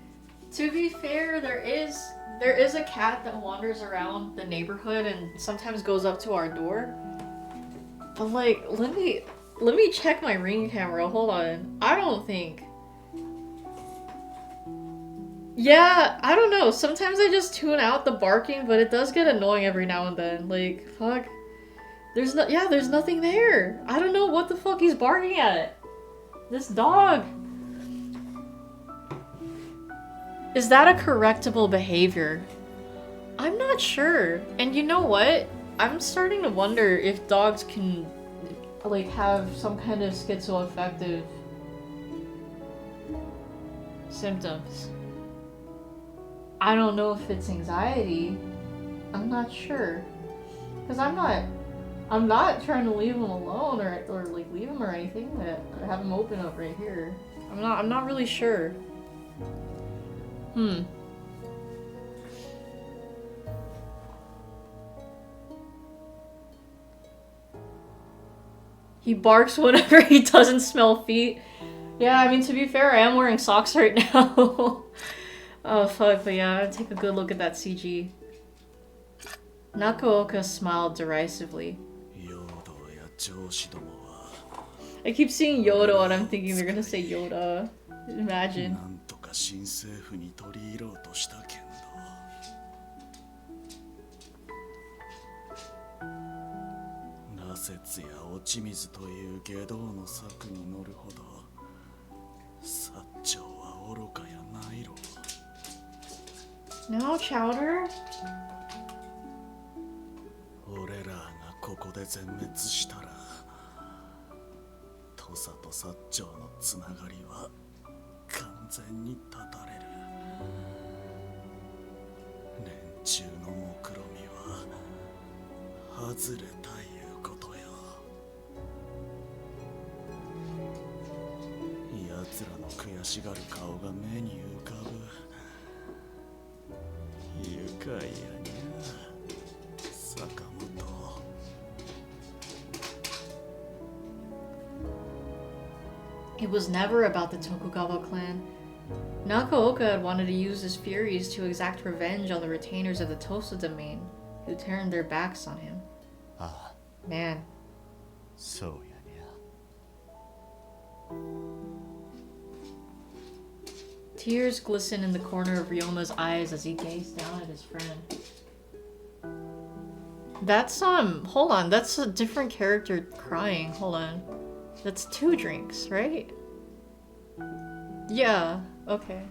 to be fair, there is a cat that wanders around the neighborhood and sometimes goes up to our door. But like, let me check my Ring camera. Hold on. I don't think. Yeah, I don't know. Sometimes I just tune out the barking, but it does get annoying every now and then. Like, fuck. There's nothing there. I don't know what the fuck he's barking at. This dog. Is that a correctable behavior? I'm not sure. And you know what? I'm starting to wonder if dogs can, like, have some kind of schizoaffective symptoms. I don't know if it's anxiety. I'm not sure. Because I'm not trying to leave him alone or like leave him or anything. I have him open up right here. I'm not really sure. He barks whenever he doesn't smell feet. Yeah, I mean, to be fair, I am wearing socks right now. Oh fuck, but yeah, take a good look at that CG. Nakaoka smiled derisively. I keep seeing Yoda and I'm thinking they're gonna say Yoda. Imagine. 新政府に取り入ろうとしたけんど羅刹や落ち水という下道の策に乗るほど薩長は愚かやないろ No, Chowder? 俺らがここで全滅したら土佐と薩長のつながりは完全に断たれる連中の目論みは外れたいうことよ奴らの悔しがる顔が目に浮かぶ愉快やにゃ坂本 It was never about the Tokugawa clan. Nakaoka had wanted to use his furies to exact revenge on the retainers of the Tosa domain, who turned their backs on him. Ah. Man. So, yeah. Tears glistened in the corner of Ryoma's eyes as he gazed down at his friend. That's, hold on, that's a different character crying, hold on. That's 2 drinks, right? Yeah, okay.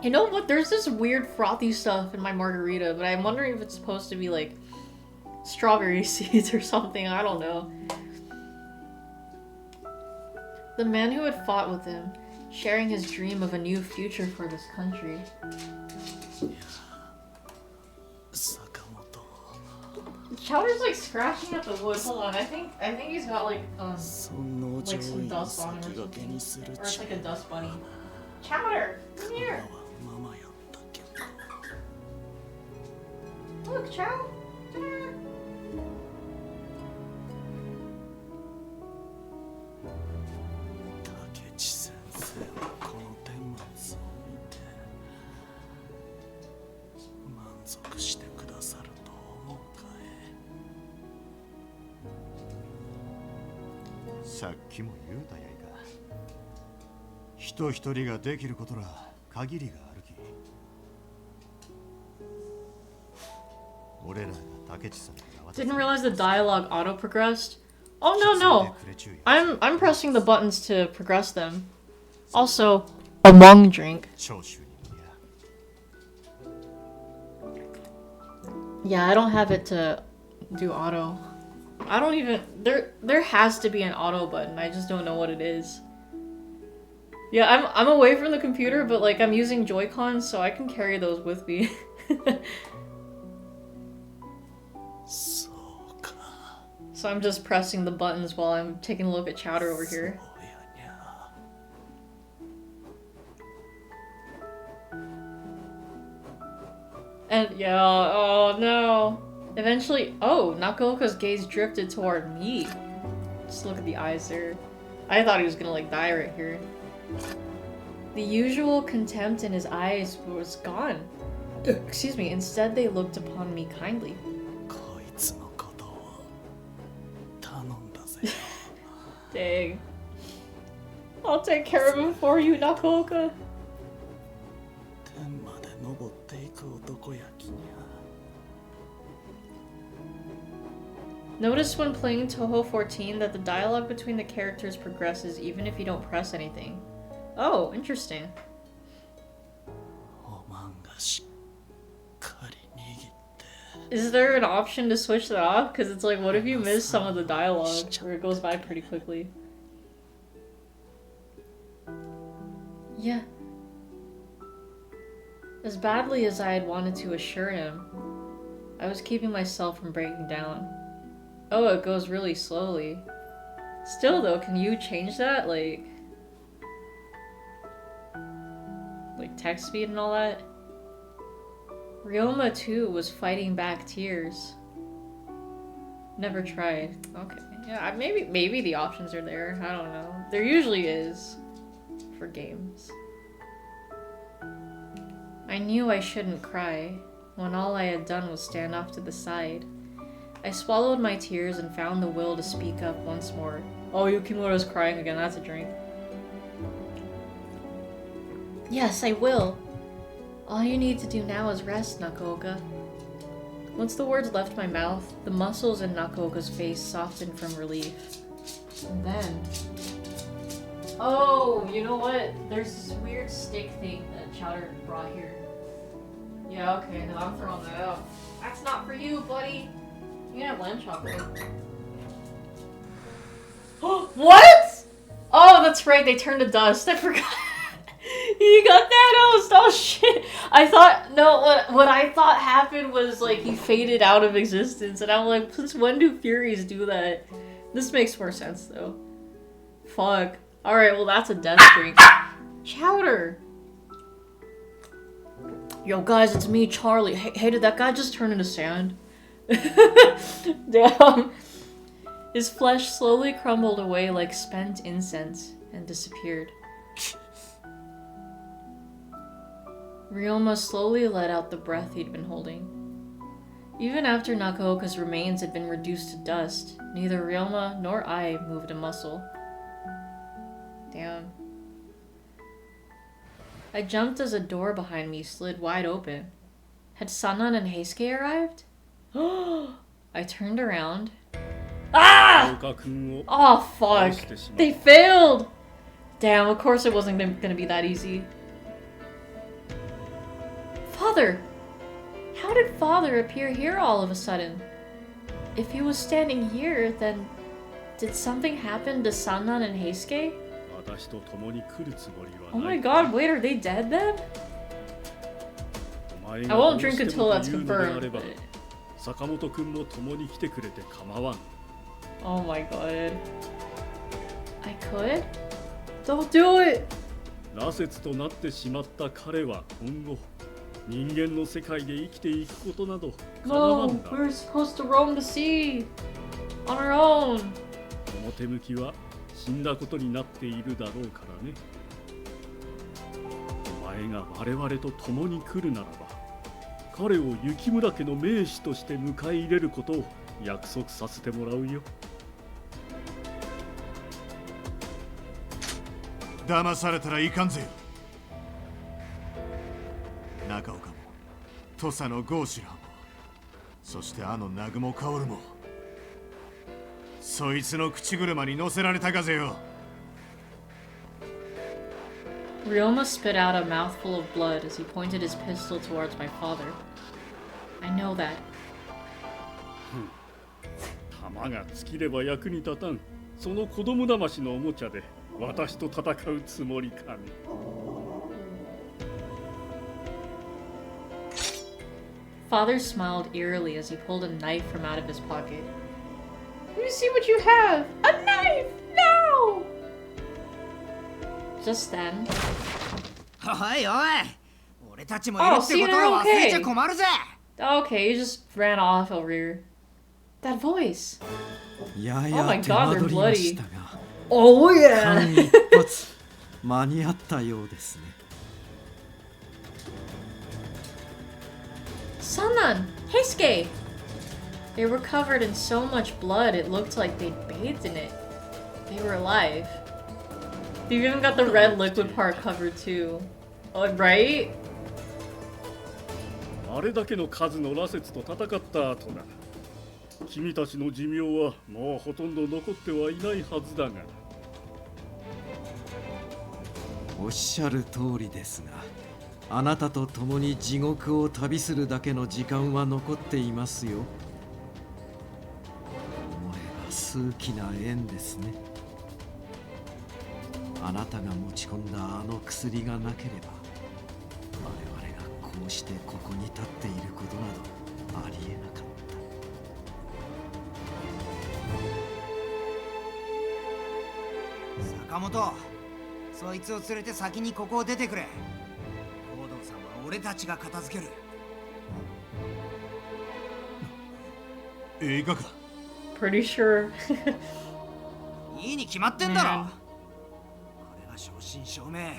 You know what? There's this weird frothy stuff in my margarita, but I'm wondering if it's supposed to be like strawberry seeds or something. I don't know. The man who had fought with him, sharing his dream of a new future for this country. Chowder's like scratching at the wood. Hold on, I think he's got like some dust on him or something. Or it's like a dust bunny. Chowder, come here. Look, Chow. Didn't realize the dialogue auto-progressed. Oh no. I'm pressing the buttons to progress them. Also, a Hmong drink. Yeah, I don't have it to do auto. I don't even... There has to be an auto button. I just don't know what it is. Yeah, I'm away from the computer, but like I'm using Joy-Cons, so I can carry those with me. So I'm just pressing the buttons while I'm taking a look at Chowder over here. And yeah, oh no. Eventually, oh, Nakaoka's gaze drifted toward me. Just look at the eyes there. I thought he was gonna like die right here. The usual contempt in his eyes was gone. Excuse me, instead they looked upon me kindly. Dang. I'll take care of him for you, Nakaoka. Notice when playing Touhou 14 that the dialogue between the characters progresses even if you don't press anything. Oh, interesting. Is there an option to switch that off? Because it's like, what if you miss some of the dialogue, or it goes by pretty quickly? Yeah. As badly as I had wanted to assure him, I was keeping myself from breaking down. Oh, it goes really slowly. Still though, can you change that? Like text speed and all that? Ryoma too was fighting back tears. Never tried. Okay. Yeah, maybe the options are there. I don't know. There usually is for games. I knew I shouldn't cry when all I had done was stand off to the side. I swallowed my tears and found the will to speak up once more. Oh, Yukimura's crying again. That's a drink. Yes, I will. All you need to do now is rest, Nakaoka. Once the words left my mouth, the muscles in Nakaoka's face softened from relief. And then... Oh, you know what? There's this weird stick thing that Chowder brought here. Yeah, okay, no, I'm throwing that out. That's not for you, buddy! You can have lamb chocolate. What?! Oh, that's right, they turned to dust. I forgot. He got Thanos! Oh shit! I thought, no, what I thought happened was like he faded out of existence, and I'm like, since when do Furies do that? This makes more sense though. Fuck. Alright, well that's a death streak. Chowder! Yo guys, it's me, Charlie. Hey, did that guy just turn into sand? Damn. His flesh slowly crumbled away like spent incense and disappeared. Ryoma slowly let out the breath he'd been holding. Even after Nakaoka's remains had been reduced to dust, neither Ryoma nor I moved a muscle. Damn. I jumped as a door behind me slid wide open. Had Sannan and Heisuke arrived? I turned around. Ah! Oh fuck! They failed! Damn, of course it wasn't gonna be that easy. Father! How did Father appear here all of a sudden? If he was standing here, then... Did something happen to Sannan and Heisuke? Oh my god, wait, are they dead then? I won't drink until that's confirmed. But... Oh my god. I could? Don't do it! No, we're supposed to roam the sea on our own. 表向きは死んだことになっているだろうからね。お前が我々と共に来るならば、彼を雪村家の名士として迎え入れることを約束させてもらうよ。騙されたらいかんぜよ。中岡も、土佐のゴーシラーも、そしてあの南雲薫も。 そいつの口車に乗せられたがぜよ。 Ryoma spit out a mouthful of blood as he pointed his pistol towards my father. I know that. 弾が尽きれば役に立たん。その子供騙しのおもちゃで私と戦うつもりかね。 Father smiled eerily as he pulled a knife from out of his pocket. Let me see what you have! A knife! No! Just then. Oh, see, they're okay. Okay, you just ran off over here. That voice. や Oh や my 手 god, 間 they're 取りまし bloody. たが Oh 間 yeah. 一髪間に合ったようですね。 Sannan, Heisuke. They were covered in so much blood it looked like they'd bathed in it. They were alive. They've even got the red liquid part covered too. Oh, right? あれだけの数の羅刹と戦った後な。君たちの寿命はもうほとんど残ってはいないはずだが。おっしゃる通りですが、あなたと共に地獄を旅するだけの時間は残っていますよ。思えば数奇な縁ですね。あなたが持ち込んだあの薬がなければ、我々がこうしてここに立っていることなどありえなかった。坂本、そいつを連れて先にここを出てくれ。高堂さんは俺たちが片付ける。映画か。 Pretty sure. いいに決まってんだろ。これが正真正銘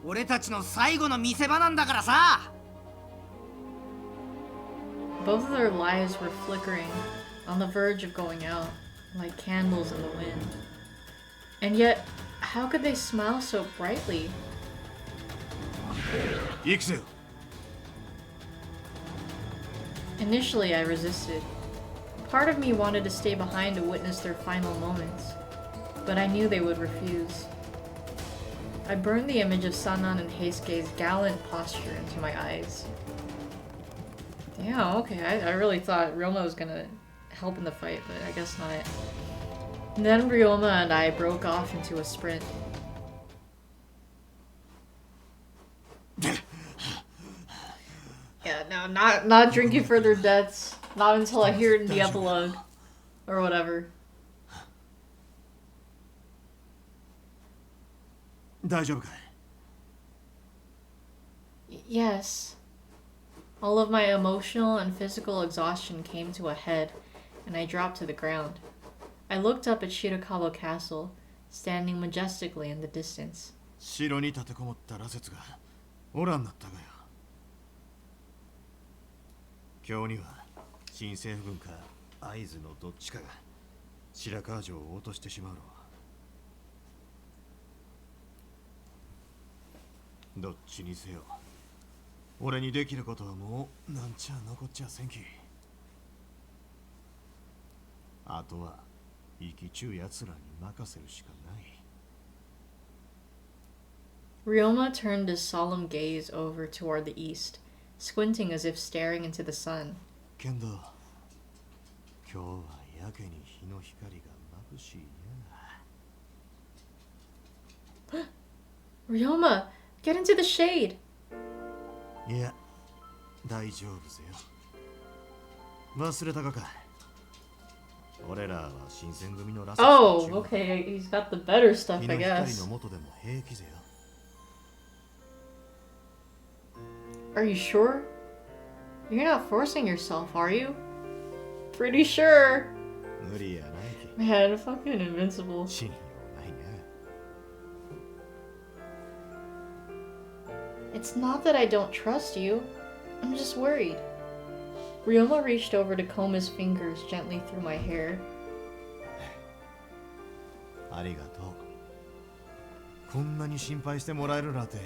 俺たちの最後の見せ場なんだからさ。 Both of their lives were flickering, on the verge of going out, like candles in the wind. And yet, how could they smile so brightly? 行くぜよ。 Initially, I resisted. Part of me wanted to stay behind to witness their final moments, but I knew they would refuse. I burned the image of Sannan and Heisuke's gallant posture into my eyes. Yeah, okay, I really thought Ryoma was gonna help in the fight, but I guess not. And then Ryoma and I broke off into a sprint. Yeah, no, not drinking further deaths. Not until I hear it in the epilogue. Or whatever. 大丈夫かい？ Yes. All of my emotional and physical exhaustion came to a head, and I dropped to the ground. I looked up at Shirakawa Castle, standing majestically in the distance. 城に立てこもった羅刹がおらんなったがよ。今日には新政府軍か会津のどっちかが白川城を落としてしまうの。どっちにせよ俺にできることはもうなんちゃ残っちゃせんき。あとは生きちゅうやつらに任せるしかない。 Ryoma turned his solemn gaze over toward the east, squinting as if staring into the sun. けんど今日はやけに日の光が眩しいや。 Ryoma, get into the shade! いや、大丈夫ぜよ。忘れたかか。俺らは新選組のラスト。 Oh, okay, he's got the better stuff, I 日の光 guess. の元でも平気ぜよ。 Are you sure? You're not forcing yourself, are you? Pretty sure. 無理やないき。 Man, fucking invincible. 信用ないな。 It's not that I don't trust you. I'm just worried. Ryoma reached over to comb his fingers gently through my hair. ありがとう。こんなに心配してもらえるなんて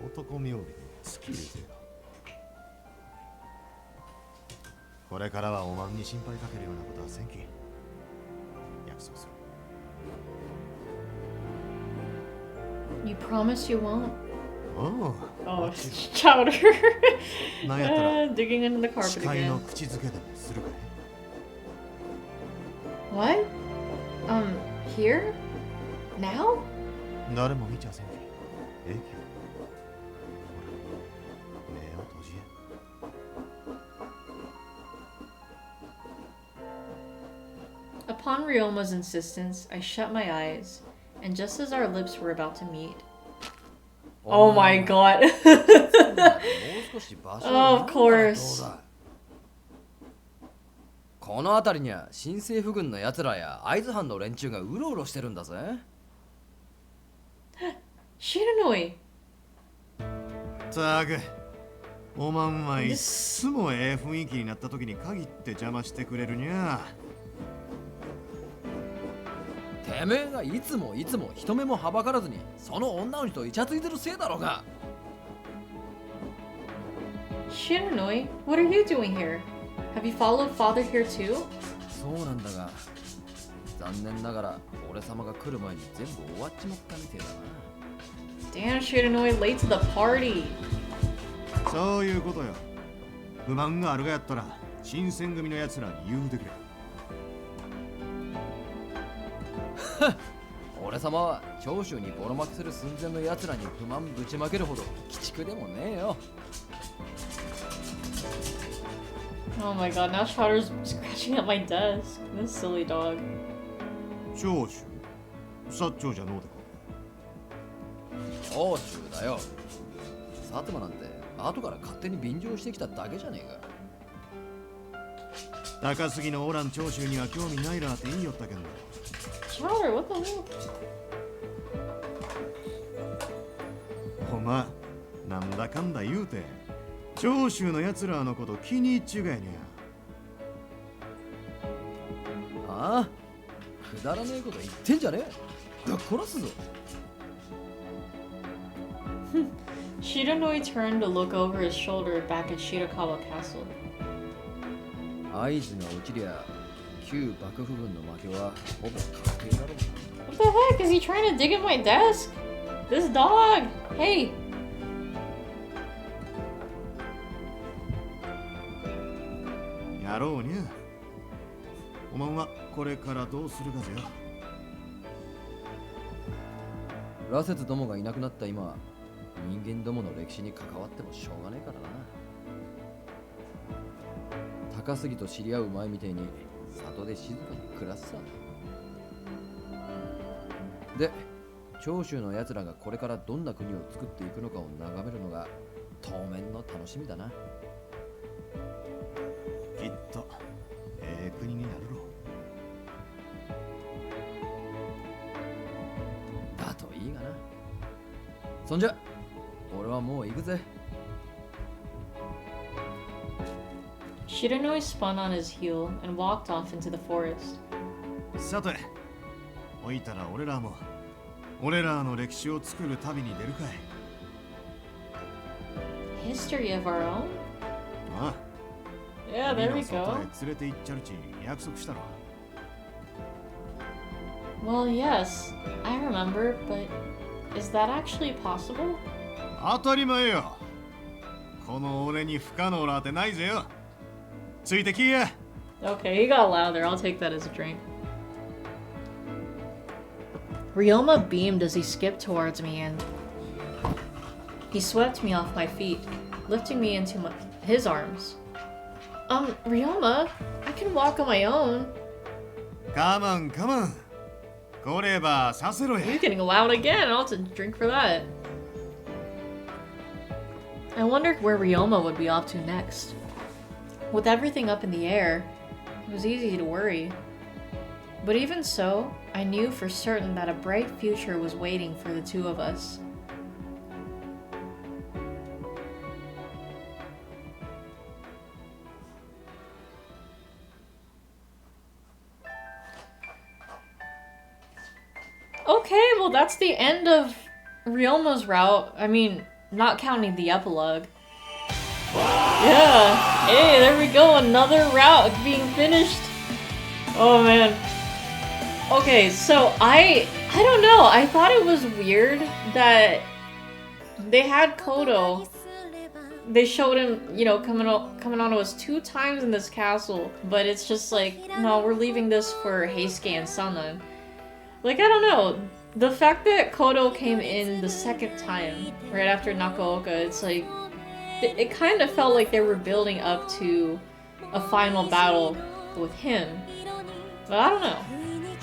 男冥利の尽きるぜよ。これからはおまんに心配かけるようなことはせんき。約束する。 You promise you won't? おう。 Oh, chowder. なんやったら Digging into the carpet 誓いの again. 口づけでもするかい。 What? Here? Now? 誰も見ちゃせんき。ええきよ。目を閉じえ。 Upon Ryoma's insistence, I shut my eyes, and just as our lips were about to meet. Oh my god. Oh, of course. この辺りには新政府軍の奴らや会津藩の連中がうろうろしてるんだぜ。Shiranui! ったく、おまんはいっつもええ雰囲気になった時に限って邪魔してくれるにゃ。てめえがいつも人目もはばからずにその女の人とイチャついてるせいだろうが。Shiranui, what are you doing here? Have you followed father here too? そうなんだが、残念ながら俺様が来る前に全部終わっちまったみてえだな。Damn, Shiranui, late to the party. そういうことよ。不満があるがやったら新選組のやつらに言うてくれ。俺様は長州にボロ負けする寸前の奴らに不満ぶちまけるほど鬼畜でもねえよ。Oh my god, now Chowder's scratching at my desk. This silly dog. 長州薩長じゃのうでか。長州だよ。薩摩なんて後から勝手に便乗してきただけじゃねえか。高杉のおらん長州には興味ないらって言いよったけんど。Chowder, what the hell? おま、なんだかんだ言うて長州のやつらのこと気に入っちゅうがやにゃ。ああ、くだらねえこと言ってんじゃねえ。ぶっ殺すぞ。Shiranui turned to look over his shoulder back at Shirakawa Castle. 会津が落ちりゃ旧幕府軍の負けはほぼ確定だろう。 What the heck? Is he trying to dig at my desk? This dog! Hey! やろうにゃ。おまんはこれからどうするかぜよ。羅刹どもがいなくなった今、人間どもの歴史に関わってもしょうがねえからな。高杉と知り合う前みたいに里で静かに暮らすさ。で、長州の奴らがこれからどんな国を作っていくのかを眺めるのが当面の楽しみだな。きっとええ国になるろう。だといいがな。そんじゃ俺はもう行くぜ。Shiranui spun on his heel and walked off into the forest. さて、おいたら俺らの歴史を作る旅に出るかい。 History of our own? ああ。 Yeah, there we 外へ go. 連れて行っちゃるち約束したろ。 Well, yes, I remember, but is that actually possible? 当たり前よ。この俺に不可能なんてないぜよ。ついてきや。 Okay, he got louder. I'll take that as a drink. Ryoma beamed as he skipped towards me and he swept me off my feet, lifting me into his arms. Ryoma, I can walk on my own. Come on, come on. こればさせろや。 You're getting loud again. I'll have to drink for that. I wondered where Ryoma would be off to next. With everything up in the air, it was easy to worry. But even so, I knew for certain that a bright future was waiting for the two of us. Okay, well that's the end of Ryoma's route. I mean, not counting the epilogue. Yeah. Hey, there we go. Another route being finished. Oh man. Okay, so I don't know. I thought it was weird that they had Kodo. They showed him, you know, coming on to us 2 times in this castle, but it's just like, no, we're leaving this for Heisuke and Sanan. Like, I don't know. The fact that Kodo came in the 2nd time, right after Nakaoka, it's like, it kind of felt like they were building up to a final battle with him. But I don't know.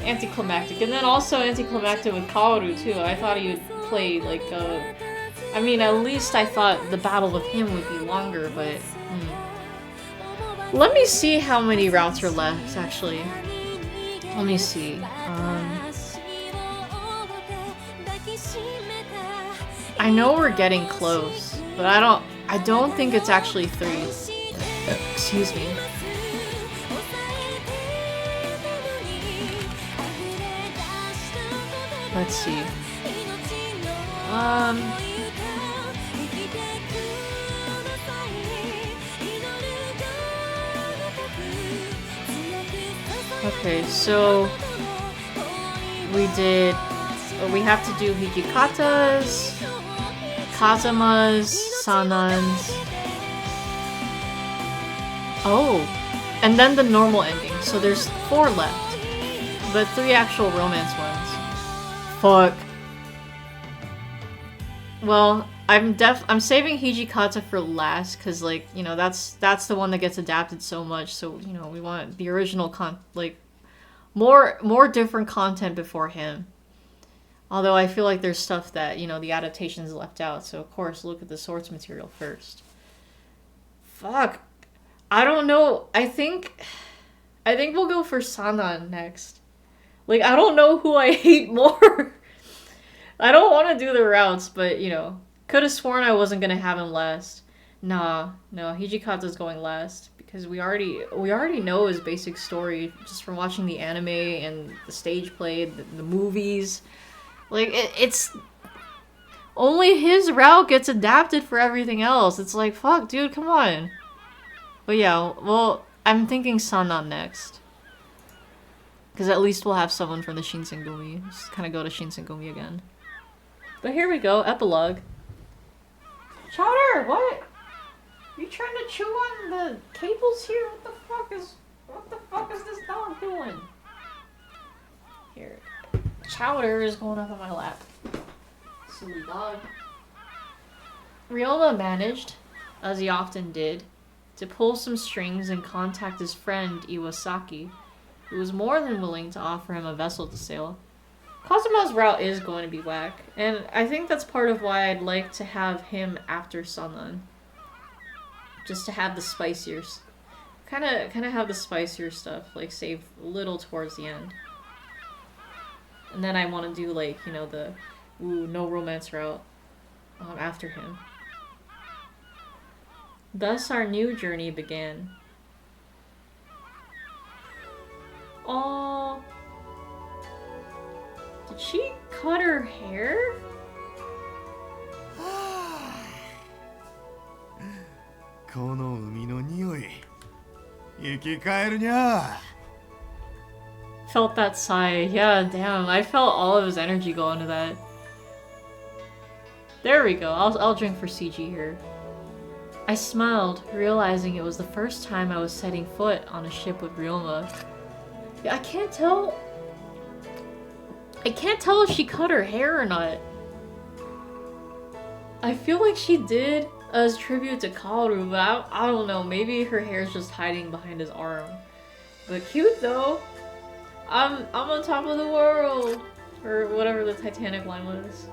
Anticlimactic. And then also anticlimactic with Kaoru too. I thought he would play like I mean, at least I thought the battle with him would be longer, but Let me see how many routes are left, actually. Let me see. I know we're getting close, but I don't think it's actually 3. Excuse me. Let's see. Okay, so we have to do Hijikata's, Kazuma's, Sanan's. Oh, and then the normal ending. So there's 4 left, but 3 actual romance ones. Fuck. Well, I'm saving Hijikata for last, cause like, you know, that's the one that gets adapted so much. So, you know, we want the original more different content before him. Although I feel like there's stuff that, you know, the adaptation's left out. So of course, look at the source material first. Fuck. I don't know. I think we'll go for Sanan next. Like, I don't know who I hate more. I don't want to do the routes, but, you know, could have sworn I wasn't going to have him last. Nah, no, Hijikata's going last. Because we already know his basic story just from watching the anime and the stage play, the movies. Like, it's... Only his route gets adapted for everything else. It's like, fuck, dude, come on. But yeah, well, I'm thinking Sanan next. Because at least we'll have someone from the Shinsengumi. Just kind of go to Shinsengumi again. But here we go, epilogue. Chowder, what? You trying to chew on the cables here? What the fuck is this dog doing? Here. Chowder is going up on my lap. Silly dog. Ryoma managed, as he often did, to pull some strings and contact his friend Iwasaki, who was more than willing to offer him a vessel to sail. Kazuma's route is going to be whack, and I think that's part of why I'd like to have him after Sanan. Just to have the spicier, kind of have the spicier stuff, like save a little towards the end. And then I want to do like, you know, the no romance route after him. Thus our new journey began. Aww. Did she cut her hair? Felt that sigh. Yeah, damn. I felt all of his energy go into that. There we go. I'll drink for CG here. I smiled, realizing it was the first time I was setting foot on a ship with Ryoma. Yeah, I can't tell if she cut her hair or not. I feel like she did as tribute to Kaoru, but I don't know. Maybe her hair's just hiding behind his arm. But cute though. I'm on top of the world, or whatever the Titanic line was.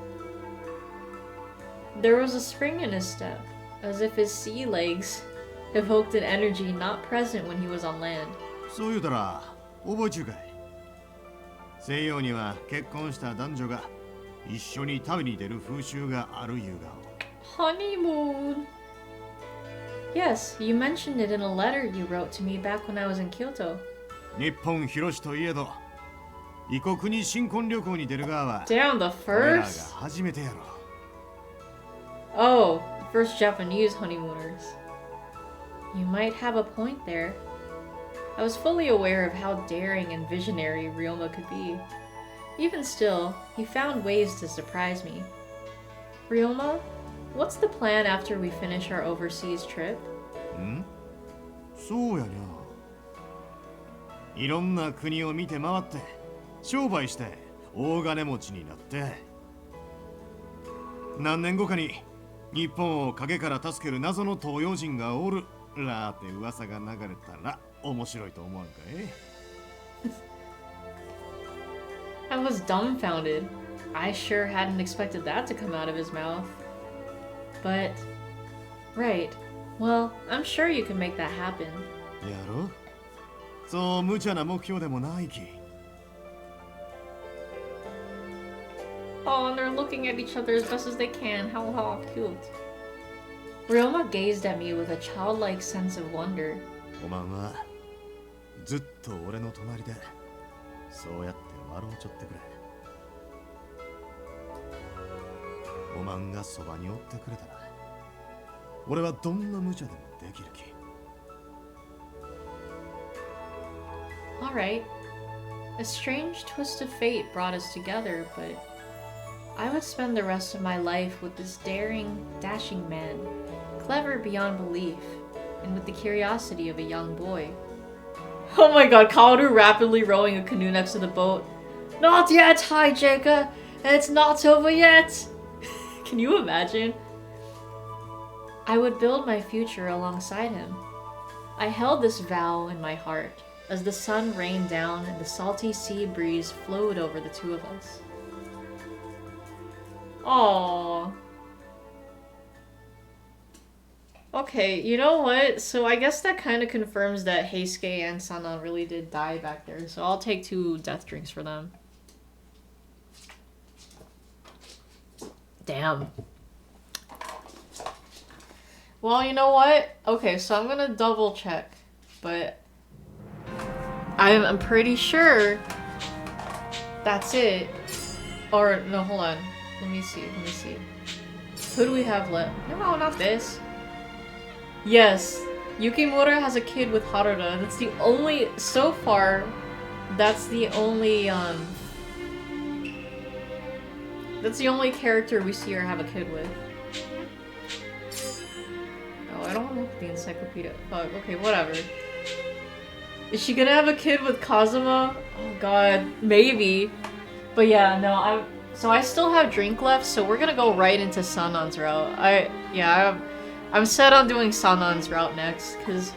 There was a spring in his step, as if his sea legs evoked an energy not present when he was on land. そう言うたら覚えちゅうかい。西洋には結婚した男女が一緒に旅に出る風習があるいうが。Honeymoon. Yes, you mentioned it in a letter you wrote to me back when I was in Kyoto. 日本広しといえど異国に新婚旅行に出る側は Damn, the 俺らが first? 初めてやろ。 Oh, first Japanese honeymooners. You might have a point there. I was fully aware of how daring and visionary Ryoma could be. Even still, he found ways to surprise me. Ryoma, what's the plan after we finish our overseas trip? ん？そうやな。いろんな国を見て回って商売して大金持ちになって何年後かに日本を陰から助ける謎の東洋人がおるらーって噂が流れたら面白いと思わんかい？ I was dumbfounded. I sure hadn't expected that to come out of his mouth. But, right. Well, I'm sure you can make that happen. やろ？そう無茶な目標でもないき。Oh, and they're looking at each other as best as they can. How cute. Ryoma gazed at me with a childlike sense of wonder. おまんはずっと俺の隣でそうやって笑うちょってくれ。おまんがそばにおってくれたら俺はどんな無茶でもできるき。Alright. A strange twist of fate brought us together, but I would spend the rest of my life with this daring, dashing man, clever beyond belief, and with the curiosity of a young boy. Oh my god, Kaoru rapidly rowing a canoe next to the boat. Not yet, hijacker! It's not over yet! Can you imagine? I would build my future alongside him. I held this vow in my heart as the sun rained down and the salty sea breeze flowed over the two of us. Aww. Okay, you know what? So I guess that kind of confirms that Heisuke and Sana really did die back there. So I'll take 2 death drinks for them. Damn. Well, you know what? Okay, so I'm gonna double check. But I'm pretty sure that's it. Or, no, hold on. Let me see. Who do we have left? No, not this. Yes, Yukimura has a kid with Haruda. That's the only, so far, that's the only character we see her have a kid with. Oh, I don't want to look at the encyclopedia. Fuck, okay, whatever. Is she gonna have a kid with Kazuma? Oh god, maybe. But yeah, no, so I still have drink left, so we're gonna go right into Sanon's route. I'm set on doing Sanon's route next, because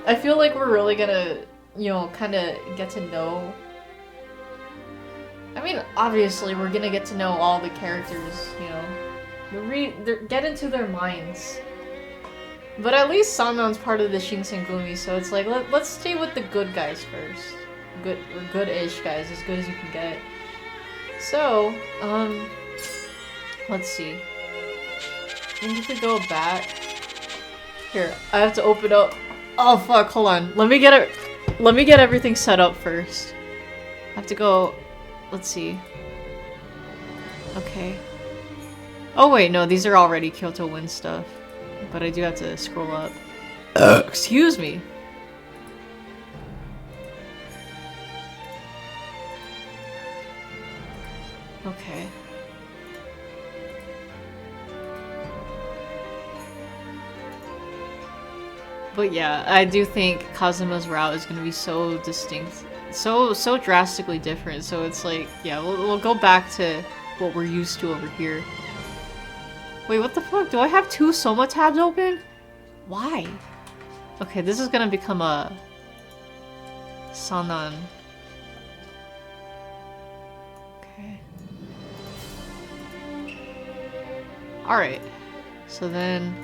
I feel like we're really gonna, you know, kind of get to know... I mean, obviously, we're gonna get to know all the characters, you know. Get into their minds. But at least Sanon's part of the Shinsengumi, so it's like, let's stay with the good guys first. Good-ish guys, as good as you can get. So, let's see. I think if we go back... Here, I have to open up... Oh fuck, hold on. Let me get everything set up first. I have to go... Let's see. Okay. Oh wait, no, these are already Kyoto Wind stuff. But I do have to scroll up. Excuse me. Okay. But yeah, I do think Kazuma's route is going to be so distinct. So drastically different. So it's like, yeah, we'll go back to what we're used to over here. Wait, what the fuck? Do I have 2 Soma tabs open? Why? Okay, this is gonna become a... Sanan. Okay. Alright. So then...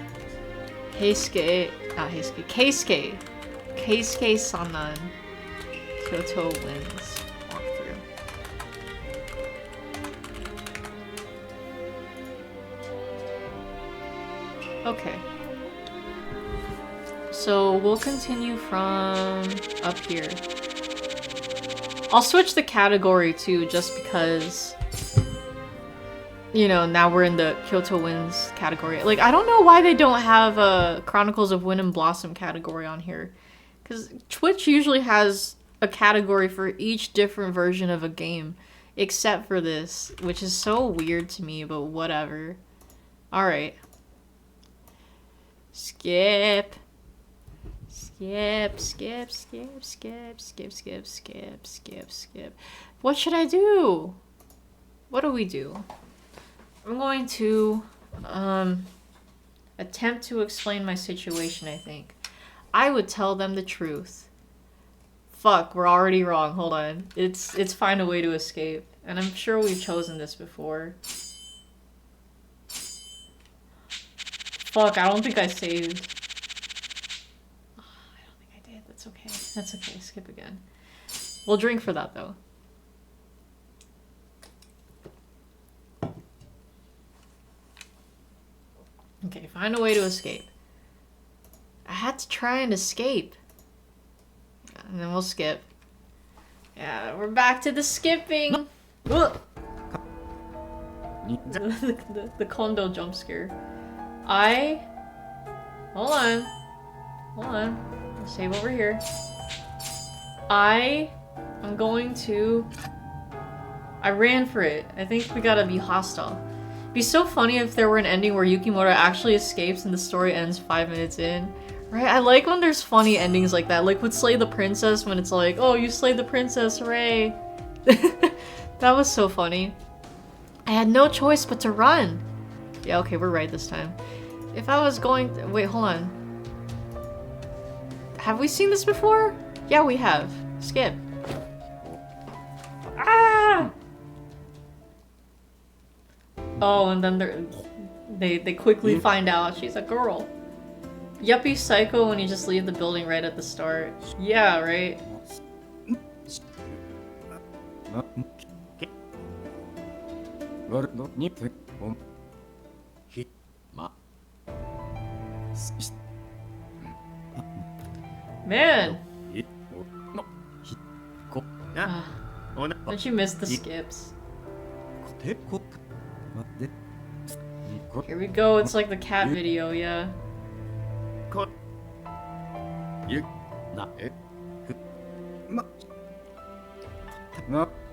Keisuke Sanan. Kyoto Winds. Walkthrough. Okay. So we'll continue from up here. I'll switch the category too, just because, you know, now we're in the Kyoto Winds category. Like, I don't know why they don't have a Chronicles of Wind and Blossom category on here. Because Twitch usually has a category for each different version of a game. Except for this, which is so weird to me, but whatever. Alright. Skip. Skip. What should I do? What do we do? I'm going to attempt to explain my situation, I think. I would tell them the truth. Fuck, we're already wrong. Hold on. It's find a way to escape. And I'm sure we've chosen this before. Fuck, I don't think I saved. Oh, I don't think I did. That's okay, skip again. We'll drink for that though. Okay, find a way to escape. I had to try and escape. And then we'll skip. Yeah, we're back to the skipping. Ugh. the condo jump scare. Hold on. Hold on. I'll save over here. I'm going to... I ran for it. I think we gotta be hostile. It'd be so funny if there were an ending where Yukimura actually escapes and the story ends 5 minutes in. Right? I like when there's funny endings like that. Like with Slay the Princess when it's like, oh, you slayed the princess, hooray. That was so funny. I had no choice but to run. Yeah, okay, we're right this time. If I was going to... Wait, hold on. Have we seen this before? Yeah, we have. Skip. Ah! Oh, and then they quickly find out she's a girl. Yuppie psycho when you just leave the building right at the start. Yeah, right? Man! Don't you miss the skips? Here we go, it's like the cat video, yeah.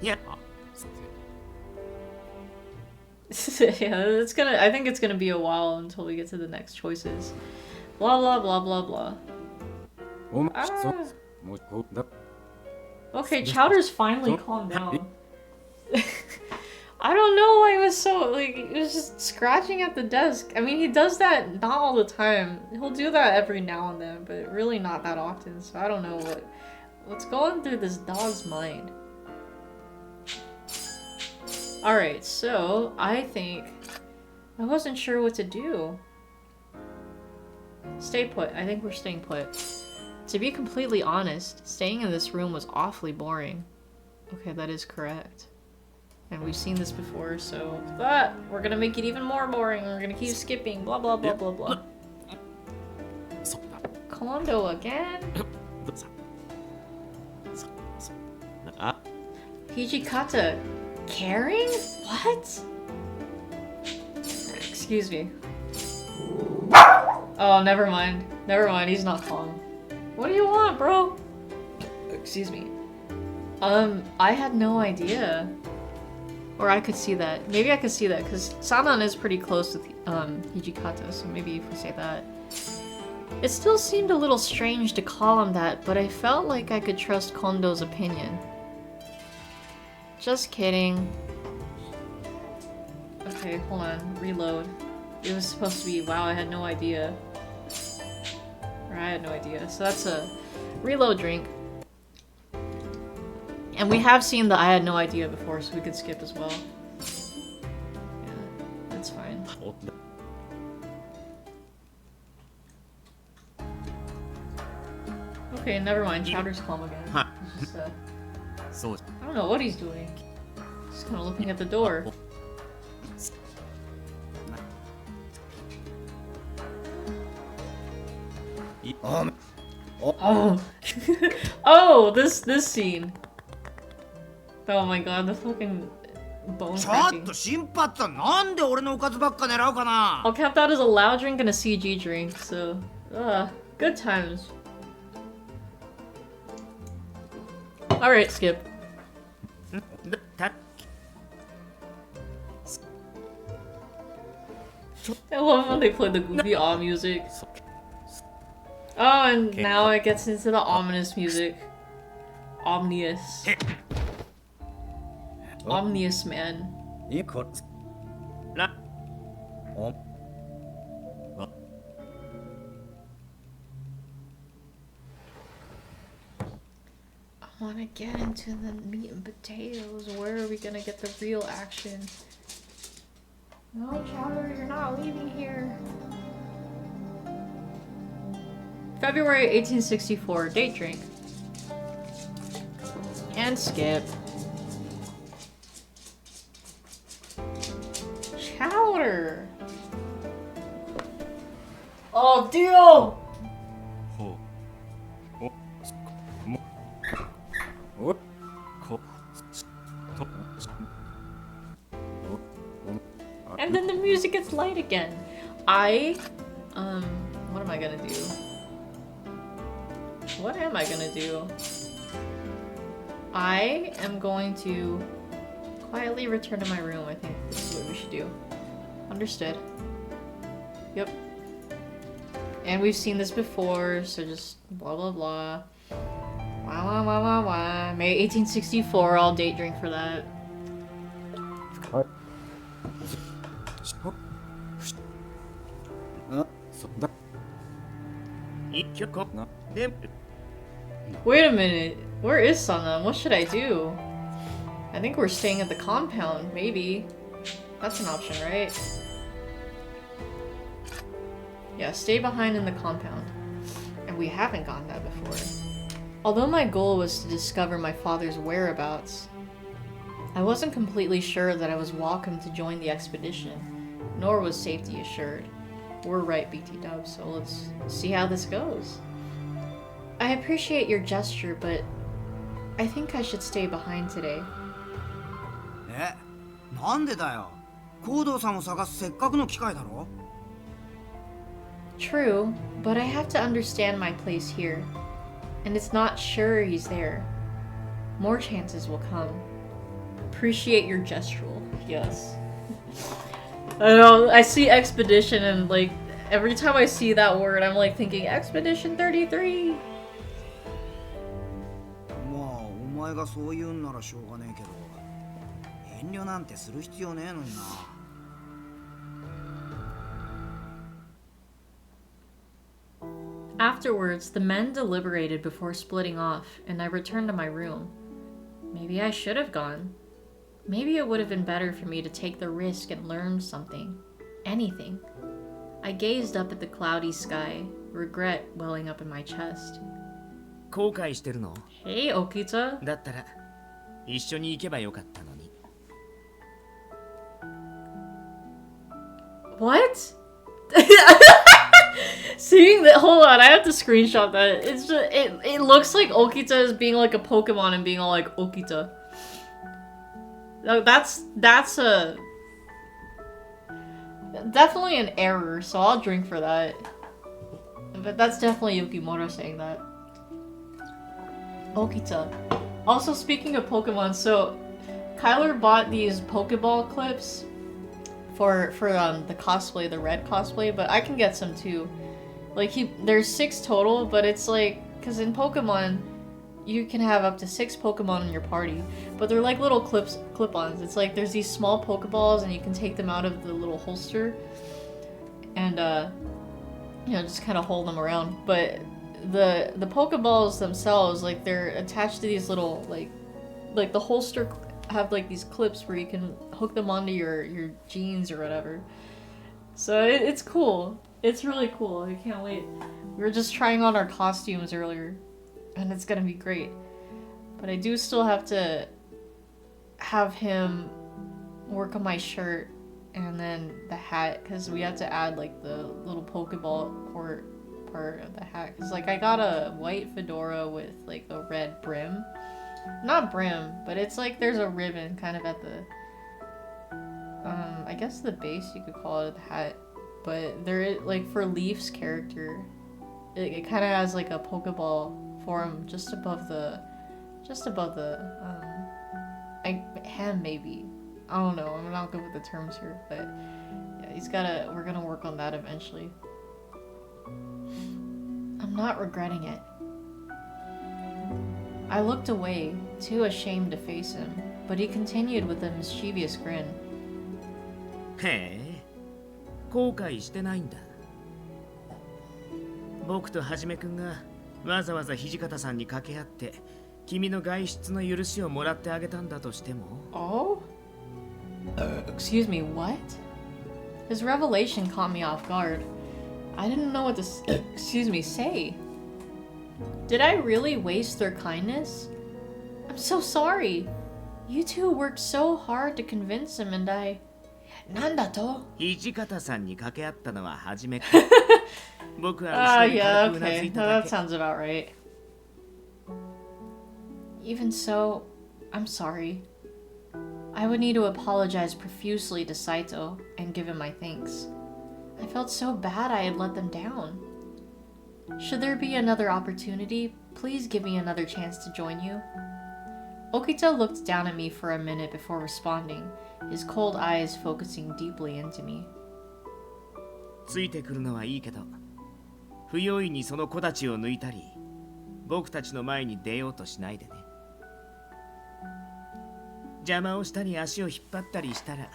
Yeah, it's gonna. I think it's gonna be a while until we get to the next choices. Blah blah blah blah blah. Ah. Okay, Chowder's finally calmed down. I don't know why he was so like he was just scratching at the desk. I mean, he does that not all the time. He'll do that every now and then, but really not that often. So I don't know what's going through this dog's mind. Alright, so I think I wasn't sure what to do. Stay put. I think we're staying put. To be completely honest, staying in this room was awfully boring. Okay, that is correct. And we've seen this before, so... But we're gonna make it even more boring. We're gonna keep skipping. Blah, blah, blah, blah, blah. Kondo again? Hijikata. Caring? What? Excuse me. Oh, never mind. Never mind, he's not calm. What do you want, bro? Excuse me. I had no idea. Or I could see that. Maybe I could see that, because Sanan is pretty close with Hijikata, so maybe if we say that. It still seemed a little strange to call him that, but I felt like I could trust Kondo's opinion. Just kidding. Okay, hold on. Reload. It was supposed to be, wow, I had no idea. Or I had no idea. So that's a reload drink. And we have seen the I had no idea before, so we could skip as well. Yeah, that's fine. Okay, never mind. Chowder's calm again. He's just, I don't know what he's doing. Just kind of looking at the door. Oh, oh, this scene. Oh my god, the fucking bone cracking. I'll count that as a loud drink and a CG drink, so good times. Alright, skip. I love when they play the goofy awe music. Oh, and now it gets into the ominous music. Omnious. Omnious man. I want to get into the meat and potatoes. Where are we gonna get the real action? No, Chowder, you're not leaving here. February 1864, date drink. And skip. Chowder! Oh, deal! And then the music gets light again. What am I gonna do? What am I gonna do? I am going to quietly return to my room. I think this is what we should do. Understood. Yep. And we've seen this before, so just blah blah blah. Wah wah wah wah wah. May 1864, I'll date drink for that. Wait a minute. Where is Sana? What should I do? I think we're staying at the compound, maybe. That's an option, right? Yeah, stay behind in the compound. And we haven't gotten that before. Although my goal was to discover my father's whereabouts, I wasn't completely sure that I was welcome to join the expedition, nor was safety assured. We're right, BT Dub, so let's see how this goes. I appreciate your gesture, but I think I should stay behind today. え、なんでだよ。コードーさんを探すせっかくの機会だろ。True, but I have to understand my place here. And it's not sure he's there. More chances will come. Appreciate your gestural. Yes. I know, I see expedition and like, every time I see that word, I'm like thinking, Expedition 33! まあ、お前がそう言うんならしょうがねえけど、遠慮なんてする必要ねえのにな。Afterwards, the men deliberated before splitting off, and I returned to my room. Maybe I should have gone. Maybe it would have been better for me to take the risk and learn something. Anything. I gazed up at the cloudy sky, regret welling up in my chest. 後悔してるの? Hey, Okita. だったら一緒に行けばよかったのに。What? Seeing that, hold on, I have to screenshot that. It's just, it looks like Okita is being like a Pokemon and being all like Okita. No, that's a definitely an error, so I'll drink for that. But that's definitely Yukimura saying that. Okita. Also, speaking of Pokemon, so Kyler bought these Pokeball clips for the cosplay, the red cosplay, but I can get some too. Like there's 6 total, but it's like, cause in Pokemon, you can have up to 6 Pokemon in your party, but they're like little clip-ons. It's like there's these small Pokeballs and you can take them out of the little holster and you know, just kind of hold them around. But the Pokeballs themselves, like they're attached to these little like the holster have like these clips where you can hook them onto your jeans or whatever. So it's cool. It's really cool. I can't wait. We were just trying on our costumes earlier, and it's gonna be great. But I do still have to have him work on my shirt and then the hat, because we have to add like the little Pokeball part of the hat. Because like I got a white fedora with like a red brim. Not brim, but it's like there's a ribbon kind of at the I guess the base you could call it the hat. But there is, like, for Leaf's character, it kind of has like a Pokeball form just above the hem maybe. I don't know, I'm not good with the terms here, but yeah, we're gonna work on that eventually. I'm not regretting it. I looked away, too ashamed to face him, but he continued with a mischievous grin. へえ、後悔してないんだ。僕とはじめくんがわざわざ土方さんに掛け合って君の外出の許しをもらってあげたんだとしても。Oh? Excuse me, what? His revelation caught me off guard. I didn't know what to say. Did I really waste their kindness? I'm so sorry. You two worked so hard to convince him and I... なんだと? 土方さんに掛け合ったのは初めから。僕は yeah, 後ろに軽くうなず okay. いただ That け。 sounds about right. Even so, I'm sorry. I would need to apologize profusely to Saito and give him my thanks. I felt so bad I had let them down. Should there be another opportunity, please give me another chance to join you. Okita looked down at me for a minute before responding, his cold eyes focusing deeply into me. ついてくるのはいいけど、不用意にその子たちを抜いたり、僕たちの前に出ようとしないでね。邪魔をしたり足を引っ張ったりしたら、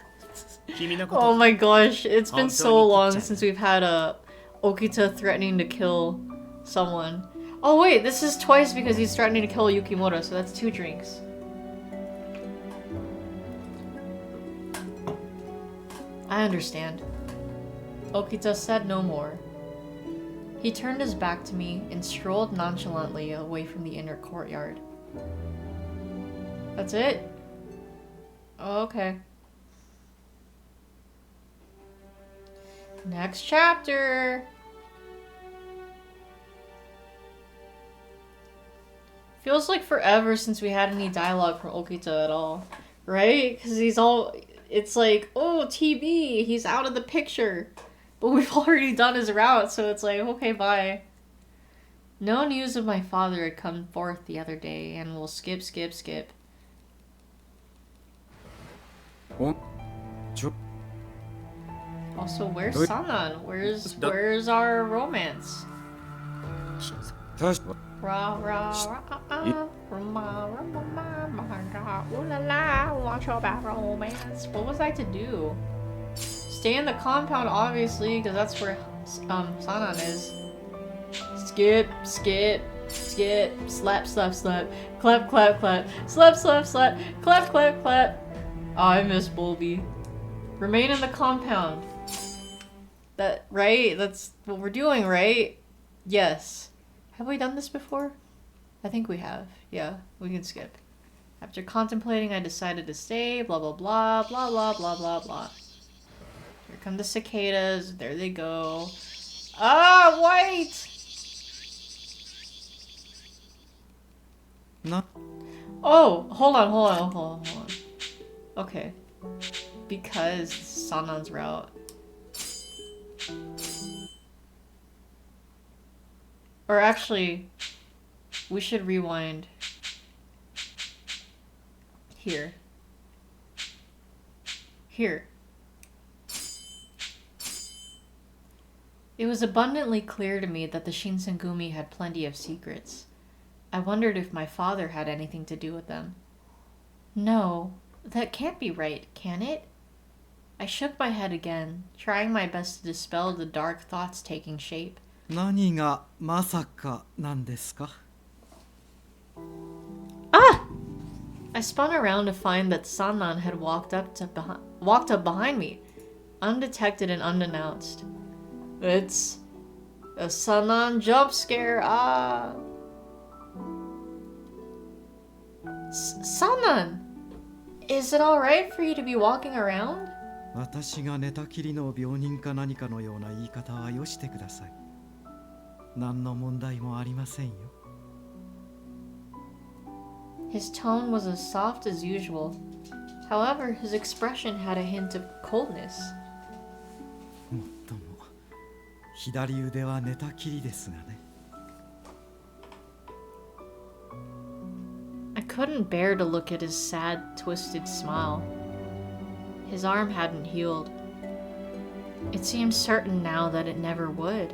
君のこと。 Oh my gosh, it's been so long since we've had a Okita threatening to kill someone. Oh wait, this is twice because he's threatening to kill Yukimura, so that's 2 drinks. I understand. Okita said no more. He turned his back to me and strolled nonchalantly away from the inner courtyard. That's it? Oh, okay. Next chapter! Feels like forever since we had any dialogue from Okita at all. Right? Because he's all... It's like, oh, TB, he's out of the picture. But we've already done his route, so it's like, okay, bye. No news of my father had come forth the other day, and we'll skip. Also, where's Sanan? Where's our romance? Rah, rah, rah, ooh la la, watch about romance. What was I to do? Stay in the compound, obviously, because that's where Sanan is. Skip, slap, clap, slap, clap. Oh, I miss Bulby. Remain in the compound. That, right? That's what we're doing, right? Yes. Have we done this before? I think we have. Yeah, we can skip. After contemplating, I decided to stay, blah blah blah, blah blah blah blah blah. Here come the cicadas, there they go. Ah, white! No. Oh, hold on. Okay. Because Sanan's route. Or actually, we should rewind. Here. It was abundantly clear to me that the Shinsengumi had plenty of secrets. I wondered if my father had anything to do with them. No, that can't be right, can it? I shook my head again, trying my best to dispel the dark thoughts taking shape. 何がまさかなんですか? Ah! I spun around to find that Sanan had walked up behind me, undetected and unannounced. It's a Sanan jump scare. Ah! Sanan! Is it alright for you to be walking around? 私が寝たきりの病人か何かのような言い方はよしてください。何の問題もありませんよ。His tone was as soft as usual. However, his expression had a hint of coldness. もっとも、左腕は寝たきりですがね。I couldn't bear to look at his sad, twisted smile. His arm hadn't healed. It seemed certain now that it never would.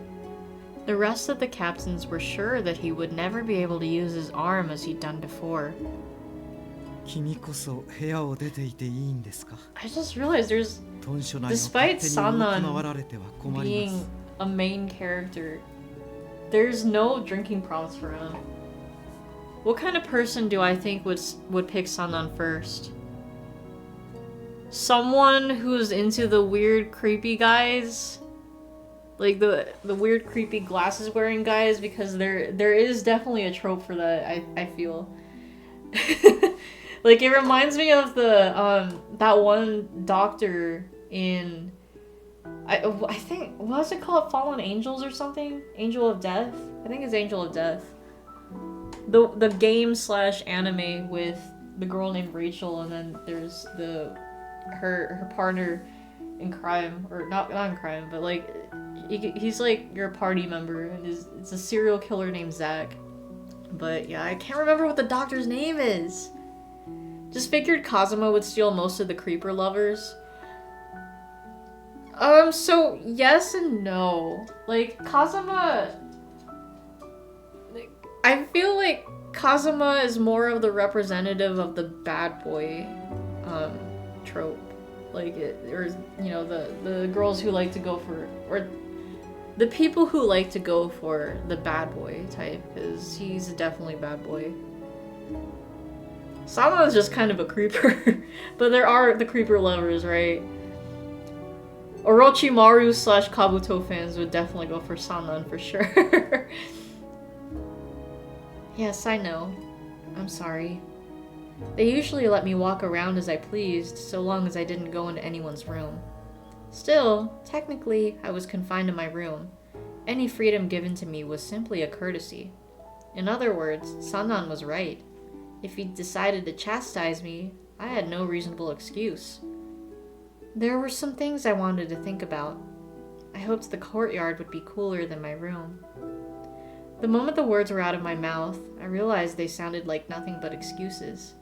The rest of the captains were sure that he would never be able to use his arm as he'd done before. 君こそ部屋を出ていていいんですか? I just realized despite Sanan being a main character, there's no drinking prompts for him. What kind of person do I think would pick Sanan first? Someone who's into the weird, creepy guys? Like the weird, creepy glasses wearing guys, because there is definitely a trope for that, I feel. Like, it reminds me of the that one doctor in I think, what was it called? Fallen Angels or something? Angel of Death? I think it's Angel of Death. The game / anime with the girl named Rachel, and then there's her partner in crime, or not in crime, but like he's like your party member, and it's a serial killer named Zach. But yeah, I can't remember what the doctor's name is. Just figured Kazuma would steal most of the creeper lovers. So yes and no. Like, Kazuma, I feel like Kazuma is more of the representative of the bad boy trope. Like, or you know, the girls who like to go for, or the people who like to go for the bad boy type, because he's definitely bad boy. Sama is just kind of a creeper, but there are the creeper lovers, right? Orochimaru / Kabuto fans would definitely go for Sannan for sure. Yes, I know. I'm sorry. They usually let me walk around as I pleased, so long as I didn't go into anyone's room. Still, technically, I was confined to my room. Any freedom given to me was simply a courtesy. In other words, Sannan was right. If he decided to chastise me, I had no reasonable excuse. There were some things I wanted to think about. I hoped the courtyard would be cooler than my room. The moment the words were out of my mouth, I realized they sounded like nothing but excuses.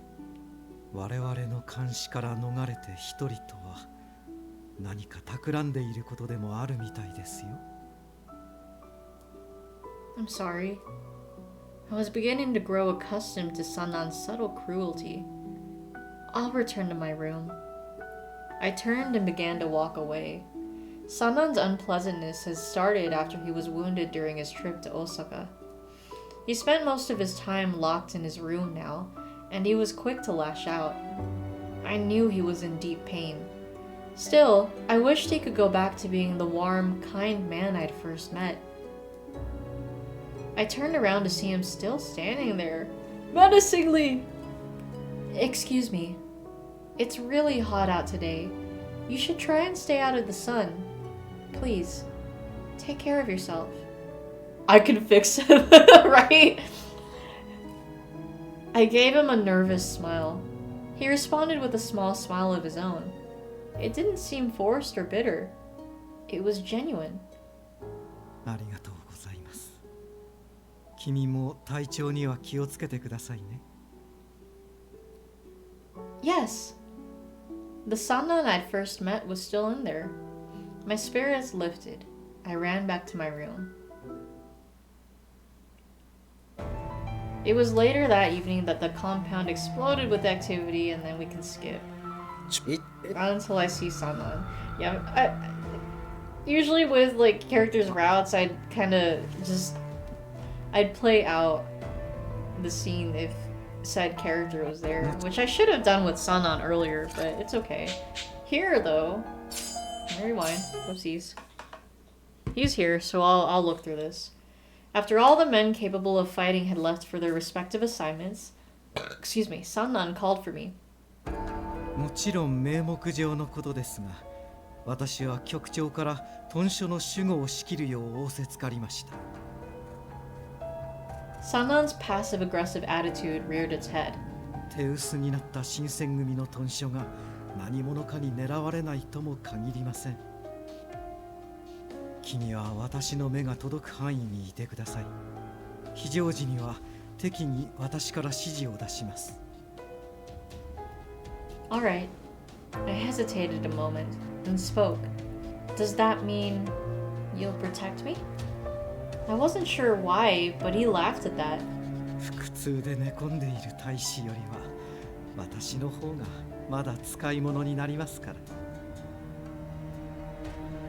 我々の監視から逃れて一人とは何か企んでいることでもあるみたいですよ。I'm sorry. I was beginning to grow accustomed to Sannan's subtle cruelty. I'll return to my room. I turned and began to walk away. Sannan's unpleasantness has started after he was wounded during his trip to Osaka. He spent most of his time locked in his room now, and he was quick to lash out. I knew he was in deep pain. Still, I wished he could go back to being the warm, kind man I'd first met. I turned around to see him still standing there, menacingly. Excuse me. It's really hot out today. You should try and stay out of the sun. Please, take care of yourself. I can fix him, right? I gave him a nervous smile. He responded with a small smile of his own. It didn't seem forced or bitter. It was genuine. ありがとうございます。君も体調には気をつけてくださいね。Yes. The Sannan I'd first met was still in there. My spirits lifted. I ran back to my room. It was later that evening that the compound exploded with activity, and then we can skip. Not until I see Sannan. Yeah, usually with like characters' routes, I'd kind of just... I'd play out the scene if said character was there, which I should have done with Sannan earlier, but it's okay. Here, though... Rewind. Whoopsies. He's here, so I'll look through this. After all the men capable of fighting had left for their respective assignments, Sannan called for me. もちろん名目上のことですが、私は局長から屯所の守護を仕切るよう仰せつかりました。Sannan's passive-aggressive attitude reared its head. 手薄になった新選組の屯所が何者かに狙われないとも限りません。君は私の目が届く範囲にいてください。非常時には適宜私から指示を出します。All right. I hesitated a moment, then spoke. Does that mean you'll protect me? I wasn't sure why, but he laughed at that. 腹痛で寝込んでいる大使よりは私の方がまだ使い物になりますから。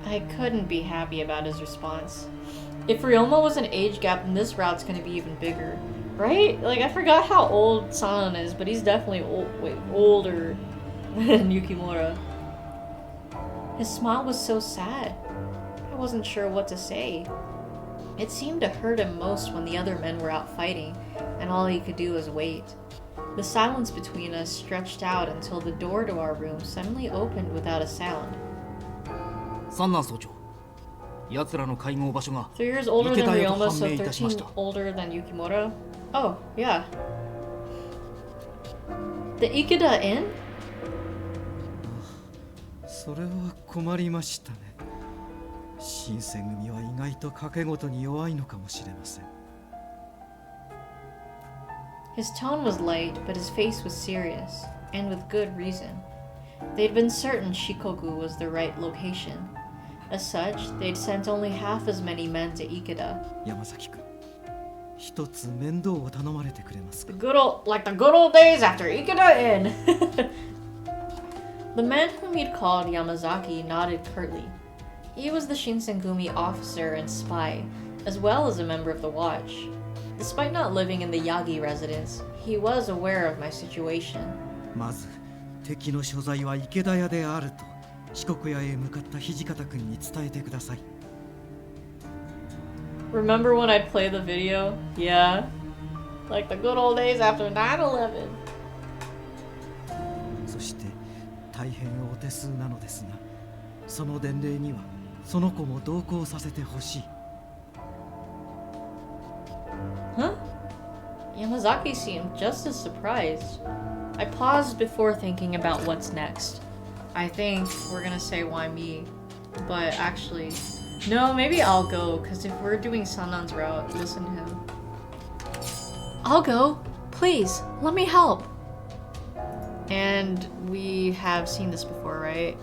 I couldn't be happy about his response. If Ryoma was an age gap, then this route's gonna be even bigger, right? Like, I forgot how old Sannan is, but he's definitely older than Yukimura. His smile was so sad. I wasn't sure what to say. It seemed to hurt him most when the other men were out fighting, and all he could do was wait. The silence between us stretched out until the door to our room suddenly opened without a sound. 三男総長、奴らの会合場所が 3 years older than 池田屋と Ryoma, 判 so 明いたしまし 13 た。 older than Yukimura. Oh, yeah. The Ikeda Inn? それは困りましたね。新選組は意外と賭け事に弱いのかもしれません。His tone was light, but his face was serious, and with good reason. They'd been certain Shikoku was the right location. As such, they'd sent only half as many men to Ikeda. 山崎君、一つ面倒を頼まれてくれますか。 The good old days after Ikeda Inn. The man whom he'd called Yamazaki nodded curtly. He was the Shinsengumi officer and spy, as well as a member of the watch. Despite not living in the Yagi residence, he was aware of my situation. まず、敵の所在は池田屋であると四国屋へ向かった土方君に伝えてください。Remember when I'd play the video? Yeah. Like the good old days after 9/11. そして大変お手数なのですが、その伝令にはその子も同行させてほしい。Huh? Yamazaki seemed just as surprised. I paused before thinking about what's next. I think we're gonna say why me, but actually, no, maybe I'll go, because if we're doing Sanan's route, listen to him. I'll go. Please, let me help. And we have seen this before, right?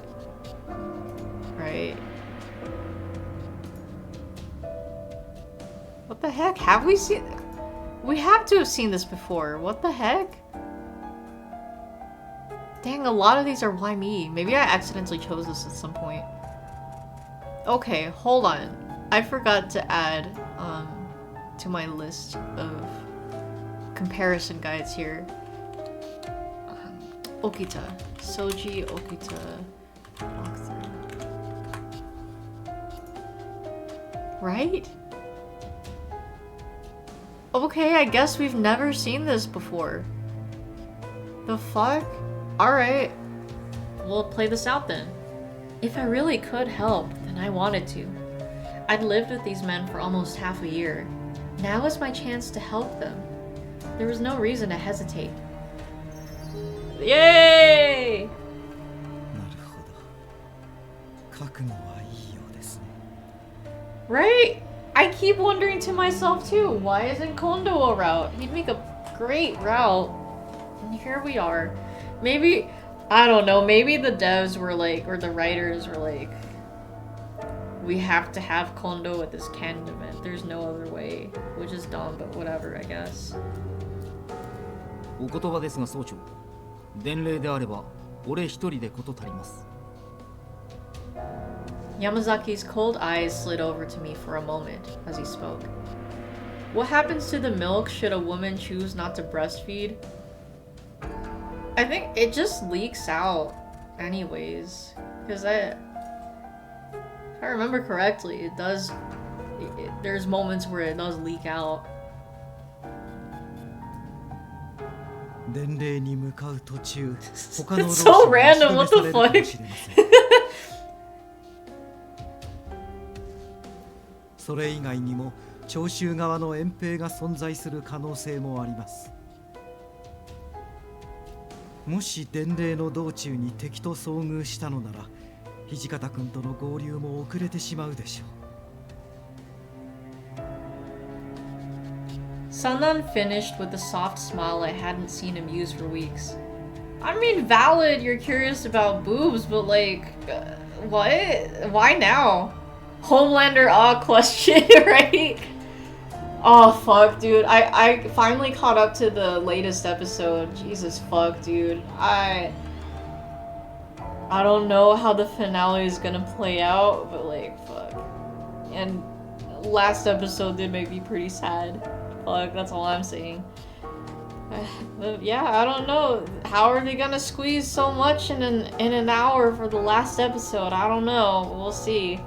Right. What the heck? Have we seen... We have to have seen this before. What the heck? Dang, a lot of these are why me. Maybe I accidentally chose this at some point. Okay, hold on. I forgot to add to my list of comparison guides here. Okita. Soji Okita. Right? Okay, I guess we've never seen this before. The fuck? Alright. We'll play this out then. If I really could help, then I wanted to. I'd lived with these men for almost half a year. Now is my chance to help them. There was no reason to hesitate. Yay! なるほど。覚悟はいいようですね。 Right? I keep wondering to myself too, why isn't Kondo a route? He'd make a great route. And here we are. Maybe, I don't know, maybe the devs were like, or the writers were like, we have to have Kondo at this canon event. There's no other way. Which is dumb, but whatever, I guess. お言葉ですが総長、伝令であれば俺一人で事足ります。 Yamazaki's cold eyes slid over to me for a moment as he spoke. What happens to the milk should a woman choose not to breastfeed? I think it just leaks out anyways. Because if I remember correctly, it does... there's moments where it does leak out. 伝令に向かう途中、他の It's so random, what the fuck? それ以外にも長州側の遠兵が存在する可能性もあります。もし伝令の道中に敵と遭遇したのなら、土方君との合流も遅れてしまうでしょう。Sanan finished with a soft smile I hadn't seen him use for weeks. I mean, valid, you're curious about boobs, but like, what? Why now? Homelander question, right? Oh fuck, dude. I finally caught up to the latest episode. Jesus fuck, dude. I don't know how the finale is gonna play out, but like, fuck. And last episode did make me pretty sad. Fuck, that's all I'm saying. But yeah, I don't know. How are they gonna squeeze so much in an hour for the last episode? I don't know. We'll see.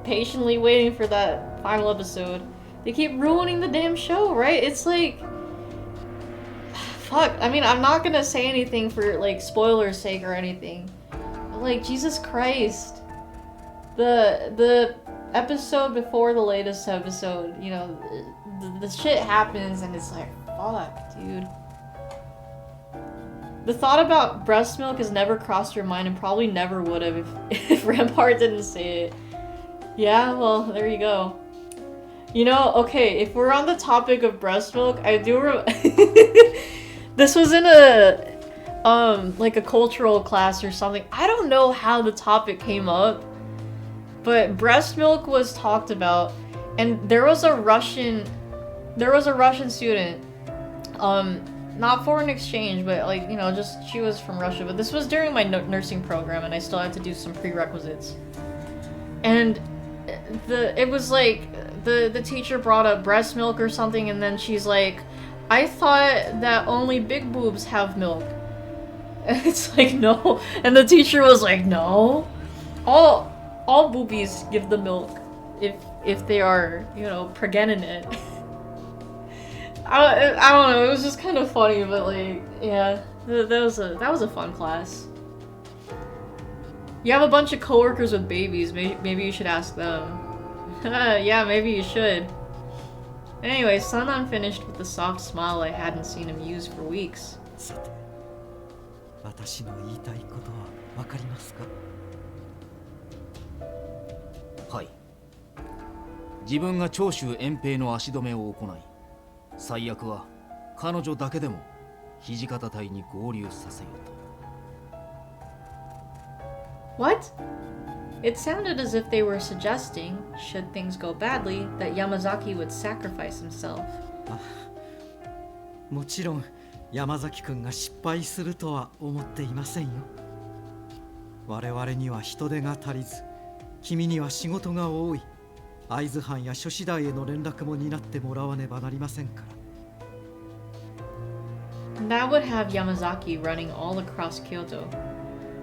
Patiently waiting for that final episode. They keep ruining the damn show, right? It's like fuck. I mean, I'm not gonna say anything for, like, spoilers' sake or anything. But, like, Jesus Christ. The episode before the latest episode, you know, the shit happens and it's like, fuck, dude. The thought about breast milk has never crossed your mind and probably never would have if Rampart didn't say it. Yeah, well, there you go. You know, okay, if we're on the topic of breast milk, I do this was in a, like a cultural class or something. I don't know how the topic came up, but breast milk was talked about, and there was a Russian student, not for an exchange, but like, you know, just she was from Russia, but this was during my nursing program and I still had to do some prerequisites. And it was like, the teacher brought up breast milk or something, and then she's like, I thought that only big boobs have milk. And it's like, no. And the teacher was like, no. All boobies give the milk if they are, you know, pregnant. I don't know, it was just kind of funny, but like, yeah, that was a fun class. You have a bunch of coworkers with babies, maybe you should ask them. Yeah, maybe you should. Anyway, Sanan finished with the soft smile I hadn't seen him use for weeks. 私の言いたいことはわかりますか？はい。自分が長州遠平の足止めを行い、最悪は彼女だけでも土方隊に合流させようと。What? It sounded as if they were suggesting, should things go badly, that Yamazaki would sacrifice himself. もちろん山崎くんが失敗するとは思っていませんよ。我々には人手が足りず、君には仕事が多い。会津藩や諸子大への連絡も担ってもらわねばなりませんから。That would have Yamazaki running all across Kyoto.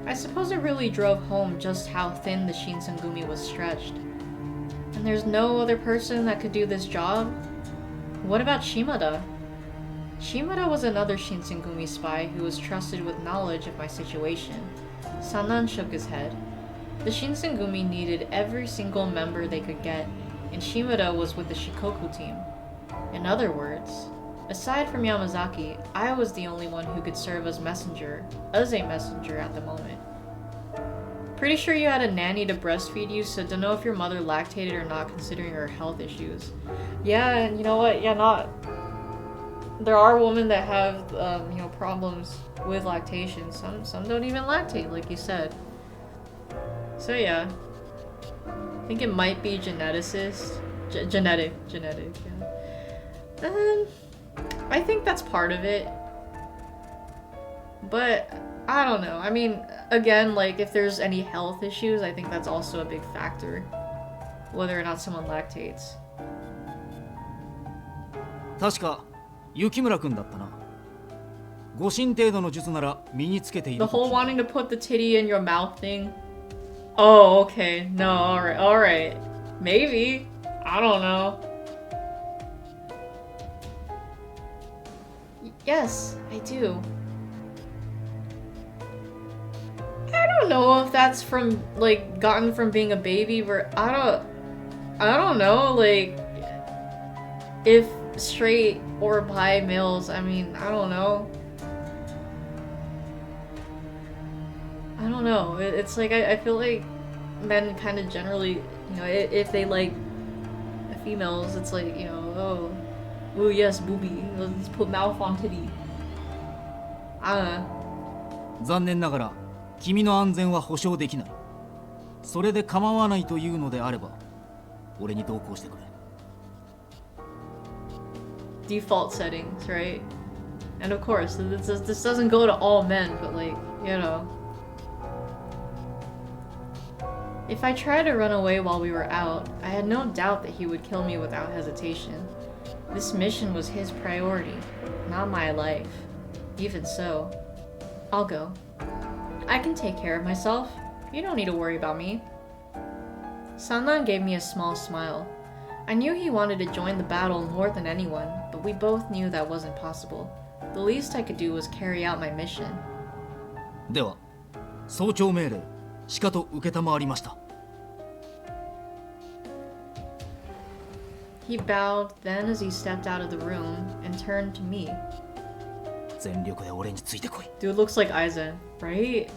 I suppose it really drove home just how thin the Shinsengumi was stretched. And there's no other person that could do this job? What about Shimada? Shimada was another Shinsengumi spy who was trusted with knowledge of my situation. Sanan shook his head. The Shinsengumi needed every single member they could get, and Shimada was with the Shikoku team. In other words, aside from Yamazaki, I was the only one who could serve as a messenger at the moment. Pretty sure you had a nanny to breastfeed you, so don't know if your mother lactated or not considering her health issues. Yeah, and you know what? Yeah, not. There are women that have, you know, problems with lactation. Some don't even lactate, like you said. So yeah. I think it might be geneticist. Genetic, yeah. I think that's part of it. But I don't know. I mean, again, like if there's any health issues, I think that's also a big factor. Whether or not someone lactates. 確か雪村くんだったな。護身程度の術なら身につけている。 The whole wanting to put the titty in your mouth thing. Oh, okay. No, alright. Maybe. I don't know. Yes, I do. I don't know if that's from, like, gotten from being a baby, but I don't know, like, if straight or bi males, I mean, I don't know. I don't know. It's like, I feel like men kind of generally, you know, if they like females, it's like, you know, oh yes, booby, let's put mouth on titty. I don't know. 残念ながら君の安全は保証できない。それで構わないというのであれば、俺に同行してくれ。Default settings, right? And of course, this doesn't go to all men, but like, you know. If I tried to run away while we were out, I had no doubt that he would kill me without hesitation. This mission was his priority, not my life. Even so, I'll go. I can take care of myself. You don't need to worry about me. Sannan gave me a small smile. I knew he wanted to join the battle more than anyone, but we both knew that wasn't possible. The least I could do was carry out my mission. では総長命令しかと承りました。 He bowed then as he stepped out of the room and turned to me. 全力で俺についてこい。 Dude looks like Aizen, right?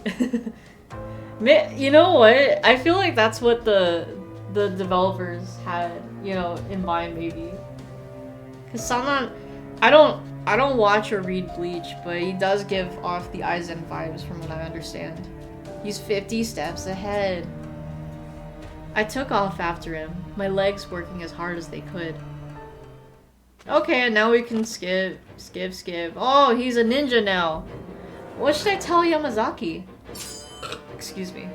You know what? I feel like that's what the developers had, you know, in mind maybe. Cause Sanan, I don't watch or read Bleach, but he does give off the Aizen vibes from what I understand. He's 50 steps ahead. I took off after him, my legs working as hard as they could. Okay, and now we can skip. Oh, he's a ninja now. What should I tell Yamazaki? Excuse me.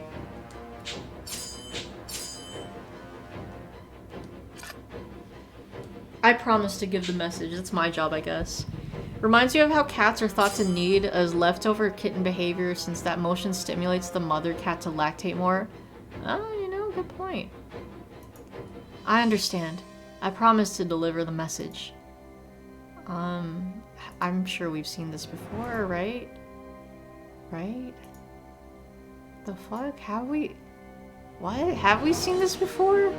I promise to give the message. It's my job, I guess. Reminds you of how cats are thought to need as leftover kitten behavior since that motion stimulates the mother cat to lactate more. Oh, you know, good point. I understand. I promise to deliver the message. I'm sure we've seen this before, right? Right? The fuck? Have we... What? Have we seen this before?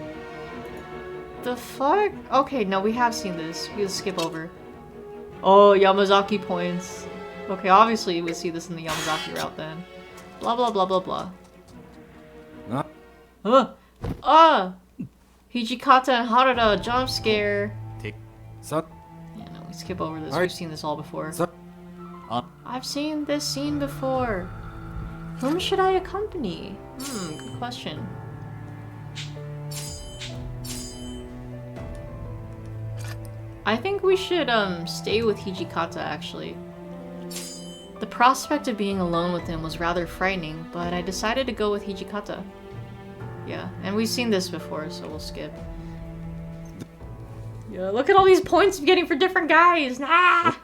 The fuck? Okay, no, we have seen this. We'll skip over. Oh, Yamazaki points. Okay, obviously we'll see this in the Yamazaki route then. Blah blah blah blah blah. Ah! Hijikata and Harada jump scare. Yeah, no, we skip over this. We've seen this all before. I've seen this scene before. Whom should I accompany? Good question. I think we should stay with Hijikata actually. The prospect of being alone with him was rather frightening, but I decided to go with Hijikata. Yeah, and we've seen this before, so we'll skip. Yeah, look at all these points I'm getting for different guys! Ah!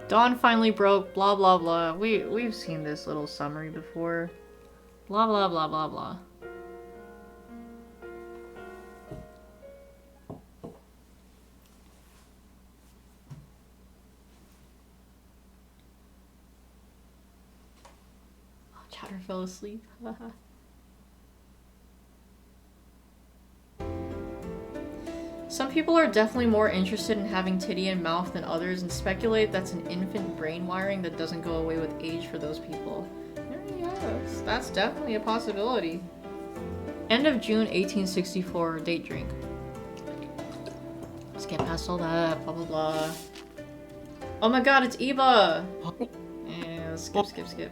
Dawn finally broke, blah blah blah. We've seen this little summary before. Blah blah blah blah blah. Oh, Chatter fell asleep. Some people are definitely more interested in having titty and mouth than others and speculate that's an infant brain wiring that doesn't go away with age for those people. Yes, that's definitely a possibility. End of June 1864, date drink. Let's get past all that, blah blah blah. Oh my god, it's Iba! Yeah, skip.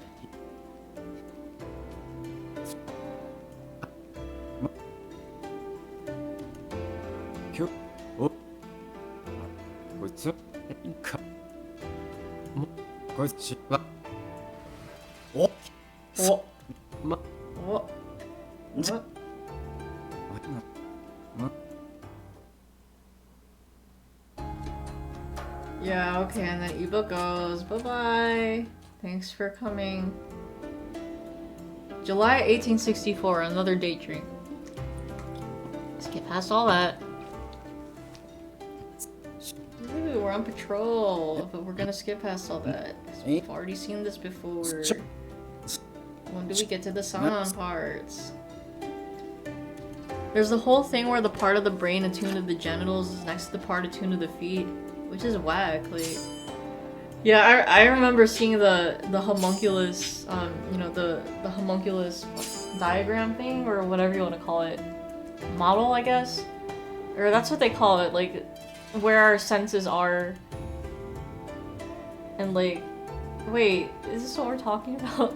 Yeah, okay, and then Iba goes, bye-bye. Thanks for coming. July 1864, another date drink. Let's get past all that. Ooh, we're on patrol, but we're gonna skip past all that. 'Cause we've already seen this before. When do we get to the Sanan parts? There's the whole thing where the part of the brain attuned to the genitals is next to the part attuned to the feet, which is whack, like... Yeah, I remember seeing the homunculus, you know, the homunculus diagram thing, or whatever you want to call it. Model, I guess? Or that's what they call it, like, where our senses are. And like... Wait, is this what we're talking about?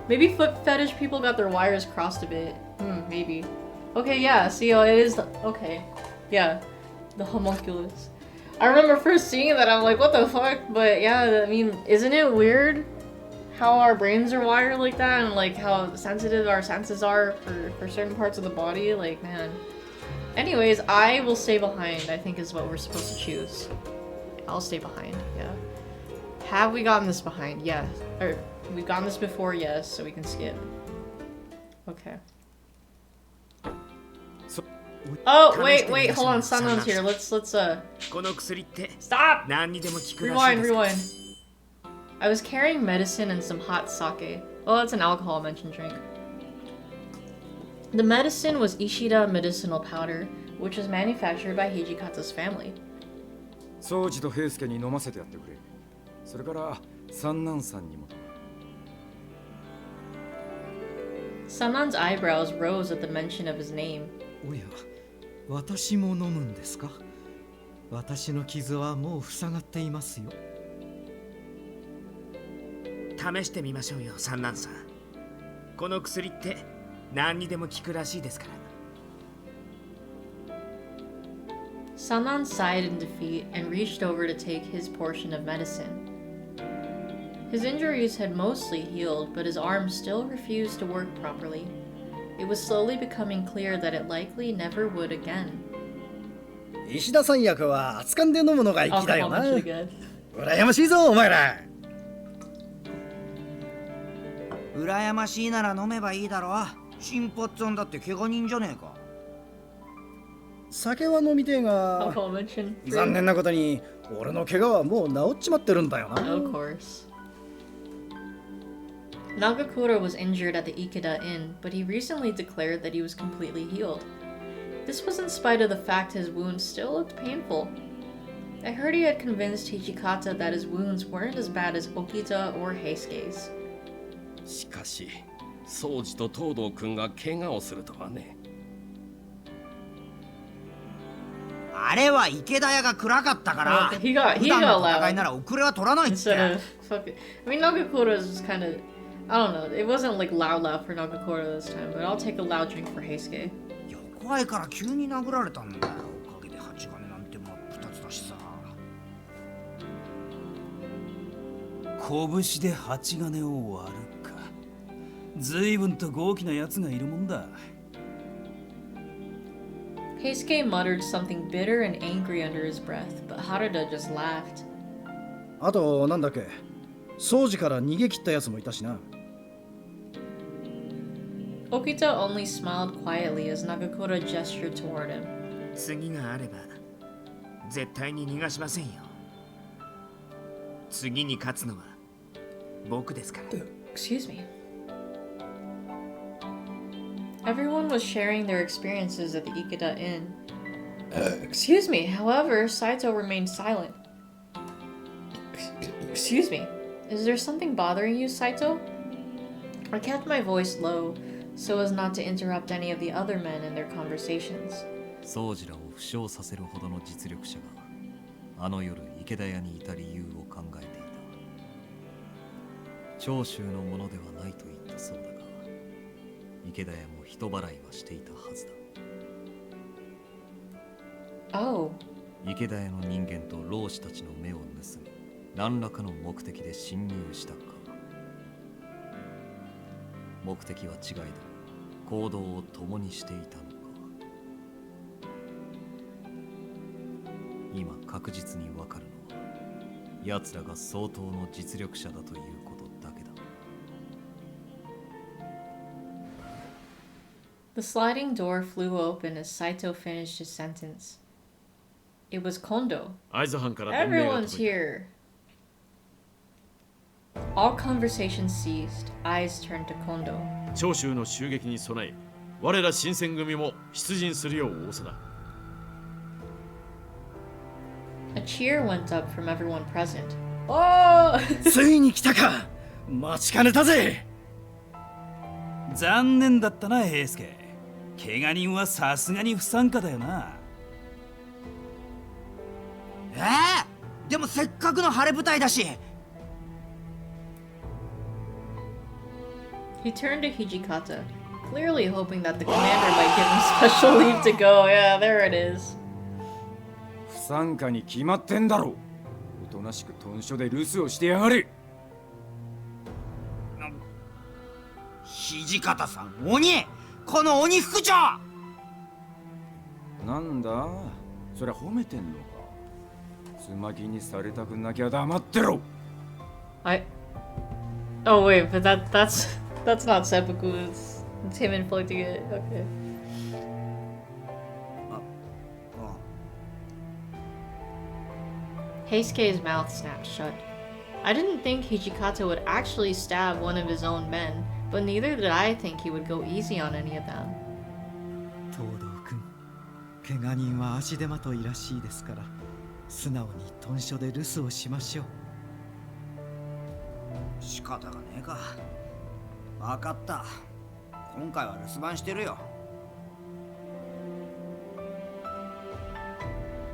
Maybe foot fetish people got their wires crossed a bit. Maybe. Okay, yeah, see, it is the... Okay. Yeah. The homunculus. I remember first seeing that, I'm like, what the fuck? But yeah, I mean, isn't it weird how our brains are wired like that? And like how sensitive our senses are for certain parts of the body? Like, man. Anyways, I will stay behind, I think is what we're supposed to choose. I'll stay behind, yeah. Have we gotten this behind? Yes. Or, we've gotten this before, yes, so we can skip. Okay. Oh, wait, hold on, Sanon's here. Let's, stop! Rewind. I was carrying medicine and some hot sake. Well, that's an alcohol mentioned drink. The medicine was Ishida medicinal powder, which was manufactured by Hijikata's family. 宗次と平助に飲ませてやってくれ。それから三男さんにも。Sanon's eyebrows rose at the mention of his name. おや、私も飲むんですか？私の傷はもう塞がっていますよ。試してみましょうよ、三男さん。この薬って何にでも効くらしいですから。Sanan sighed in defeat and reached over to take his portion of medicine. His injuries had mostly healed, but his arm still refused to work properly. It was slowly becoming clear that it likely never would again. 石田三役は熱燗で飲むのが粋だよな。 Alcohol mentioned again. 羨ましいぞ、お前ら。羨ましいなら飲めばいいだろ。新発音だって怪我人じゃねえか。酒は飲みてえが、 Alcohol mentioned. 残念なことに俺の怪我はもう治っちまってるんだよな。 Of course. Nagakura was injured at the Ikeda Inn, but he recently declared that he was completely healed. This was in spite of the fact his wounds still looked painful. I heard he had convinced Hijikata that his wounds weren't as bad as Okita or Heisuke's. しかし、宗次と東堂君が怪我をするとはね。あれは池田屋が暗かったから。He got 普段の loud. 戦いなら遅れは取らないって。 Instead of fuck it. I mean, Nagakura is just kind of, I don't know. It wasn't like loud for Nagakura this time, but I'll take a loud drink for Heisuke. 怖いから急に殴られたんだよ。おかげで8金なんて真っ二つだしさ。拳で8金を割るか。随分と豪気な奴がいるもんだ。Heisuke muttered something bitter and angry under his breath, but Harada just laughed. あとなんだっけ、宗次から逃げ切ったやつもいたしな。Okita only smiled quietly as Nagakura gestured toward him. 次があれば絶対に逃がしませんよ。次に勝つのは僕ですから。Excuse me. Everyone was sharing their experiences at the Ikeda Inn. Excuse me, however, Saito remained silent. Excuse me, is there something bothering you, Saito? I kept my voice low, so as not to interrupt any of the other men in their conversations. 宗次らを負傷させるほどの実力者があの夜池田屋にいた理由を考えていた。長州のものではないと言ったそうだが、池田屋も人払いはしていたはずだ。Oh. 池田屋の人間と老子たちの目を盗み、何らかの目的で侵入したか。目的は違いど、行動を共にしていたのか。今確実にわかるのは、奴らが相当の実力者だということだけだ。The sliding door flew open as Saito finished his sentence. It was Kondo. Everyone's here. All conversation ceased. Eyes turned to Kondo. 長州の襲撃に備え、我ら新選組も出陣するよう仰せだ。A cheer went up from everyone present. Oh! ついに来たか。待ちかねたぜ。残念だったな、平助。怪我人はさすがに不参加だよな。でもせっかくの晴れ舞台だし。He turned to Hijikata, clearly hoping that the commander might give him special leave to go. Yeah, there it is. 不参加に決まってんだろ。おとなしく屯所で留守をしてやがれ。土方さん、鬼！この鬼副長！なんだそりゃ褒めてんのか。つまきにされたくなきゃ黙ってろ。Oh wait, but that's not seppuku. It's him inflicting it. Okay. Heisuke's mouth snapped shut. I didn't think Hijikata would actually stab one of his own men, but neither did I think he would go easy on any of them. 東堂君、怪我人は足手まといらしいですから、素直に頓所で留守をしましょう。仕方がねえか。分かった。今回は留守番してるよ。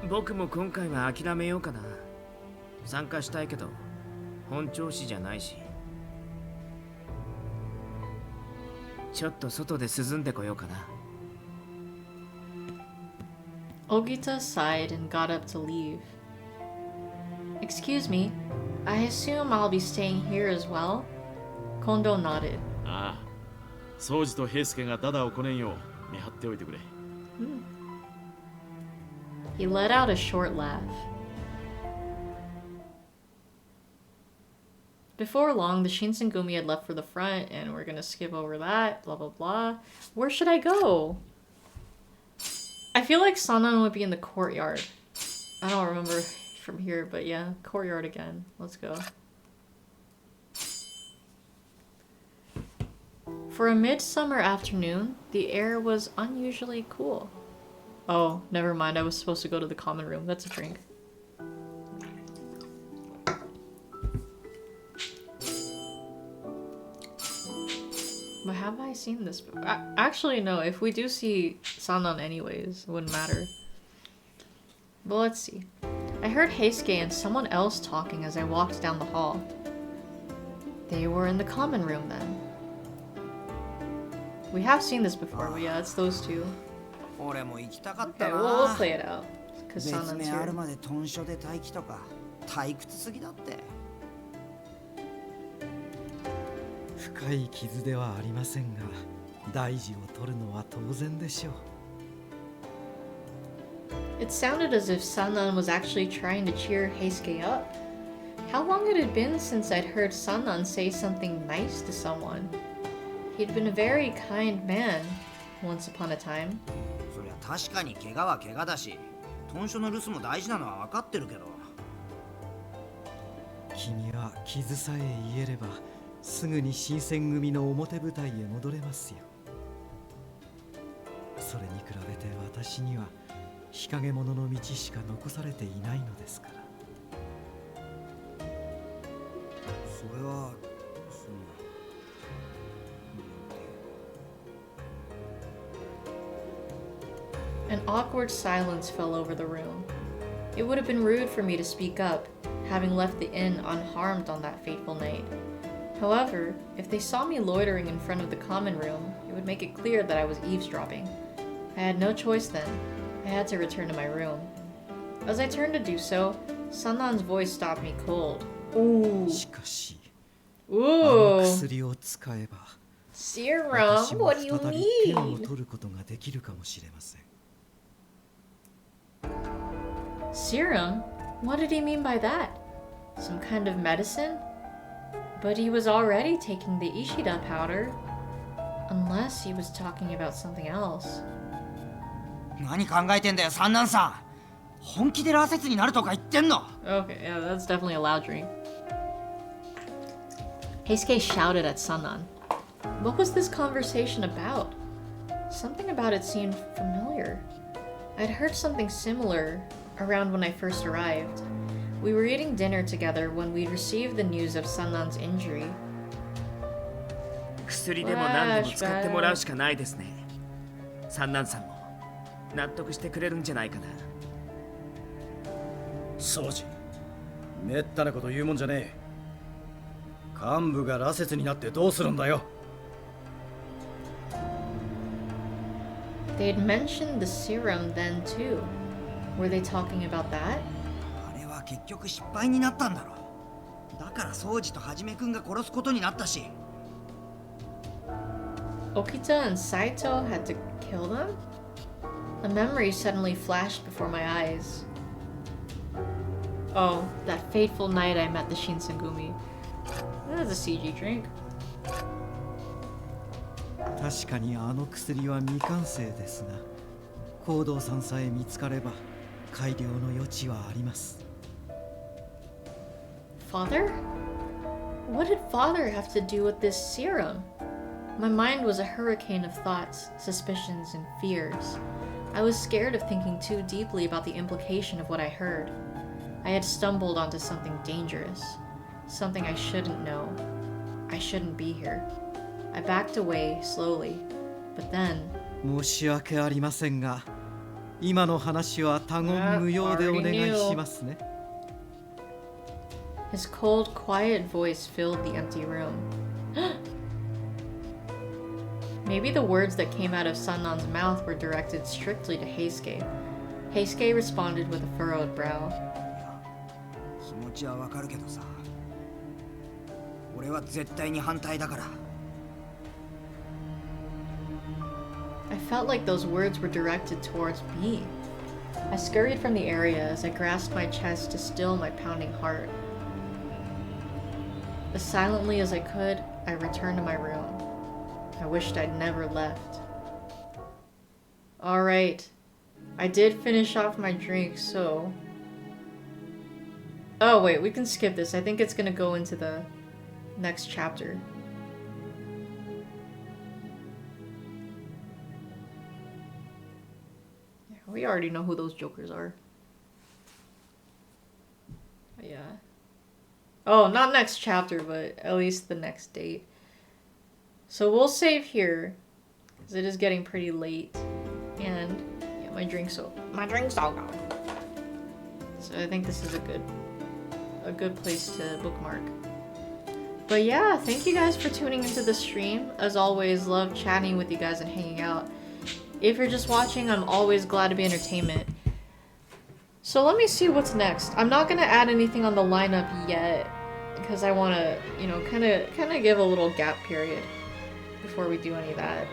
僕も今回は諦めようかな。参加したいけど本調子じゃないし、ちょっと外で涼んでこようかな。Ogita sighed and got up to leave. Excuse me, I assume I'll be staying here as well? Kondo nodded. ああ、宗司と平助がダダをこねんよう見張っておいてくれ。He let out a short laugh. Before long, the Shinsengumi had left for the front, and we're gonna skip over that, blah blah blah. Where should I go? I feel like Sannan would be in the courtyard. I don't remember from here, but yeah, courtyard again. Let's go. For a midsummer afternoon, the air was unusually cool. Oh, never mind. I was supposed to go to the common room. That's a drink. But have I seen this? Actually, no. If we do see Sannan anyways, it wouldn't matter. But let's see. I heard Heisuke and someone else talking as I walked down the hall. They were in the common room then. We have seen this before, but yeah, it's those two. 俺も行きたかった Okay, な。 we'll play it out. Cause 別 Sannan's 名ある here. まで頓所で待機とか退屈すぎだって。深い傷ではありませんが、大事を取るのは当然でしょう。It sounded as if Sannan was actually trying to cheer Heisuke up. How long had it been since I'd heard Sannan say something nice to someone? He'd been a very kind man once upon a time. そりゃ確かに怪我は怪我だし、頓所の留守も大事なのは分かってるけど。君は傷さえ癒えれば、すぐに新選組の表舞台へ戻れますよ。それに比べて私には日陰者の道しか残されていないのですから。それは、An awkward silence fell over the room. It would have been rude for me to speak up, having left the inn unharmed on that fateful night. However, if they saw me loitering in front of the common room, it would make it clear that I was eavesdropping. I had no choice then. I had to return to my room. As I turned to do so, Sannan's voice stopped me cold. Ooh. しかし、あ Ooh. の薬を使えば、 Serum? 私も What do you 再び剣を mean? 取ることができるかもしれません。Serum? What did he mean by that? Some kind of medicine? But he was already taking the Ishida powder. Unless he was talking about something else. 何考えてんだよ、三男さん。本気で羅刹になるとか言ってんの。 Okay, yeah, that's definitely a loud dream. Heisuke shouted at Sannan. What was this conversation about? Something about it seemed familiar. I'd heard something similar around when I first arrived. We were eating dinner together when we'd received the news of Sannan's injury. 薬でも何でも使ってもらうしかないですね。三男さんも納得してくれるんじゃないかな。そうじ、めったなこと言うもんじゃねえ。幹部が羅刹になってどうするんだよ。They'd mentioned the serum then too. Were they talking about that? あれは結局失敗になったんだろう。だから宗司とはじめくんが殺すことになったし。Okita and Saito had to kill them? A memory suddenly flashed before my eyes. Oh, that fateful night I met the Shinsengumi. That is a CG drink. 確かにあの薬は未完成ですが、行動さんさえ見つかれば改良の余地はあります。Father? What did Father have to do with this serum? My mind was a hurricane of thoughts, suspicions, and fears. I was scared of thinking too deeply about the implication of what I heard. I had stumbled onto something dangerous, something I shouldn't know. I shouldn't be here. I backed away slowly, but then... 申し訳ありませんが、今の話は他言無用でお願いしますね。His cold, quiet voice filled the empty room. Maybe the words that came out of Sannan's mouth were directed strictly to Heisuke. Heisuke responded with a furrowed brow. 気持ちはわかるけどさ、俺は絶対に反対だから。I felt like those words were directed towards me. I scurried from the area as I grasped my chest to still my pounding heart. As silently as I could, I returned to my room. I wished I'd never left. Alright. I did finish off my drink, so... Oh wait, we can skip this. I think it's gonna go into the next chapter. Yeah, we already know who those jokers are. Yeah. Oh, not next chapter, but at least the next date. So we'll save here, because it is getting pretty late, and yeah, my drink's all gone. So I think this is a good place to bookmark. But yeah, thank you guys for tuning into the stream. As always, love chatting with you guys and hanging out. If you're just watching, I'm always glad to be entertainment. So let me see what's next. I'm not gonna add anything on the lineup yet, because I want to, you know, kind of give a little gap period before we do any of that.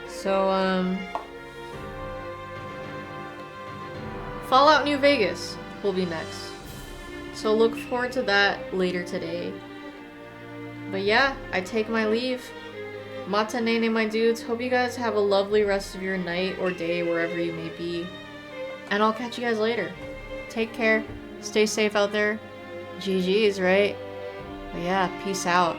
So, Fallout New Vegas will be next. So look forward to that later today. But yeah, I take my leave. Mata nene, my dudes. Hope you guys have a lovely rest of your night or day, wherever you may be. And I'll catch you guys later. Take care. Stay safe out there. GG's, right? But yeah, peace out.